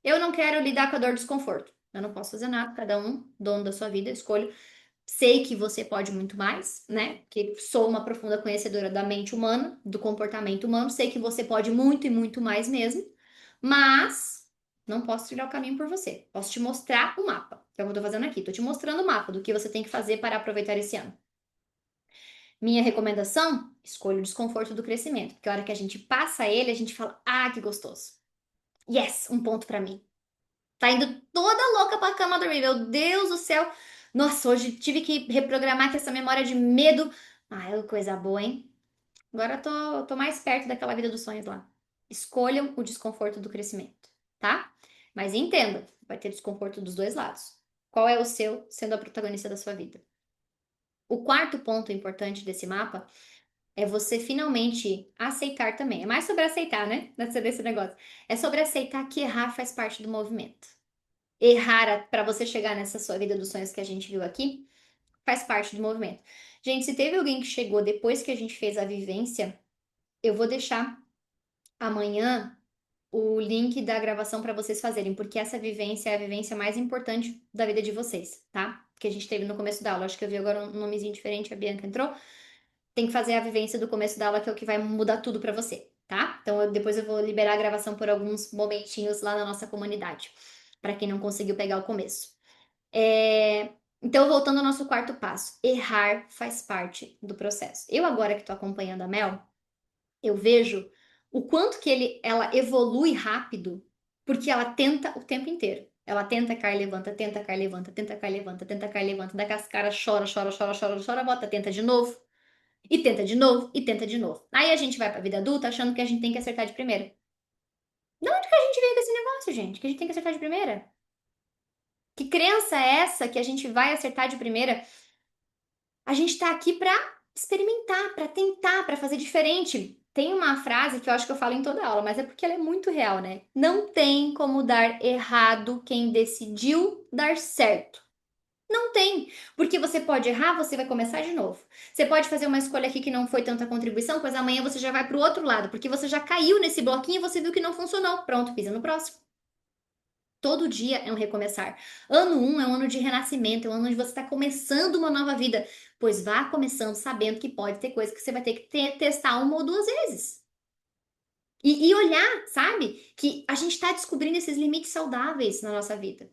Eu não quero lidar com a dor do desconforto. Eu não posso fazer nada, cada um, dono da sua vida, escolho. Sei que você pode muito mais, né? Que sou uma profunda conhecedora da mente humana, do comportamento humano. Sei que você pode muito e muito mais mesmo, mas não posso trilhar o caminho por você. Posso te mostrar o mapa, que é o que eu tô fazendo aqui. Tô te mostrando o mapa do que você tem que fazer para aproveitar esse ano. Minha recomendação: escolha o desconforto do crescimento, porque a hora que a gente passa ele, a gente fala: ah, que gostoso. Yes, um ponto pra mim. Tá indo toda louca pra cama dormir. Meu Deus do céu. Nossa, hoje tive que reprogramar que essa memória de medo. Ah, é coisa boa, hein? Agora eu tô mais perto daquela vida dos sonhos lá. Escolham o desconforto do crescimento, tá? Mas entenda, vai ter desconforto dos dois lados. Qual é o seu sendo a protagonista da sua vida? O quarto ponto importante desse mapa é você finalmente aceitar também. É mais sobre aceitar, né? Desse negócio. É sobre aceitar que errar faz parte do movimento. Errar para você chegar nessa sua vida dos sonhos que a gente viu aqui, faz parte do movimento. Gente, se teve alguém que chegou depois que a gente fez a vivência, eu vou deixar amanhã o link da gravação para vocês fazerem, porque essa vivência é a vivência mais importante da vida de vocês, tá? Que a gente teve no começo da aula. Acho que eu vi agora um nomezinho diferente, a Bianca entrou. Tem que fazer a vivência do começo da aula, que é o que vai mudar tudo para você, tá? Então depois eu vou liberar a gravação por alguns momentinhos lá na nossa comunidade, para quem não conseguiu pegar o começo. É, Então, voltando ao nosso quarto passo, errar faz parte do processo. Eu agora que estou acompanhando a Mel, eu vejo o quanto que ela evolui rápido, porque ela tenta o tempo inteiro. Ela tenta, cai, levanta, tenta, cai, levanta, tenta, cai, levanta, tenta, cai, levanta, dá com as caras, chora, chora, chora, chora, chora, volta, tenta de novo, e tenta de novo, e tenta de novo. Aí a gente vai pra vida adulta achando que a gente tem que acertar de primeira. De onde que a gente veio com esse negócio, gente? Que a gente tem que acertar de primeira? Que crença é essa que a gente vai acertar de primeira? A gente tá aqui pra experimentar, pra tentar, pra fazer diferente. Tem uma frase que eu acho que eu falo em toda aula, mas é porque ela é muito real, né? Não tem como dar errado quem decidiu dar certo. Não tem, porque você pode errar, você vai começar de novo. Você pode fazer uma escolha aqui que não foi tanta contribuição, pois amanhã você já vai pro outro lado, porque você já caiu nesse bloquinho e você viu que não funcionou. Pronto, pisa no próximo. Todo dia é um recomeçar. Ano um é um ano de renascimento, é um ano onde você está começando uma nova vida. Pois vá começando sabendo que pode ter coisa que você vai ter que testar uma ou duas vezes. E olhar, sabe? Que a gente está descobrindo esses limites saudáveis na nossa vida.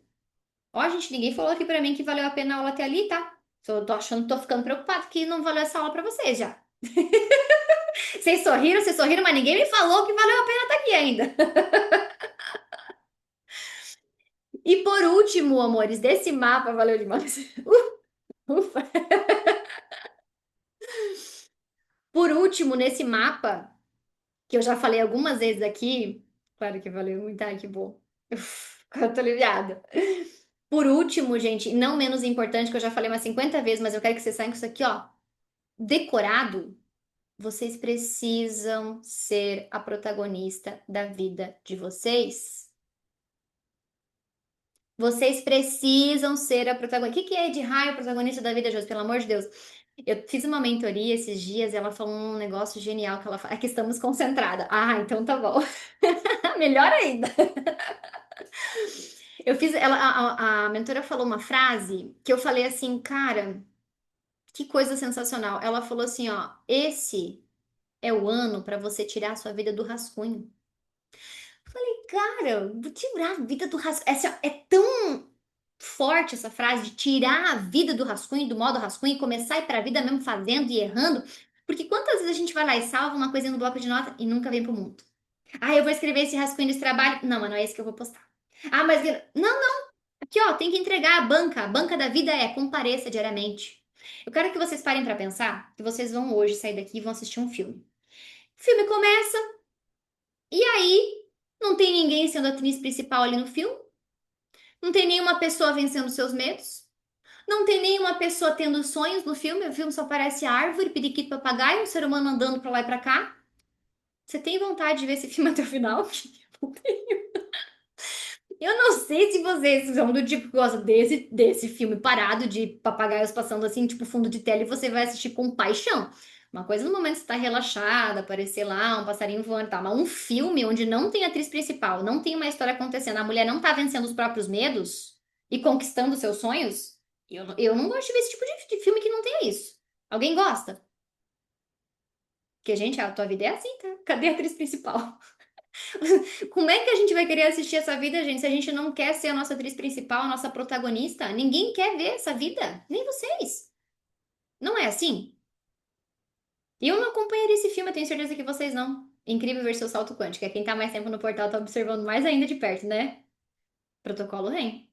Ó, gente, ninguém falou aqui pra mim que valeu a pena a aula até ali, tá? Eu tô achando, tô ficando preocupado que não valeu essa aula pra vocês já. Vocês sorriram, mas ninguém me falou que valeu a pena estar aqui ainda. E por último, amores, desse mapa, valeu demais. Ufa. Por último, nesse mapa, que eu já falei algumas vezes aqui, claro que valeu muito, ai, que bom. Eu tô aliviada. Por último, gente, e não menos importante, que eu já falei umas 50 vezes, mas eu quero que vocês saiam com isso aqui, ó, decorado. Vocês precisam ser a protagonista da vida de vocês. Vocês precisam ser a protagonista. O que é de raio protagonista da vida de vocês? Pelo amor de Deus. Eu fiz uma mentoria esses dias e ela falou um negócio genial que ela fala. É que estamos concentradas. Ah, então tá bom. Melhor ainda. Eu fiz. A mentora falou uma frase que eu falei assim, cara, que coisa sensacional. Ela falou assim, ó, esse é o ano para você tirar a sua vida do rascunho. Cara, vou tirar a vida do rascunho. Essa é tão forte essa frase de tirar a vida do rascunho, do modo rascunho e começar a ir pra vida mesmo fazendo e errando. Porque quantas vezes a gente vai lá e salva uma coisinha no bloco de nota e nunca vem pro mundo? Ah, eu vou escrever esse rascunho desse trabalho. Não, mas não é esse que eu vou postar. Ah, mas. Não, não. Aqui, ó, tem que entregar a banca. A banca da vida é compareça diariamente. Eu quero que vocês parem pra pensar que vocês vão hoje sair daqui e vão assistir um filme. O filme começa, e aí não tem ninguém sendo a atriz principal ali no filme. Não tem nenhuma pessoa vencendo seus medos. Não tem nenhuma pessoa tendo sonhos no filme. O filme só parece árvore, periquito, papagaio, um ser humano andando pra lá e pra cá. Você tem vontade de ver esse filme até o final? Eu não sei se vocês são do tipo que gosta desse filme parado de papagaios passando assim, tipo fundo de tela, e você vai assistir com paixão. Uma coisa no momento que você tá relaxada, aparecer lá, um passarinho voando e tal. Mas um filme onde não tem atriz principal, não tem uma história acontecendo, a mulher não tá vencendo os próprios medos e conquistando seus sonhos, eu não gosto de ver esse tipo de filme que não tenha isso. Alguém gosta? Porque, gente, a tua vida é assim, tá? Cadê a atriz principal? Como é que a gente vai querer assistir essa vida, gente, se a gente não quer ser a nossa atriz principal, a nossa protagonista? Ninguém quer ver essa vida, nem vocês. Não é assim? E eu não acompanharia esse filme, eu tenho certeza que vocês não. Incrível ver seu salto quântico. É quem tá mais tempo no portal tá observando mais ainda de perto, né? Protocolo REM.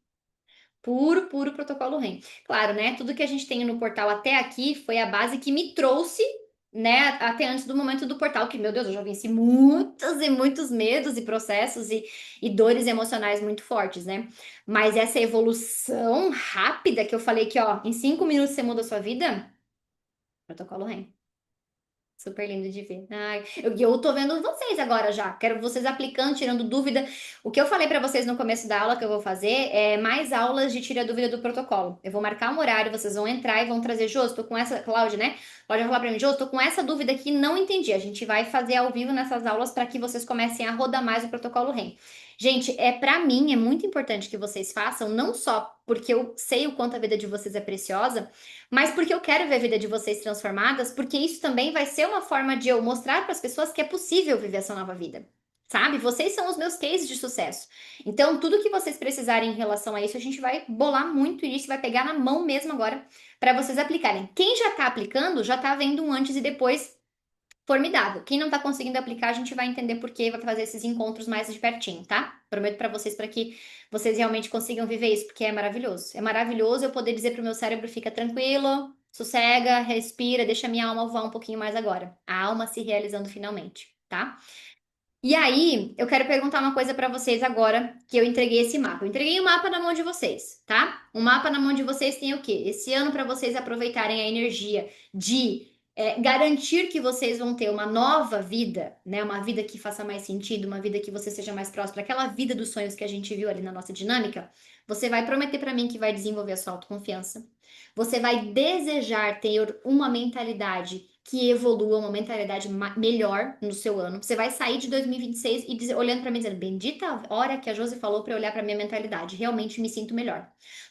Puro, puro protocolo REM. Claro, né? Tudo que a gente tem no portal até aqui foi a base que me trouxe, né? Até antes do momento do portal, que, meu Deus, eu já venci muitos e muitos medos e processos e dores emocionais muito fortes, né? Mas essa evolução rápida que eu falei que, ó, em 5 minutos você muda a sua vida, protocolo REM. Super lindo de ver. Ai, eu tô vendo vocês agora já. Quero vocês aplicando, tirando dúvida. O que eu falei pra vocês no começo da aula que eu vou fazer é mais aulas de tira dúvida do protocolo. Eu vou marcar um horário, vocês vão entrar e vão trazer, Jô, tô com essa, Cláudia, né? Pode falar pra mim, Jô, tô com essa dúvida aqui, não entendi. A gente vai fazer ao vivo nessas aulas para que vocês comecem a rodar mais o protocolo REM. Gente, para mim é muito importante que vocês façam, não só porque eu sei o quanto a vida de vocês é preciosa, mas porque eu quero ver a vida de vocês transformadas, porque isso também vai ser uma forma de eu mostrar para as pessoas que é possível viver essa nova vida. Sabe? Vocês são os meus cases de sucesso. Então, tudo que vocês precisarem em relação a isso, a gente vai bolar muito isso, vai pegar na mão mesmo agora para vocês aplicarem. Quem já está aplicando, já está vendo um antes e depois formidável. Quem não está conseguindo aplicar, a gente vai entender por quê, vai fazer esses encontros mais de pertinho, tá? Prometo para vocês para que vocês realmente consigam viver isso, porque é maravilhoso. É maravilhoso eu poder dizer pro meu cérebro, fica tranquilo, sossega, respira, deixa minha alma voar um pouquinho mais agora. A alma se realizando finalmente, tá? E aí, eu quero perguntar uma coisa para vocês agora, que eu entreguei esse mapa. Eu entreguei o mapa na mão de vocês, tá? O mapa na mão de vocês tem o quê? Esse ano para vocês aproveitarem a energia de garantir que vocês vão ter uma nova vida, né? Uma vida que faça mais sentido, uma vida que você seja mais próspera, aquela vida dos sonhos que a gente viu ali na nossa dinâmica. Você vai prometer para mim que vai desenvolver a sua autoconfiança. Você vai desejar ter uma mentalidade que evolua, uma mentalidade melhor no seu ano. Você vai sair de 2026 e dizer, olhando para mim dizendo, bendita hora que a Josi falou para eu olhar para minha mentalidade. Realmente me sinto melhor.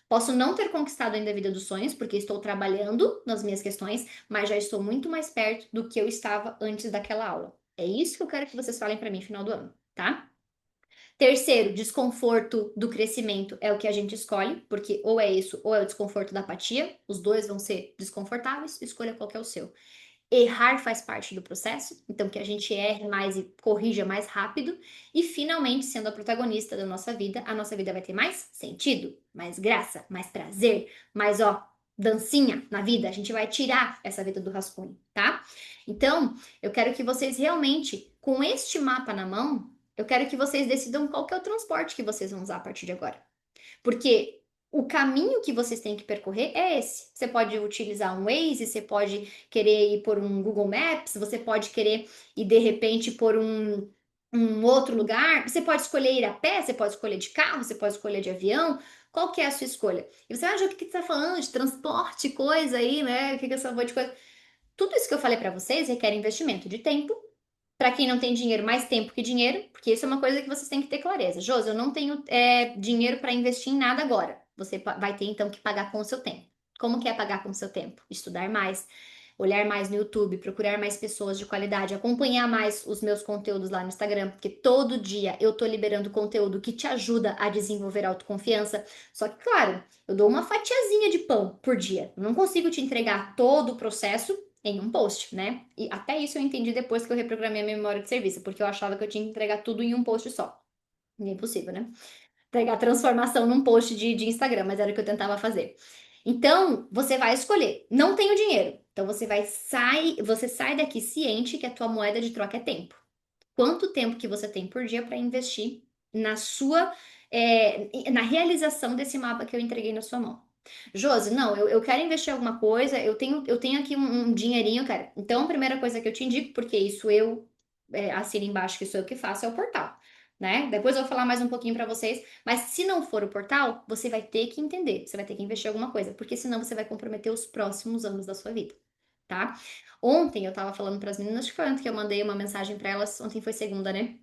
Posso não ter conquistado ainda a vida dos sonhos, porque estou trabalhando nas minhas questões, mas já estou muito mais perto do que eu estava antes daquela aula. É isso que eu quero que vocês falem para mim no final do ano, tá? Terceiro, desconforto do crescimento é o que a gente escolhe, porque ou é isso ou é o desconforto da apatia. Os dois vão ser desconfortáveis, escolha qual que é o seu. Errar faz parte do processo, então que a gente erre mais e corrija mais rápido. E finalmente, sendo a protagonista da nossa vida, a nossa vida vai ter mais sentido, mais graça, mais prazer, mais ó, dancinha na vida. A gente vai tirar essa vida do rascunho, tá? Então, eu quero que vocês realmente, com este mapa na mão, eu quero que vocês decidam qual que é o transporte que vocês vão usar a partir de agora. Porque o caminho que vocês têm que percorrer é esse. Você pode utilizar um Waze, você pode querer ir por um Google Maps, você pode querer ir de repente por um outro lugar. Você pode escolher ir a pé, você pode escolher de carro, você pode escolher de avião. Qual que é a sua escolha? E você vai achar o que você está falando de transporte, coisa aí, né? O que que é essa de coisa? Tudo isso que eu falei para vocês requer investimento de tempo. Para quem não tem dinheiro, mais tempo que dinheiro, porque isso é uma coisa que vocês têm que ter clareza. Josi, eu não tenho dinheiro para investir em nada agora. Você vai ter então que pagar com o seu tempo. Como que é pagar com o seu tempo? Estudar mais, olhar mais no YouTube, procurar mais pessoas de qualidade, acompanhar mais os meus conteúdos lá no Instagram, porque todo dia eu tô liberando conteúdo que te ajuda a desenvolver autoconfiança. Só que, claro, eu dou uma fatiazinha de pão por dia. Eu não consigo te entregar todo o processo em um post, né? E até isso eu entendi depois que eu reprogramei a minha memória de serviço, porque eu achava que eu tinha que entregar tudo em um post só. E é impossível, né? Entregar transformação num post de Instagram, mas era o que eu tentava fazer. Então, você vai escolher. Não tenho dinheiro. Então, você sai daqui ciente que a tua moeda de troca é tempo. Quanto tempo que você tem por dia para investir na sua, na realização desse mapa que eu entreguei na sua mão? Josi, não, eu quero investir em alguma coisa, eu tenho aqui um dinheirinho, cara. Então, a primeira coisa que eu te indico, porque isso eu assino embaixo que sou eu que faço, é o portal, né? Depois eu vou falar mais um pouquinho pra vocês, mas se não for o portal, você vai ter que entender, você vai ter que investir em alguma coisa, porque senão você vai comprometer os próximos anos da sua vida, tá? Ontem eu tava falando pras meninas, acho que foi ontem que eu mandei uma mensagem pra elas, ontem foi segunda, né?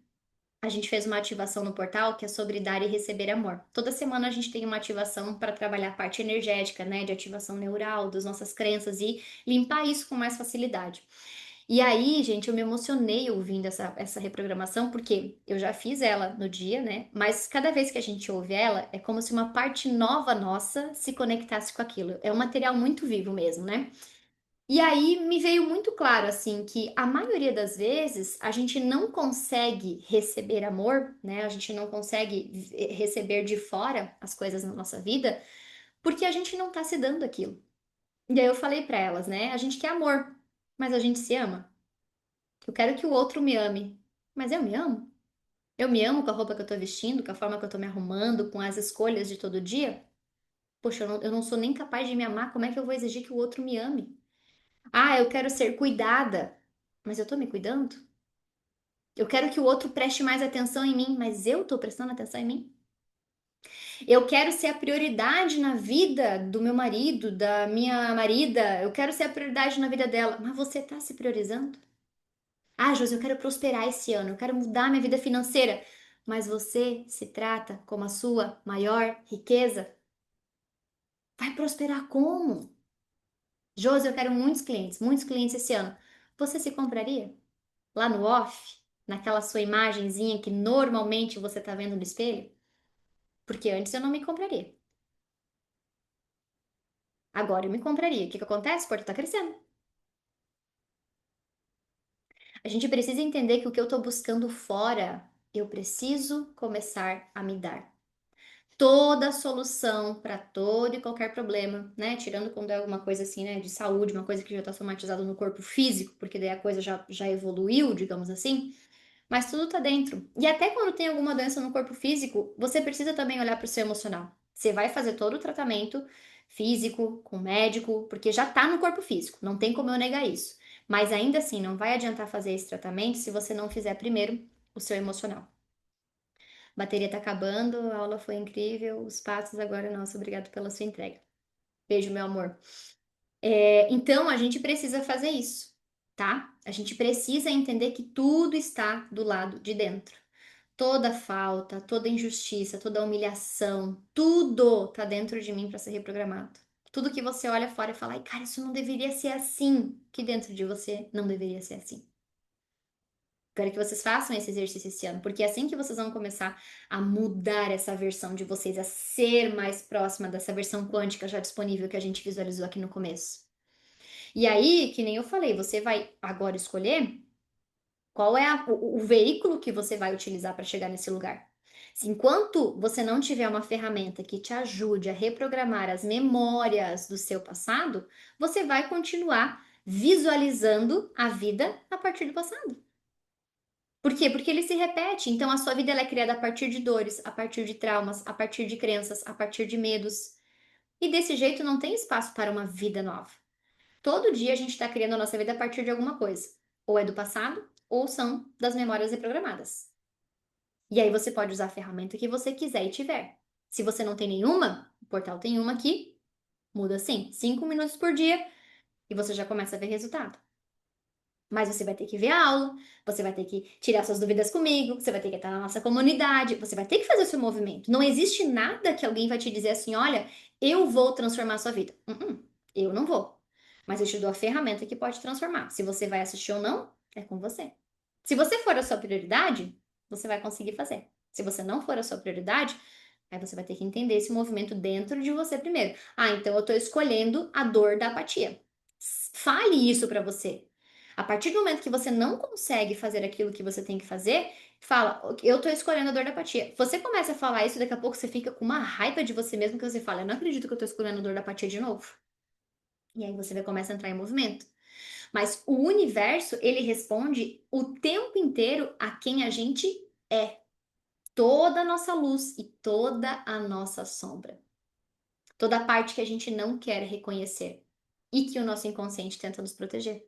A gente fez uma ativação no portal que é sobre dar e receber amor. Toda semana a gente tem uma ativação para trabalhar a parte energética, né, de ativação neural, das nossas crenças e limpar isso com mais facilidade. E aí, gente, eu me emocionei ouvindo essa reprogramação, porque eu já fiz ela no dia, né? Mas cada vez que a gente ouve ela, é como se uma parte nova nossa se conectasse com aquilo. É um material muito vivo mesmo, né? E aí me veio muito claro assim que a maioria das vezes a gente não consegue receber amor, né? A gente não consegue receber de fora as coisas na nossa vida porque a gente não tá se dando aquilo. E aí eu falei pra elas, né? A gente quer amor, mas a gente se ama. Eu quero que o outro me ame, mas eu me amo. Eu me amo com a roupa que eu tô vestindo, com a forma que eu tô me arrumando, com as escolhas de todo dia. Poxa, eu não sou nem capaz de me amar, como é que eu vou exigir que o outro me ame? Ah, eu quero ser cuidada, mas eu tô me cuidando? Eu quero que o outro preste mais atenção em mim, mas eu tô prestando atenção em mim? Eu quero ser a prioridade na vida do meu marido, da minha marida, eu quero ser a prioridade na vida dela, mas você tá se priorizando? Ah, Josi, eu quero prosperar esse ano, eu quero mudar minha vida financeira, mas você se trata como a sua maior riqueza? Vai prosperar como? Josi, eu quero muitos clientes esse ano. Você se compraria? Lá no off, naquela sua imagenzinha que normalmente você tá vendo no espelho? Porque antes eu não me compraria. Agora eu me compraria. O que que acontece? O porta tá crescendo. A gente precisa entender que o que eu tô buscando fora, eu preciso começar a me dar. Toda solução para todo e qualquer problema, né? Tirando quando é alguma coisa assim, né, de saúde, uma coisa que já tá somatizada no corpo físico, porque daí a coisa já evoluiu, digamos assim. Mas tudo tá dentro. E até quando tem alguma doença no corpo físico, você precisa também olhar para o seu emocional. Você vai fazer todo o tratamento físico, com o médico, porque já tá no corpo físico, não tem como eu negar isso. Mas ainda assim, não vai adiantar fazer esse tratamento se você não fizer primeiro o seu emocional. A bateria tá acabando, a aula foi incrível, os passos agora, nossa, obrigado pela sua entrega. Beijo, meu amor. Então, a gente precisa fazer isso, tá? A gente precisa entender que tudo está do lado de dentro. Toda falta, toda injustiça, toda humilhação, tudo tá dentro de mim para ser reprogramado. Tudo que você olha fora e fala, ai, cara, isso não deveria ser assim, que dentro de você não deveria ser assim. Quero que vocês façam esse exercício esse ano, porque é assim que vocês vão começar a mudar essa versão de vocês, a ser mais próxima dessa versão quântica já disponível que a gente visualizou aqui no começo. E aí, que nem eu falei, você vai agora escolher qual é o veículo que você vai utilizar para chegar nesse lugar. Se enquanto você não tiver uma ferramenta que te ajude a reprogramar as memórias do seu passado, você vai continuar visualizando a vida a partir do passado. Por quê? Porque ele se repete. Então a sua vida ela é criada a partir de dores, a partir de traumas, a partir de crenças, a partir de medos. E desse jeito não tem espaço para uma vida nova. Todo dia a gente está criando a nossa vida a partir de alguma coisa. Ou é do passado, ou são das memórias reprogramadas. E aí você pode usar a ferramenta que você quiser e tiver. Se você não tem nenhuma, o portal tem uma aqui, muda assim, 5 minutos por dia e você já começa a ver resultado. Mas você vai ter que ver a aula, você vai ter que tirar suas dúvidas comigo, você vai ter que estar na nossa comunidade, você vai ter que fazer o seu movimento. Não existe nada que alguém vai te dizer assim, olha, eu vou transformar a sua vida. Eu não vou. Mas eu te dou a ferramenta que pode transformar. Se você vai assistir ou não, é com você. Se você for a sua prioridade, você vai conseguir fazer. Se você não for a sua prioridade, aí você vai ter que entender esse movimento dentro de você primeiro. Ah, então eu tô escolhendo a dor da apatia. Fale isso pra você. A partir do momento que você não consegue fazer aquilo que você tem que fazer, fala, eu tô escolhendo a dor da apatia. Você começa a falar isso, daqui a pouco você fica com uma raiva de você mesmo que você fala, eu não acredito que eu tô escolhendo a dor da apatia de novo. E aí você vai começar a entrar em movimento. Mas o universo, ele responde o tempo inteiro a quem a gente é. Toda a nossa luz e toda a nossa sombra. toda a parte que a gente não quer reconhecer e que o nosso inconsciente tenta nos proteger.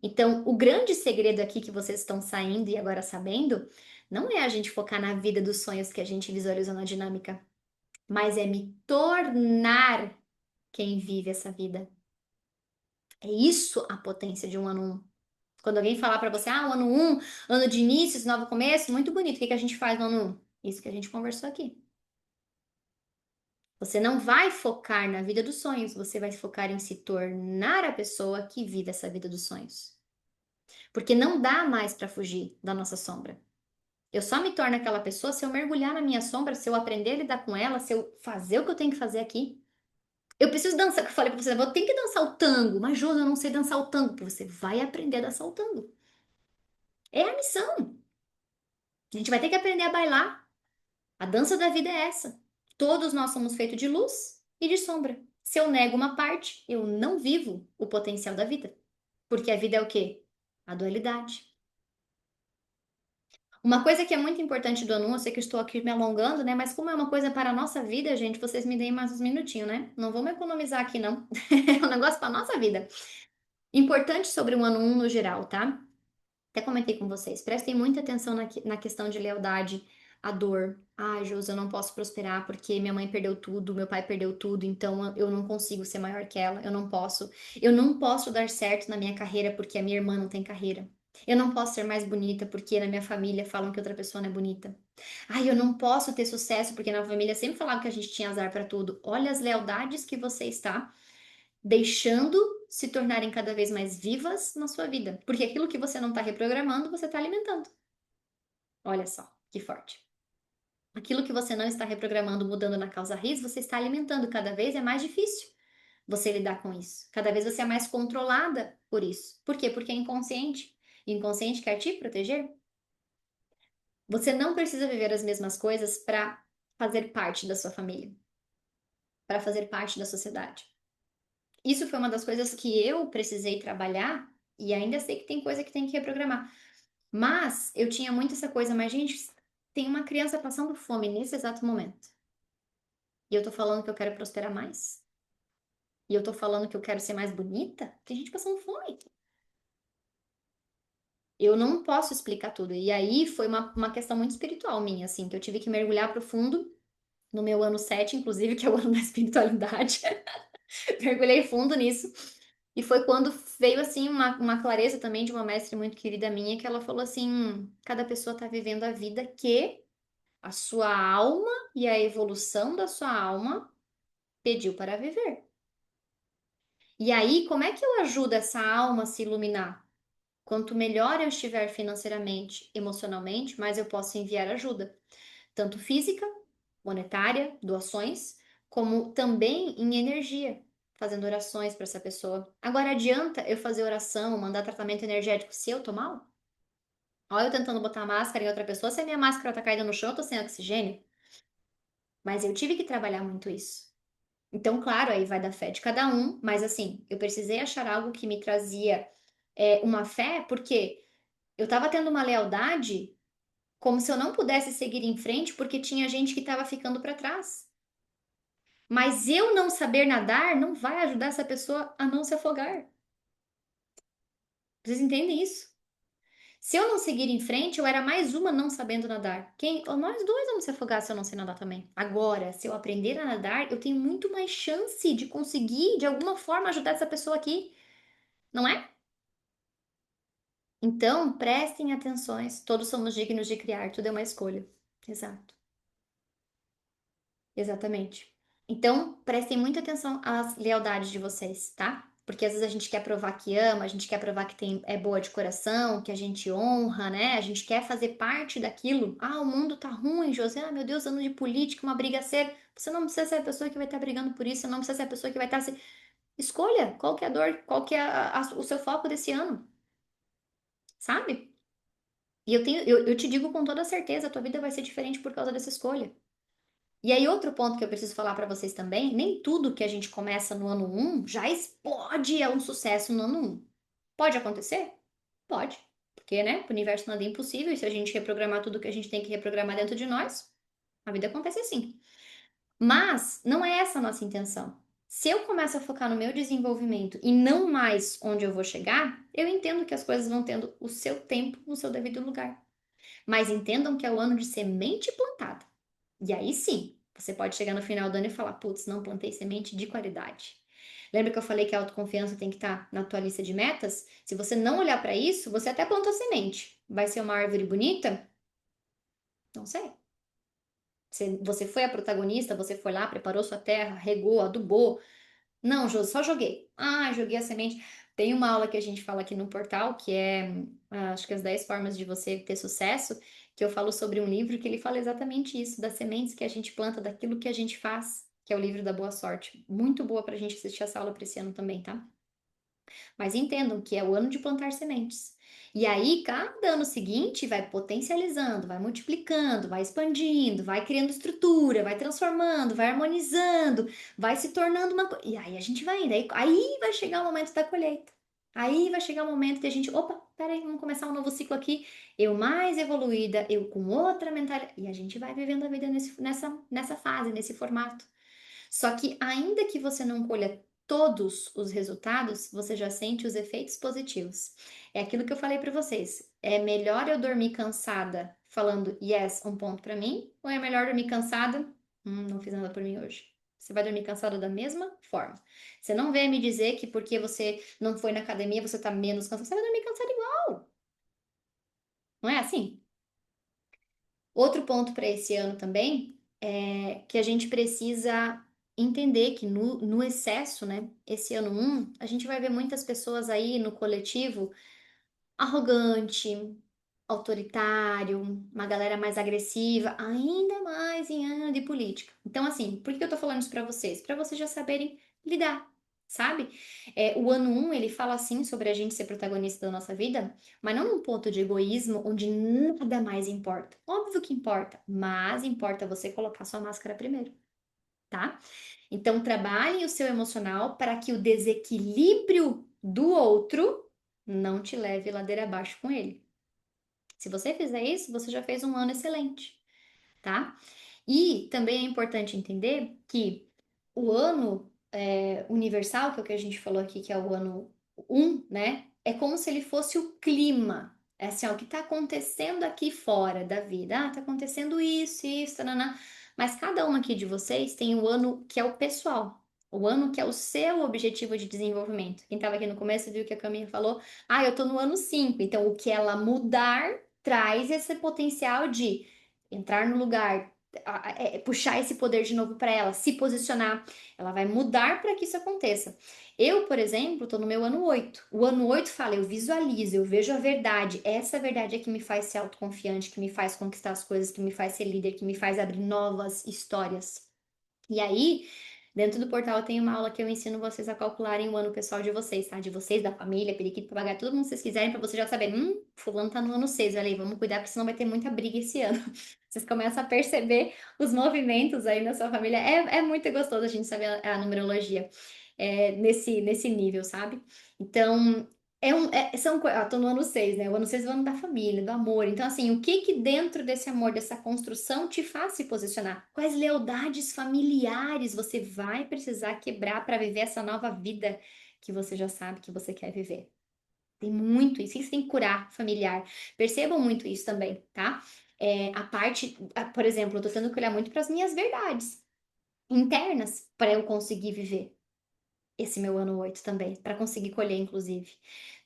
Então, o grande segredo aqui que vocês estão saindo e agora sabendo, não é a gente focar na vida dos sonhos que a gente visualizou na dinâmica, mas é me tornar quem vive essa vida. É isso a potência de um ano um. Quando alguém falar pra você, o ano um, ano de início, novo começo, muito bonito. O que que a gente faz no ano um? Isso que a gente conversou aqui. Você não vai focar na vida dos sonhos, você vai focar em se tornar a pessoa que vive essa vida dos sonhos. Porque não dá mais pra fugir da nossa sombra. Eu só me torno aquela pessoa se eu mergulhar na minha sombra, se eu aprender a lidar com ela, se eu fazer o que eu tenho que fazer aqui. Eu preciso dançar, que eu falei pra você, eu tenho que dançar o tango. Mas, Josi, eu não sei dançar o tango. Você vai aprender a dançar o tango. É a missão. A gente vai ter que aprender a bailar. A dança da vida é essa. Todos nós somos feitos de luz e de sombra. Se eu nego uma parte, eu não vivo o potencial da vida. Porque a vida é o quê? A dualidade. Uma coisa que é muito importante do Anu, eu sei que eu estou aqui me alongando, né? Mas como é uma coisa para a nossa vida, gente, vocês me deem mais uns minutinhos, né? Não vamos economizar aqui, não. É um negócio para a nossa vida. Importante sobre o ano um no geral, tá? Até comentei com vocês. Prestem muita atenção na questão de lealdade, a dor. Ai, Josi, eu não posso prosperar porque minha mãe perdeu tudo, meu pai perdeu tudo, então eu não consigo ser maior que ela. Eu não posso. Eu não posso dar certo na minha carreira porque a minha irmã não tem carreira. Eu não posso ser mais bonita porque na minha família falam que outra pessoa não é bonita. Ai, eu não posso ter sucesso porque na família sempre falavam que a gente tinha azar para tudo. Olha as lealdades que você está deixando se tornarem cada vez mais vivas na sua vida. Porque aquilo que você não está reprogramando, você está alimentando. Olha só, que forte. Aquilo que você não está reprogramando, mudando na causa raiz, você está alimentando. Cada vez é mais difícil você lidar com isso. Cada vez você é mais controlada por isso. Por quê? Porque é inconsciente. E o inconsciente quer te proteger. Você não precisa viver as mesmas coisas para fazer parte da sua família, para fazer parte da sociedade. Isso foi uma das coisas que eu precisei trabalhar e ainda sei que tem coisa que tem que reprogramar. Mas eu tinha muito essa coisa, mas gente, tem uma criança passando fome nesse exato momento. E eu tô falando que eu quero prosperar mais? E eu tô falando que eu quero ser mais bonita? Tem gente passando fome. Eu não posso explicar tudo. E aí foi uma questão muito espiritual minha, assim, que eu tive que mergulhar profundo no meu ano 7 inclusive, que é o ano da espiritualidade. Mergulhei fundo nisso. E foi quando veio, assim, uma clareza também de uma mestre muito querida minha, que ela falou assim: cada pessoa tá vivendo a vida que a sua alma e a evolução da sua alma pediu para viver. E aí, como é que eu ajudo essa alma a se iluminar? Quanto melhor eu estiver financeiramente, emocionalmente, mais eu posso enviar ajuda, tanto física, monetária, doações, como também em energia, fazendo orações para essa pessoa. Agora, adianta eu fazer oração, mandar tratamento energético se eu tô mal? Olha eu tentando botar máscara em outra pessoa, se a minha máscara tá caída no chão, eu tô sem oxigênio. Mas eu tive que trabalhar muito isso. Então, claro, aí vai da fé de cada um, mas assim, eu precisei achar algo que me trazia uma fé, porque eu tava tendo uma lealdade como se eu não pudesse seguir em frente, porque tinha gente que tava ficando para trás. Mas eu não saber nadar não vai ajudar essa pessoa a não se afogar. Vocês entendem isso? Se eu não seguir em frente, eu era mais uma não sabendo nadar. Nós dois vamos se afogar se eu não sei nadar também. Agora, se eu aprender a nadar, eu tenho muito mais chance de conseguir, de alguma forma, ajudar essa pessoa aqui, não é? Então, prestem atenções. Todos somos dignos de criar, tudo é uma escolha. Exato. Exatamente. Então, prestem muita atenção às lealdades de vocês, tá? Porque às vezes a gente quer provar que ama, a gente quer provar que é boa de coração, que a gente honra, né? A gente quer fazer parte daquilo. Ah, o mundo tá ruim, José. Ah, meu Deus, ano de política, uma briga séria. Você não precisa ser a pessoa que vai estar brigando por isso, você não precisa ser a pessoa que vai estar se... Escolha qual que é a dor, qual que é o seu foco desse ano, sabe? E eu te digo com toda certeza, a tua vida vai ser diferente por causa dessa escolha. E aí, outro ponto que eu preciso falar para vocês também, nem tudo que a gente começa no ano um já explode a um sucesso no ano um. Pode acontecer? Pode. Porque, né, o universo nada é impossível, e se a gente reprogramar tudo que a gente tem que reprogramar dentro de nós, a vida acontece assim. Mas não é essa a nossa intenção. Se eu começo a focar no meu desenvolvimento e não mais onde eu vou chegar, eu entendo que as coisas vão tendo o seu tempo no seu devido lugar. Mas entendam que é o ano de semente plantada. E aí sim, você pode chegar no final do ano e falar: putz, não plantei semente de qualidade. Lembra que eu falei que a autoconfiança tem que estar na tua lista de metas? Se você não olhar para isso, você até plantou semente. Vai ser uma árvore bonita? Não sei. Você foi a protagonista, você foi lá, preparou sua terra, regou, adubou. Não, Jô, só joguei. Ah, joguei a semente. Tem uma aula que a gente fala aqui no portal, que é, acho que as 10 formas de você ter sucesso, que eu falo sobre um livro que ele fala exatamente isso, das sementes que a gente planta, daquilo que a gente faz, que é o livro da Boa Sorte. Muito boa pra gente assistir essa aula pra esse ano também, tá? Mas entendam que é o ano de plantar sementes. E aí, cada ano seguinte vai potencializando, vai multiplicando, vai expandindo, vai criando estrutura, vai transformando, vai harmonizando, vai se tornando uma coisa. E aí a gente vai indo. Aí vai chegar o momento da colheita. Aí vai chegar o momento que a gente, opa, peraí, vamos começar um novo ciclo aqui. Eu mais evoluída, eu com outra mentalidade. E a gente vai vivendo a vida nessa fase, nesse formato. Só que ainda que você não colha todos os resultados, você já sente os efeitos positivos. É aquilo que eu falei para vocês. É melhor eu dormir cansada falando yes, um ponto para mim, ou é melhor dormir cansada? Não fiz nada por mim hoje. Você vai dormir cansada da mesma forma. Você não vem me dizer que porque você não foi na academia, você tá menos cansada. Você vai dormir cansada igual. Não é assim? Outro ponto para esse ano também é que a gente precisa entender que no excesso, né? Esse ano a gente vai ver muitas pessoas aí no coletivo arrogante, autoritário, uma galera mais agressiva, ainda mais em ano de política. Então, assim, por que eu tô falando isso pra vocês? Pra vocês já saberem lidar, sabe? O ano ele fala assim sobre a gente ser protagonista da nossa vida, mas não num ponto de egoísmo onde nada mais importa. Óbvio que importa, mas importa você colocar sua máscara primeiro, tá? Então, trabalhe o seu emocional para que o desequilíbrio do outro não te leve ladeira abaixo com ele. Se você fizer isso, você já fez um ano excelente, tá? E também é importante entender que o ano universal, que é o que a gente falou aqui, que é o ano né? É como se ele fosse o clima. É assim, ó, o que tá acontecendo aqui fora da vida. Ah, tá acontecendo isso, tananá. Mas cada um aqui de vocês tem o ano que é o pessoal. O ano que é o seu objetivo de desenvolvimento. Quem estava aqui no começo viu que a Camila falou: ah, eu tô no ano 5. Então, o que ela mudar traz esse potencial de entrar no lugar, puxar esse poder de novo para ela, se posicionar. Ela vai mudar para que isso aconteça. Eu, por exemplo, estou no meu ano 8. O ano 8 fala, eu visualizo, eu vejo a verdade. Essa verdade é que me faz ser autoconfiante, que me faz conquistar as coisas, que me faz ser líder, que me faz abrir novas histórias. E aí, dentro do portal tem uma aula que eu ensino vocês a calcularem o ano pessoal de vocês, tá? De vocês, da família, periquito, papagaio, todo mundo que vocês quiserem, pra vocês já saberem, fulano tá no ano 6, olha aí, vamos cuidar, porque senão vai ter muita briga esse ano. Vocês começam a perceber os movimentos aí na sua família. É muito gostoso a gente saber a numerologia nesse nível, sabe? Então, tô no ano 6, né? O ano 6 é o ano da família, do amor. Então, assim, o que que dentro desse amor, dessa construção, te faz se posicionar? Quais lealdades familiares você vai precisar quebrar para viver essa nova vida que você já sabe que você quer viver? Tem muito isso. Isso tem que curar familiar. Percebam muito isso também, tá? Por exemplo, eu tô tendo que olhar muito para as minhas verdades internas para eu conseguir viver esse meu ano 8 também, para conseguir colher, inclusive.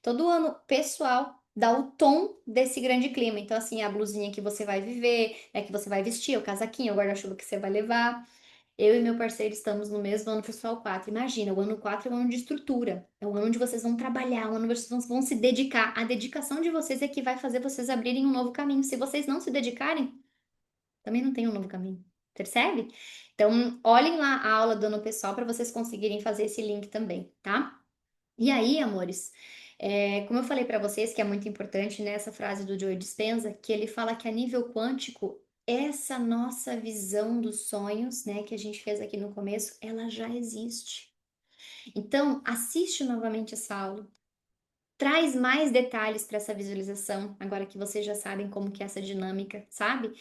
Todo ano pessoal dá o tom desse grande clima. Então, assim, a blusinha que você vai viver, que você vai vestir, o casaquinho, o guarda-chuva que você vai levar. Eu e meu parceiro estamos no mesmo ano pessoal 4. Imagina, o ano 4 é um ano de estrutura. É o ano onde vocês vão trabalhar, o ano onde vocês vão se dedicar. A dedicação de vocês é que vai fazer vocês abrirem um novo caminho. Se vocês não se dedicarem, também não tem um novo caminho. Percebe? Então, olhem lá a aula do ano pessoal para vocês conseguirem fazer esse link também, tá? E aí, amores, como eu falei para vocês, que é muito importante nessa frase do Joe Dispenza, que ele fala que a nível quântico, essa nossa visão dos sonhos, né, que a gente fez aqui no começo, ela já existe. Então, assiste novamente essa aula. Traz mais detalhes para essa visualização, agora que vocês já sabem como que é essa dinâmica, sabe?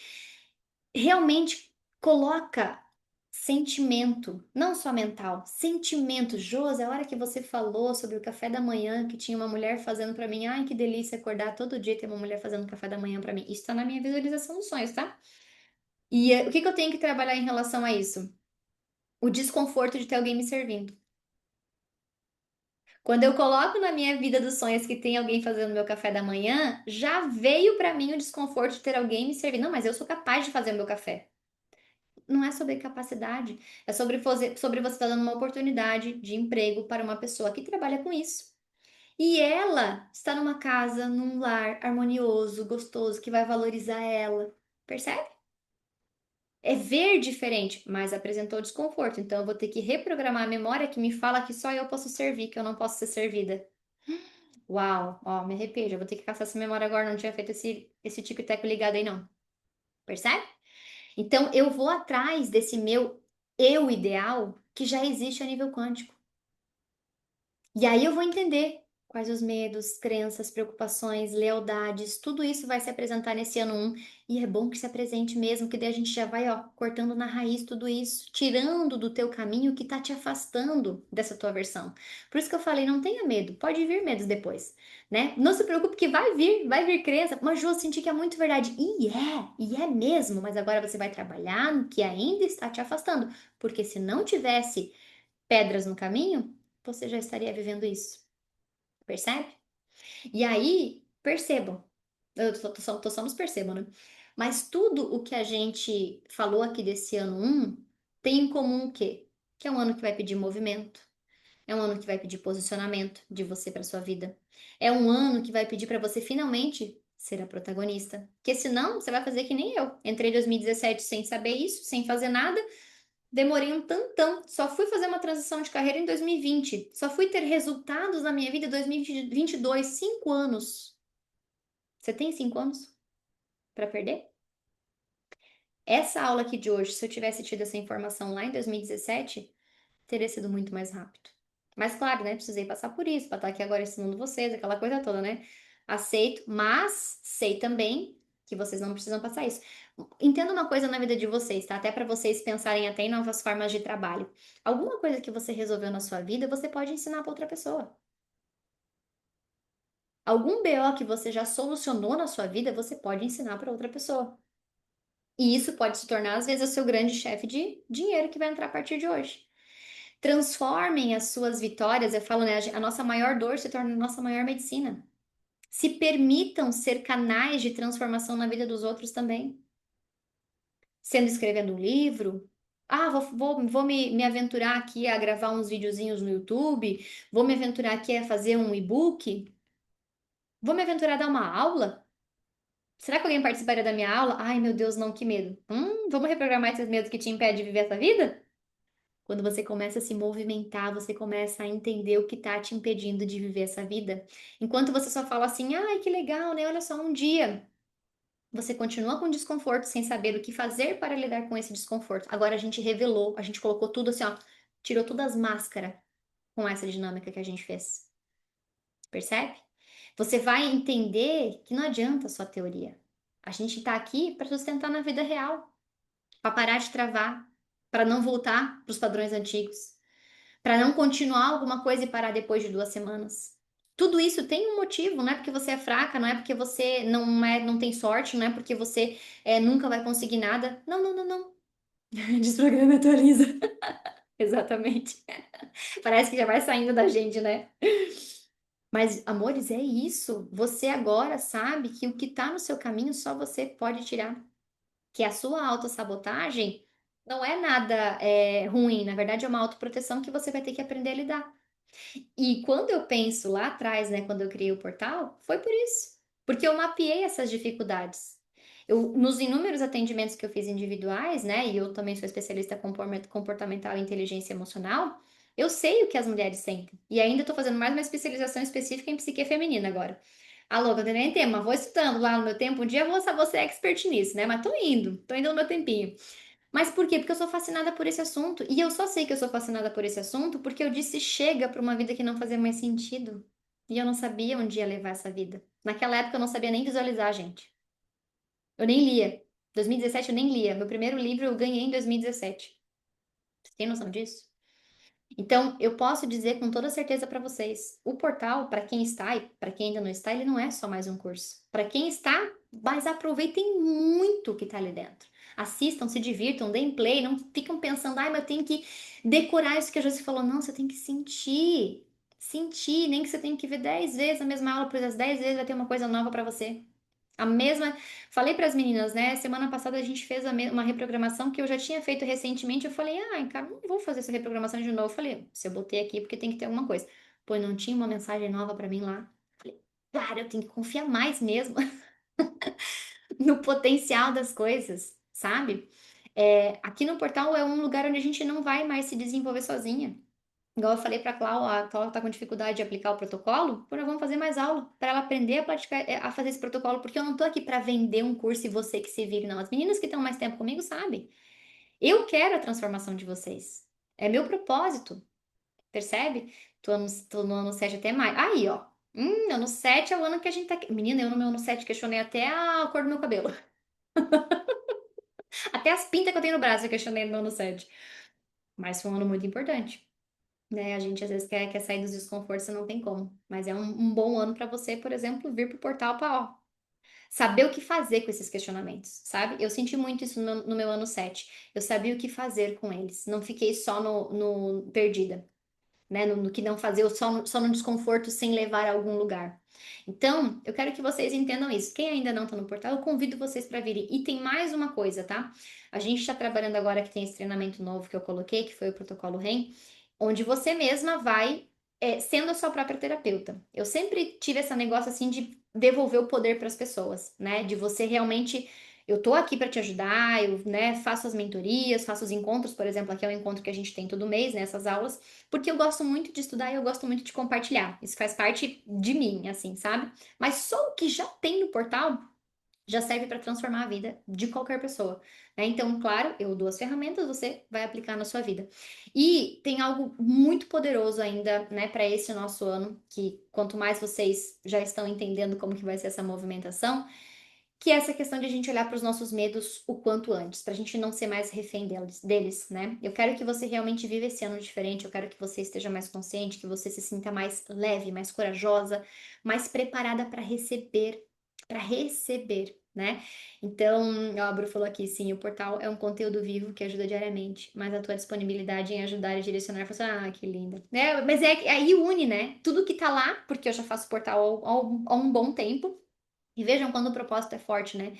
Realmente coloca sentimento, não só mental, sentimento. Josi, a hora que você falou sobre o café da manhã, que tinha uma mulher fazendo pra mim, ai que delícia acordar todo dia e ter uma mulher fazendo café da manhã pra mim. Isso tá na minha visualização dos sonhos, tá? E o que que eu tenho que trabalhar em relação a isso? O desconforto de ter alguém me servindo. Quando eu coloco na minha vida dos sonhos que tem alguém fazendo meu café da manhã, já veio pra mim o desconforto de ter alguém me servindo. Não, mas eu sou capaz de fazer o meu café. Não é sobre capacidade, é sobre você estar dando uma oportunidade de emprego para uma pessoa que trabalha com isso. E ela está numa casa, num lar harmonioso, gostoso, que vai valorizar ela. Percebe? É ver diferente, mas apresentou desconforto. Então eu vou ter que reprogramar a memória que me fala que só eu posso servir, que eu não posso ser servida. Uau, ó, me arrependo. Eu vou ter que caçar essa memória agora. Não tinha feito esse tico-teco ligado aí, não. Percebe? Então, eu vou atrás desse meu eu ideal que já existe a nível quântico. E aí eu vou entender quais os medos, crenças, preocupações, lealdades, tudo isso vai se apresentar nesse ano um. E é bom que se apresente mesmo, que daí a gente já vai, ó, cortando na raiz tudo isso, tirando do teu caminho o que tá te afastando dessa tua versão. Por isso que eu falei, não tenha medo, pode vir medos depois, né? Não se preocupe que vai vir crença, mas Ju, eu senti que é muito verdade. E é mesmo, mas agora você vai trabalhar no que ainda está te afastando, porque se não tivesse pedras no caminho, você já estaria vivendo isso. Percebe? E aí, percebam. Tô só nos percebam, né? Mas tudo o que a gente falou aqui desse ano um tem em comum o quê? Que é um ano que vai pedir movimento. É um ano que vai pedir posicionamento de você para sua vida. É um ano que vai pedir para você finalmente ser a protagonista. Porque senão você vai fazer que nem eu. Entrei em 2017 sem saber isso, sem fazer nada. Demorei um tantão. Só fui fazer uma transição de carreira em 2020. Só fui ter resultados na minha vida em 2022. 5 anos. Você tem 5 anos para perder? Essa aula aqui de hoje, se eu tivesse tido essa informação lá em 2017, teria sido muito mais rápido. Mas claro, né? Precisei passar por isso, para estar aqui agora ensinando vocês, aquela coisa toda, né? Aceito, mas sei também que vocês não precisam passar isso. Entenda uma coisa na vida de vocês, tá? Até para vocês pensarem até em novas formas de trabalho. Alguma coisa que você resolveu na sua vida, você pode ensinar para outra pessoa. Algum BO que você já solucionou na sua vida, você pode ensinar para outra pessoa. E isso pode se tornar, às vezes, o seu grande chefe de dinheiro que vai entrar a partir de hoje. Transformem as suas vitórias, eu falo, né? A nossa maior dor se torna a nossa maior medicina. Se permitam ser canais de transformação na vida dos outros também. Sendo escrevendo um livro. Ah, vou me aventurar aqui a gravar uns videozinhos no YouTube. Vou me aventurar aqui a fazer um e-book. Vou me aventurar a dar uma aula. Será que alguém participaria da minha aula? Ai, meu Deus, não, que medo. Vamos reprogramar esses medos que te impedem de viver essa vida? Quando você começa a se movimentar, você começa a entender o que está te impedindo de viver essa vida. Enquanto você só fala assim, ai, que legal, né? Olha só, um dia. Você continua com desconforto sem saber o que fazer para lidar com esse desconforto. Agora a gente revelou, a gente colocou tudo assim, ó, tirou todas as máscaras com essa dinâmica que a gente fez. Percebe? Você vai entender que não adianta só teoria. A gente está aqui para sustentar na vida real, para parar de travar, para não voltar para os padrões antigos, para não continuar alguma coisa e parar depois de 2 semanas. Tudo isso tem um motivo, não é porque você é fraca, não é porque você não tem sorte, não é porque você nunca vai conseguir nada. Não, não, não, não. Desprograma e atualiza. Exatamente. Parece que já vai saindo da gente, né? Mas, amores, é isso. Você agora sabe que o que tá no seu caminho só você pode tirar. Que a sua autossabotagem não é nada ruim, na verdade é uma autoproteção que você vai ter que aprender a lidar. E quando eu penso lá atrás, né, quando eu criei o portal, foi por isso. Porque eu mapeei essas dificuldades. Nos inúmeros atendimentos que eu fiz individuais, né, e eu também sou especialista em comportamental e inteligência emocional, eu sei o que as mulheres sentem. E ainda estou fazendo mais uma especialização específica em psique feminina agora. Alô, eu nem tema, vou estudando lá no meu tempo, um dia eu vou ser expert nisso, né? Mas tô indo no meu tempinho. Mas por quê? Porque eu sou fascinada por esse assunto. E eu só sei que eu sou fascinada por esse assunto porque eu disse chega para uma vida que não fazia mais sentido. E eu não sabia onde ia levar essa vida. Naquela época eu não sabia nem visualizar, gente. Eu nem lia. 2017 eu nem lia. Meu primeiro livro eu ganhei em 2017. Você tem noção disso? Então, eu posso dizer com toda certeza para vocês, o portal, para quem está e para quem ainda não está, ele não é só mais um curso. Para quem está, mas aproveitem muito o que está ali dentro. Assistam, se divirtam, deem play, não ficam pensando, ai, mas eu tenho que decorar isso que a Josi falou. Não, você tem que sentir. Sentir, nem que você tenha que ver 10 vezes a mesma aula, pois as 10 vezes vai ter uma coisa nova para você. A mesma. Falei para as meninas, né? Semana passada a gente fez uma reprogramação que eu já tinha feito recentemente. Eu falei, ai, cara, não vou fazer essa reprogramação de novo. Eu falei, se eu botei aqui, porque tem que ter alguma coisa. Pô, não tinha uma mensagem nova para mim lá. Falei, cara, eu tenho que confiar mais mesmo no potencial das coisas, sabe? Aqui no portal é um lugar onde a gente não vai mais se desenvolver sozinha. Igual eu falei para a Clau tá com dificuldade de aplicar o protocolo, pô, nós vamos fazer mais aula para ela aprender a praticar, a fazer esse protocolo, porque eu não tô aqui para vender um curso e você que se vire, não. As meninas que estão mais tempo comigo sabem. Eu quero a transformação de vocês. É meu propósito, percebe? Tô no ano 7 até mais. Aí, ó. Ano 7 é o ano que a gente tá. Menina, eu no meu ano 7 questionei até a cor do meu cabelo. Até as pintas que eu tenho no braço eu questionei no meu ano 7. Mas foi um ano muito importante. Né? A gente às vezes quer sair dos desconfortos e não tem como. Mas é um bom ano para você, por exemplo, vir pro portal para, ó, saber o que fazer com esses questionamentos, sabe? Eu senti muito isso no meu ano 7. Eu sabia o que fazer com eles. Não fiquei só no perdida, né? No que não fazer, ou só no desconforto sem levar a algum lugar. Então, eu quero que vocês entendam isso. Quem ainda não está no portal, eu convido vocês para virem. E tem mais uma coisa, tá? A gente está trabalhando agora que tem esse treinamento novo que eu coloquei, que foi o protocolo REM, onde você mesma vai sendo a sua própria terapeuta. Eu sempre tive esse negócio assim de devolver o poder para as pessoas, né? De você realmente eu tô aqui para te ajudar, eu, né, faço as mentorias, faço os encontros, por exemplo, aqui é um encontro que a gente tem todo mês, né, essas aulas, porque eu gosto muito de estudar e eu gosto muito de compartilhar. Isso faz parte de mim, assim, sabe? Mas só o que já tem no portal já serve para transformar a vida de qualquer pessoa, né? Então, claro, eu dou as ferramentas, você vai aplicar na sua vida. E tem algo muito poderoso ainda, né, para esse nosso ano, que quanto mais vocês já estão entendendo como que vai ser essa movimentação, que é essa questão de a gente olhar para os nossos medos o quanto antes, para a gente não ser mais refém deles, né? Eu quero que você realmente viva esse ano diferente, eu quero que você esteja mais consciente, que você se sinta mais leve, mais corajosa, mais preparada para receber, né? Então, ó, a Bru falou aqui, sim, o portal é um conteúdo vivo que ajuda diariamente, mas a tua disponibilidade em ajudar e direcionar, você, que linda. Né? Mas aí une, né? Tudo que tá lá, porque eu já faço portal há um bom tempo, e vejam quando o propósito é forte, né?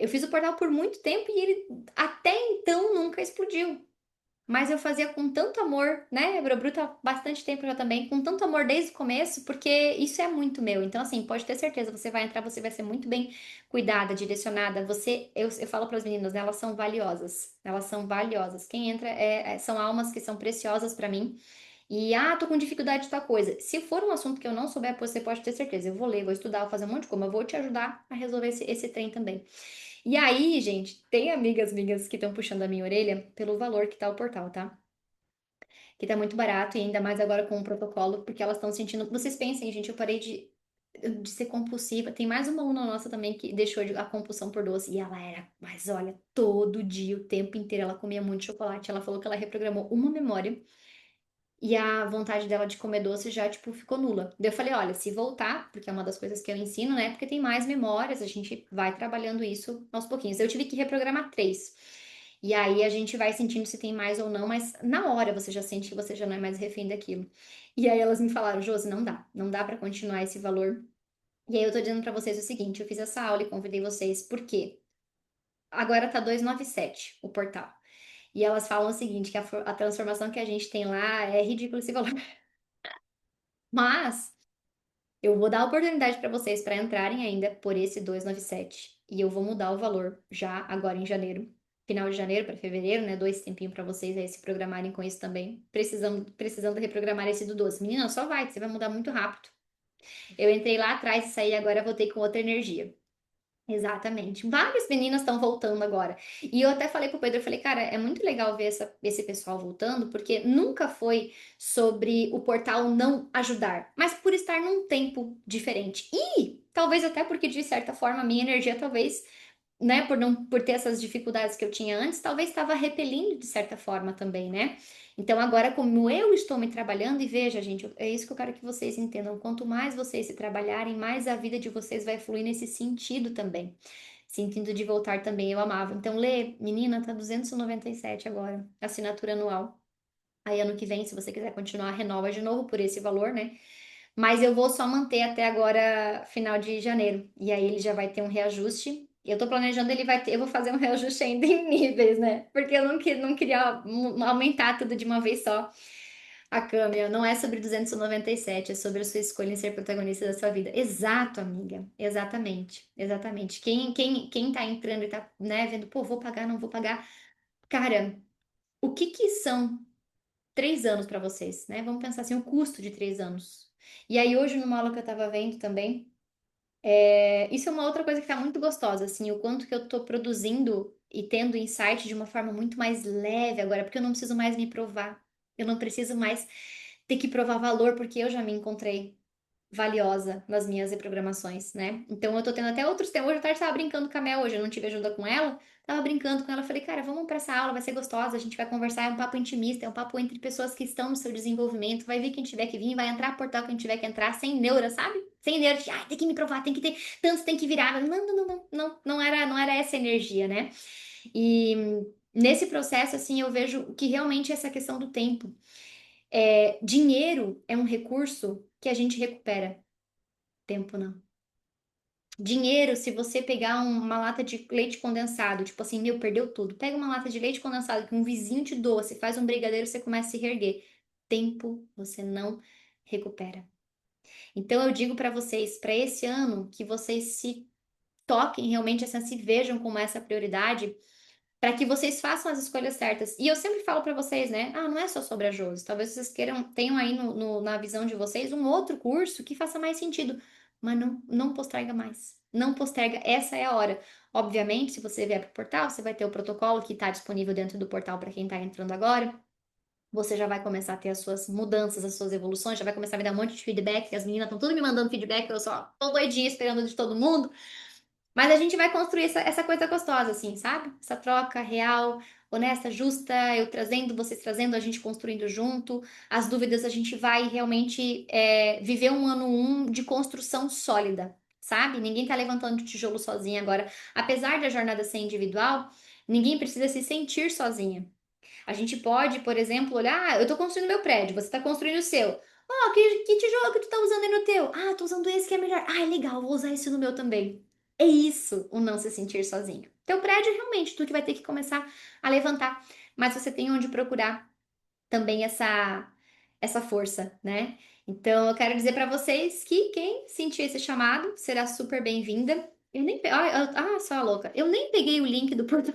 Eu fiz o portal por muito tempo e ele até então nunca explodiu. Mas eu fazia com tanto amor, né? Aerobruta há bastante tempo já também, com tanto amor desde o começo, porque isso é muito meu. Então, assim, pode ter certeza, você vai entrar, você vai ser muito bem cuidada, direcionada. Eu falo para as meninas, né, elas são valiosas. Elas são valiosas. Quem entra são almas que são preciosas para mim. E, tô com dificuldade de tal coisa. Se for um assunto que eu não souber, você pode ter certeza. Eu vou ler, vou estudar, vou fazer um monte de coisa. Eu vou te ajudar a resolver esse trem também. E aí, gente, tem amigas minhas que estão puxando a minha orelha pelo valor que tá o portal, tá? Que tá muito barato e ainda mais agora com o protocolo, porque elas estão sentindo. Vocês pensem, gente, eu parei de ser compulsiva. Tem mais uma aluna nossa também que deixou a compulsão por doce. E ela era, mas olha, todo dia, o tempo inteiro, ela comia muito chocolate. Ela falou que ela reprogramou uma memória e a vontade dela de comer doce já, tipo, ficou nula. Daí eu falei, olha, se voltar, porque é uma das coisas que eu ensino, né? Porque tem mais memórias, a gente vai trabalhando isso aos pouquinhos. Eu tive que reprogramar três. E aí a gente vai sentindo se tem mais ou não, mas na hora você já sente que você já não é mais refém daquilo. E aí elas me falaram, Josi, não dá pra continuar esse valor. E aí eu tô dizendo pra vocês o seguinte, eu fiz essa aula e convidei vocês, por quê? Agora tá 297 o portal. E elas falam o seguinte, que a transformação que a gente tem lá é ridículo esse valor. Mas eu vou dar a oportunidade para vocês para entrarem ainda por esse 297 e eu vou mudar o valor já agora em janeiro, final de janeiro para fevereiro, né? Dois tempinhos para vocês aí se programarem com isso também. Precisando reprogramar esse do 12. Menina, só vai, você vai mudar muito rápido. Eu entrei lá atrás e saí agora voltei com outra energia. Exatamente. Várias meninas estão voltando agora. E eu até falei pro Pedro, eu falei, cara, é muito legal ver esse pessoal voltando, porque nunca foi sobre o portal não ajudar, mas por estar num tempo diferente. E talvez até porque, de certa forma, a minha energia talvez né, por ter essas dificuldades que eu tinha antes, talvez estava repelindo de certa forma também, né? Então agora, como eu estou me trabalhando, e veja, gente, é isso que eu quero que vocês entendam. Quanto mais vocês se trabalharem, mais a vida de vocês vai fluir nesse sentido também. Sentindo de voltar também, eu amava. Então, Lê, menina, tá 297 agora, assinatura anual. Aí ano que vem, se você quiser continuar, renova de novo por esse valor, né? Mas eu vou só manter até agora, final de janeiro. E aí ele já vai ter um reajuste. Eu tô planejando, ele vai ter, eu vou fazer um reajuste ainda em níveis, né? Porque eu não queria aumentar tudo de uma vez só. A câmera não é sobre 297, é sobre a sua escolha em ser protagonista da sua vida. Exato, amiga. Exatamente. Exatamente. Quem tá entrando e tá, né, vendo, pô, vou pagar, não vou pagar. Cara, o que que são 3 anos para vocês, né? Vamos pensar assim, o custo de 3 anos. E aí, hoje, numa aula que eu tava vendo também, isso é uma outra coisa que tá muito gostosa, assim, o quanto que eu tô produzindo e tendo insight de uma forma muito mais leve agora, porque eu não preciso mais me provar. Eu não preciso mais ter que provar valor, porque eu já me encontrei valiosa nas minhas reprogramações, né? Então eu tô tendo até outros temas. Hoje à tarde eu tava brincando com a Mel, hoje eu não tive ajuda com ela. Tava brincando com ela, falei, cara, vamos pra essa aula, vai ser gostosa, a gente vai conversar, é um papo intimista, é um papo entre pessoas que estão no seu desenvolvimento, vai vir quem tiver que vir, vai entrar portal quem tiver que entrar, sem neura, sabe? Sem neura de, ai, tem que me provar, tem que ter, tantos tem que virar. Não era essa energia, né? E nesse processo, assim, eu vejo que realmente essa questão do tempo. Dinheiro é um recurso que a gente recupera. Tempo não. Dinheiro, se você pegar uma lata de leite condensado, tipo assim, meu, perdeu tudo. Pega uma lata de leite condensado que um vizinho te doa, você faz um brigadeiro, você começa a se reerguer. Tempo você não recupera. Então eu digo para vocês, para esse ano, que vocês se toquem realmente, assim, se vejam como essa prioridade para que vocês façam as escolhas certas. E eu sempre falo para vocês, né? Ah, não é só sobre a Josi. Talvez vocês tenham aí na visão de vocês um outro curso que faça mais sentido. Mas não posterga mais. Não posterga, essa é a hora. Obviamente, se você vier para o portal, você vai ter o protocolo que está disponível dentro do portal para quem está entrando agora. Você já vai começar a ter as suas mudanças, as suas evoluções, já vai começar a me dar um monte de feedback. As meninas estão tudo me mandando feedback, eu só tô doidinha esperando de todo mundo. Mas a gente vai construir essa coisa gostosa, assim, sabe? Essa troca real, honesta, justa, eu trazendo, vocês trazendo, a gente construindo junto. As dúvidas, a gente vai realmente viver um ano de construção sólida, sabe? Ninguém tá levantando tijolo sozinho agora. Apesar da jornada ser individual, ninguém precisa se sentir sozinha. A gente pode, por exemplo, olhar, eu tô construindo meu prédio, você tá construindo o seu. Oh, que tijolo que tu tá usando aí no teu? Ah, tô usando esse que é melhor. Ah, é legal, vou usar esse no meu também. É isso, o não se sentir sozinho. Teu prédio, realmente, tu que vai ter que começar a levantar. Mas você tem onde procurar também essa força, né? Então, eu quero dizer pra vocês que quem sentir esse chamado será super bem-vinda. Eu nem... só a louca. Eu nem peguei o link do portal.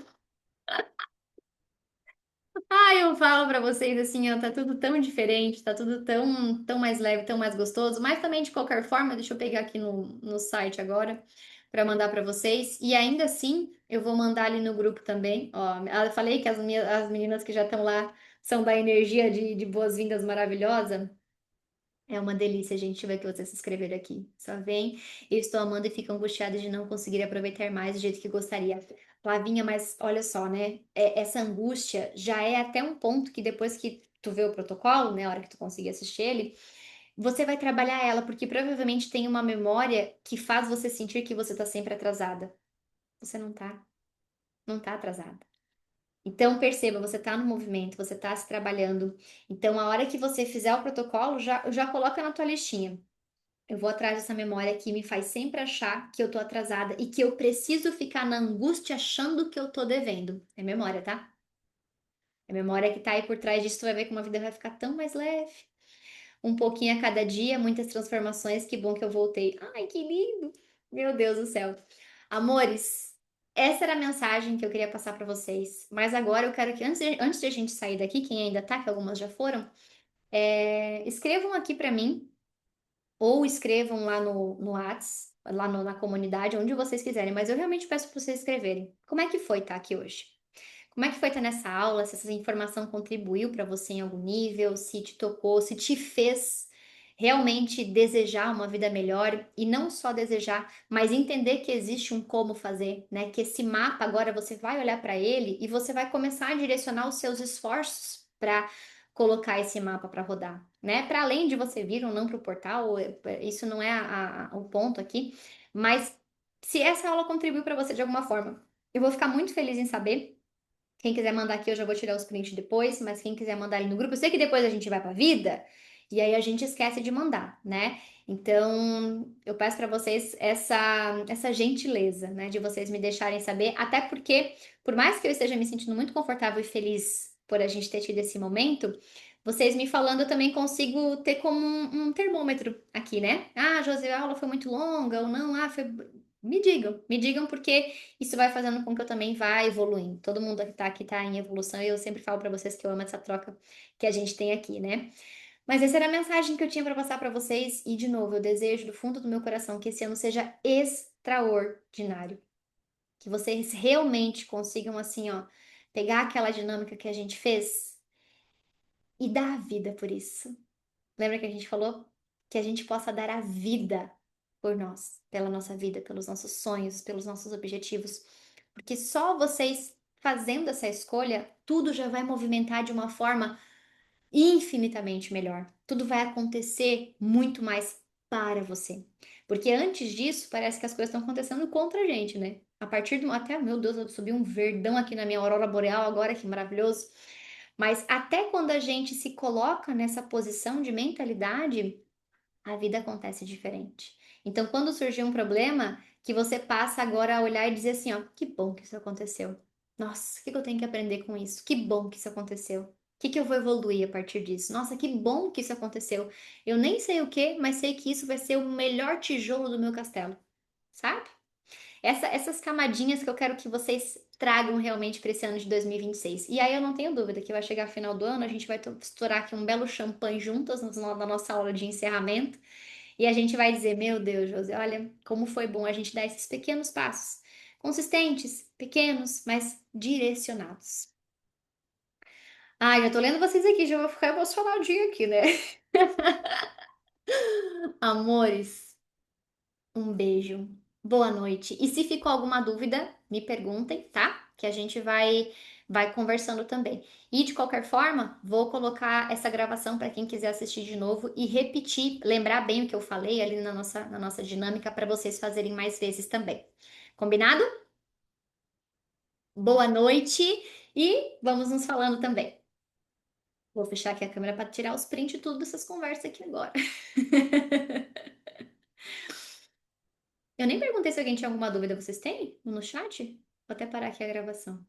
Eu falo pra vocês assim, ó, tá tudo tão diferente, tá tudo tão mais leve, tão mais gostoso, mas também de qualquer forma, deixa eu pegar aqui no site agora pra mandar pra vocês. E ainda assim, eu vou mandar ali no grupo também, ó. Eu falei que as meninas que já estão lá são da energia de boas-vindas maravilhosa. É uma delícia, gente, ver que vocês se inscreveram aqui. Só vem, eu estou amando e fico angustiada de não conseguir aproveitar mais do jeito que gostaria. Flavinha, mas olha só, né? Essa angústia já é até um ponto que depois que tu vê o protocolo, né? A hora que tu conseguir assistir ele, você vai trabalhar ela, porque provavelmente tem uma memória que faz você sentir que você tá sempre atrasada. Você não tá atrasada. Então, perceba, você está no movimento, você está se trabalhando. Então, a hora que você fizer o protocolo, já coloca na tua listinha. Eu vou atrás dessa memória que me faz sempre achar que eu tô atrasada e que eu preciso ficar na angústia achando que eu tô devendo. É memória, tá? É memória que tá aí por trás disso, tu vai ver como a vida vai ficar tão mais leve. Um pouquinho a cada dia, muitas transformações. Que bom que eu voltei. Ai, que lindo! Meu Deus do céu. Amores, essa era a mensagem que eu queria passar pra vocês. Mas agora eu quero que, antes de a gente sair daqui, quem ainda tá, que algumas já foram, escrevam aqui pra mim ou escrevam lá no Whats, lá na comunidade, onde vocês quiserem, mas eu realmente peço para vocês escreverem. Como é que foi estar aqui hoje? Como é que foi estar nessa aula? Se essa informação contribuiu para você em algum nível, se te tocou, se te fez realmente desejar uma vida melhor e não só desejar, mas entender que existe um como fazer, né? Que esse mapa agora você vai olhar para ele e você vai começar a direcionar os seus esforços para colocar esse mapa para rodar, né? Para além de você vir ou não para o portal, isso não é o ponto aqui, mas se essa aula contribuiu para você de alguma forma, eu vou ficar muito feliz em saber. Quem quiser mandar aqui, eu já vou tirar os prints depois, mas quem quiser mandar ali no grupo, eu sei que depois a gente vai para a vida e aí a gente esquece de mandar, né? Então, eu peço para vocês essa gentileza, né, de vocês me deixarem saber, até porque, por mais que eu esteja me sentindo muito confortável e feliz por a gente ter tido esse momento, vocês me falando, eu também consigo ter como um termômetro aqui, né? Ah, Josi, a aula foi muito longa ou não? Ah, foi. Me digam porque isso vai fazendo com que eu também vá evoluindo. Todo mundo que tá em evolução e eu sempre falo para vocês que eu amo essa troca que a gente tem aqui, né? Mas essa era a mensagem que eu tinha para passar para vocês e de novo, eu desejo do fundo do meu coração que esse ano seja extraordinário, que vocês realmente consigam assim, ó, pegar aquela dinâmica que a gente fez e dar a vida por isso. Lembra que a gente falou que a gente possa dar a vida por nós, pela nossa vida, pelos nossos sonhos, pelos nossos objetivos, porque só vocês fazendo essa escolha, tudo já vai movimentar de uma forma infinitamente melhor. Tudo vai acontecer muito mais para você. Porque antes disso, parece que as coisas estão acontecendo contra a gente, né? A partir do. Até, meu Deus, eu subi um verdão aqui na minha aurora boreal agora, que maravilhoso. Mas até quando a gente se coloca nessa posição de mentalidade, a vida acontece diferente. Então, quando surgir um problema, que você passa agora a olhar e dizer assim, ó, que bom que isso aconteceu. Nossa, o que que eu tenho que aprender com isso? Que bom que isso aconteceu. O que que eu vou evoluir a partir disso? Nossa, que bom que isso aconteceu. Eu nem sei o que, mas sei que isso vai ser o melhor tijolo do meu castelo, sabe? Essas camadinhas que eu quero que vocês tragam realmente para esse ano de 2026. E aí eu não tenho dúvida que vai chegar final do ano, a gente vai estourar aqui um belo champanhe juntas na nossa aula de encerramento. E a gente vai dizer, meu Deus, José, olha como foi bom a gente dar esses pequenos passos. Consistentes, pequenos, mas direcionados. Ai, já tô lendo vocês aqui, já vou ficar emocionadinha aqui, né? Amores, um beijo. Boa noite. E se ficou alguma dúvida, me perguntem, tá? Que a gente vai conversando também. E de qualquer forma, vou colocar essa gravação para quem quiser assistir de novo e repetir, lembrar bem o que eu falei ali na nossa dinâmica para vocês fazerem mais vezes também. Combinado? Boa noite e vamos nos falando também. Vou fechar aqui a câmera para tirar os prints e tudo dessas conversas aqui agora. Eu nem perguntei se alguém tinha alguma dúvida. Vocês têm no chat? Vou até parar aqui a gravação.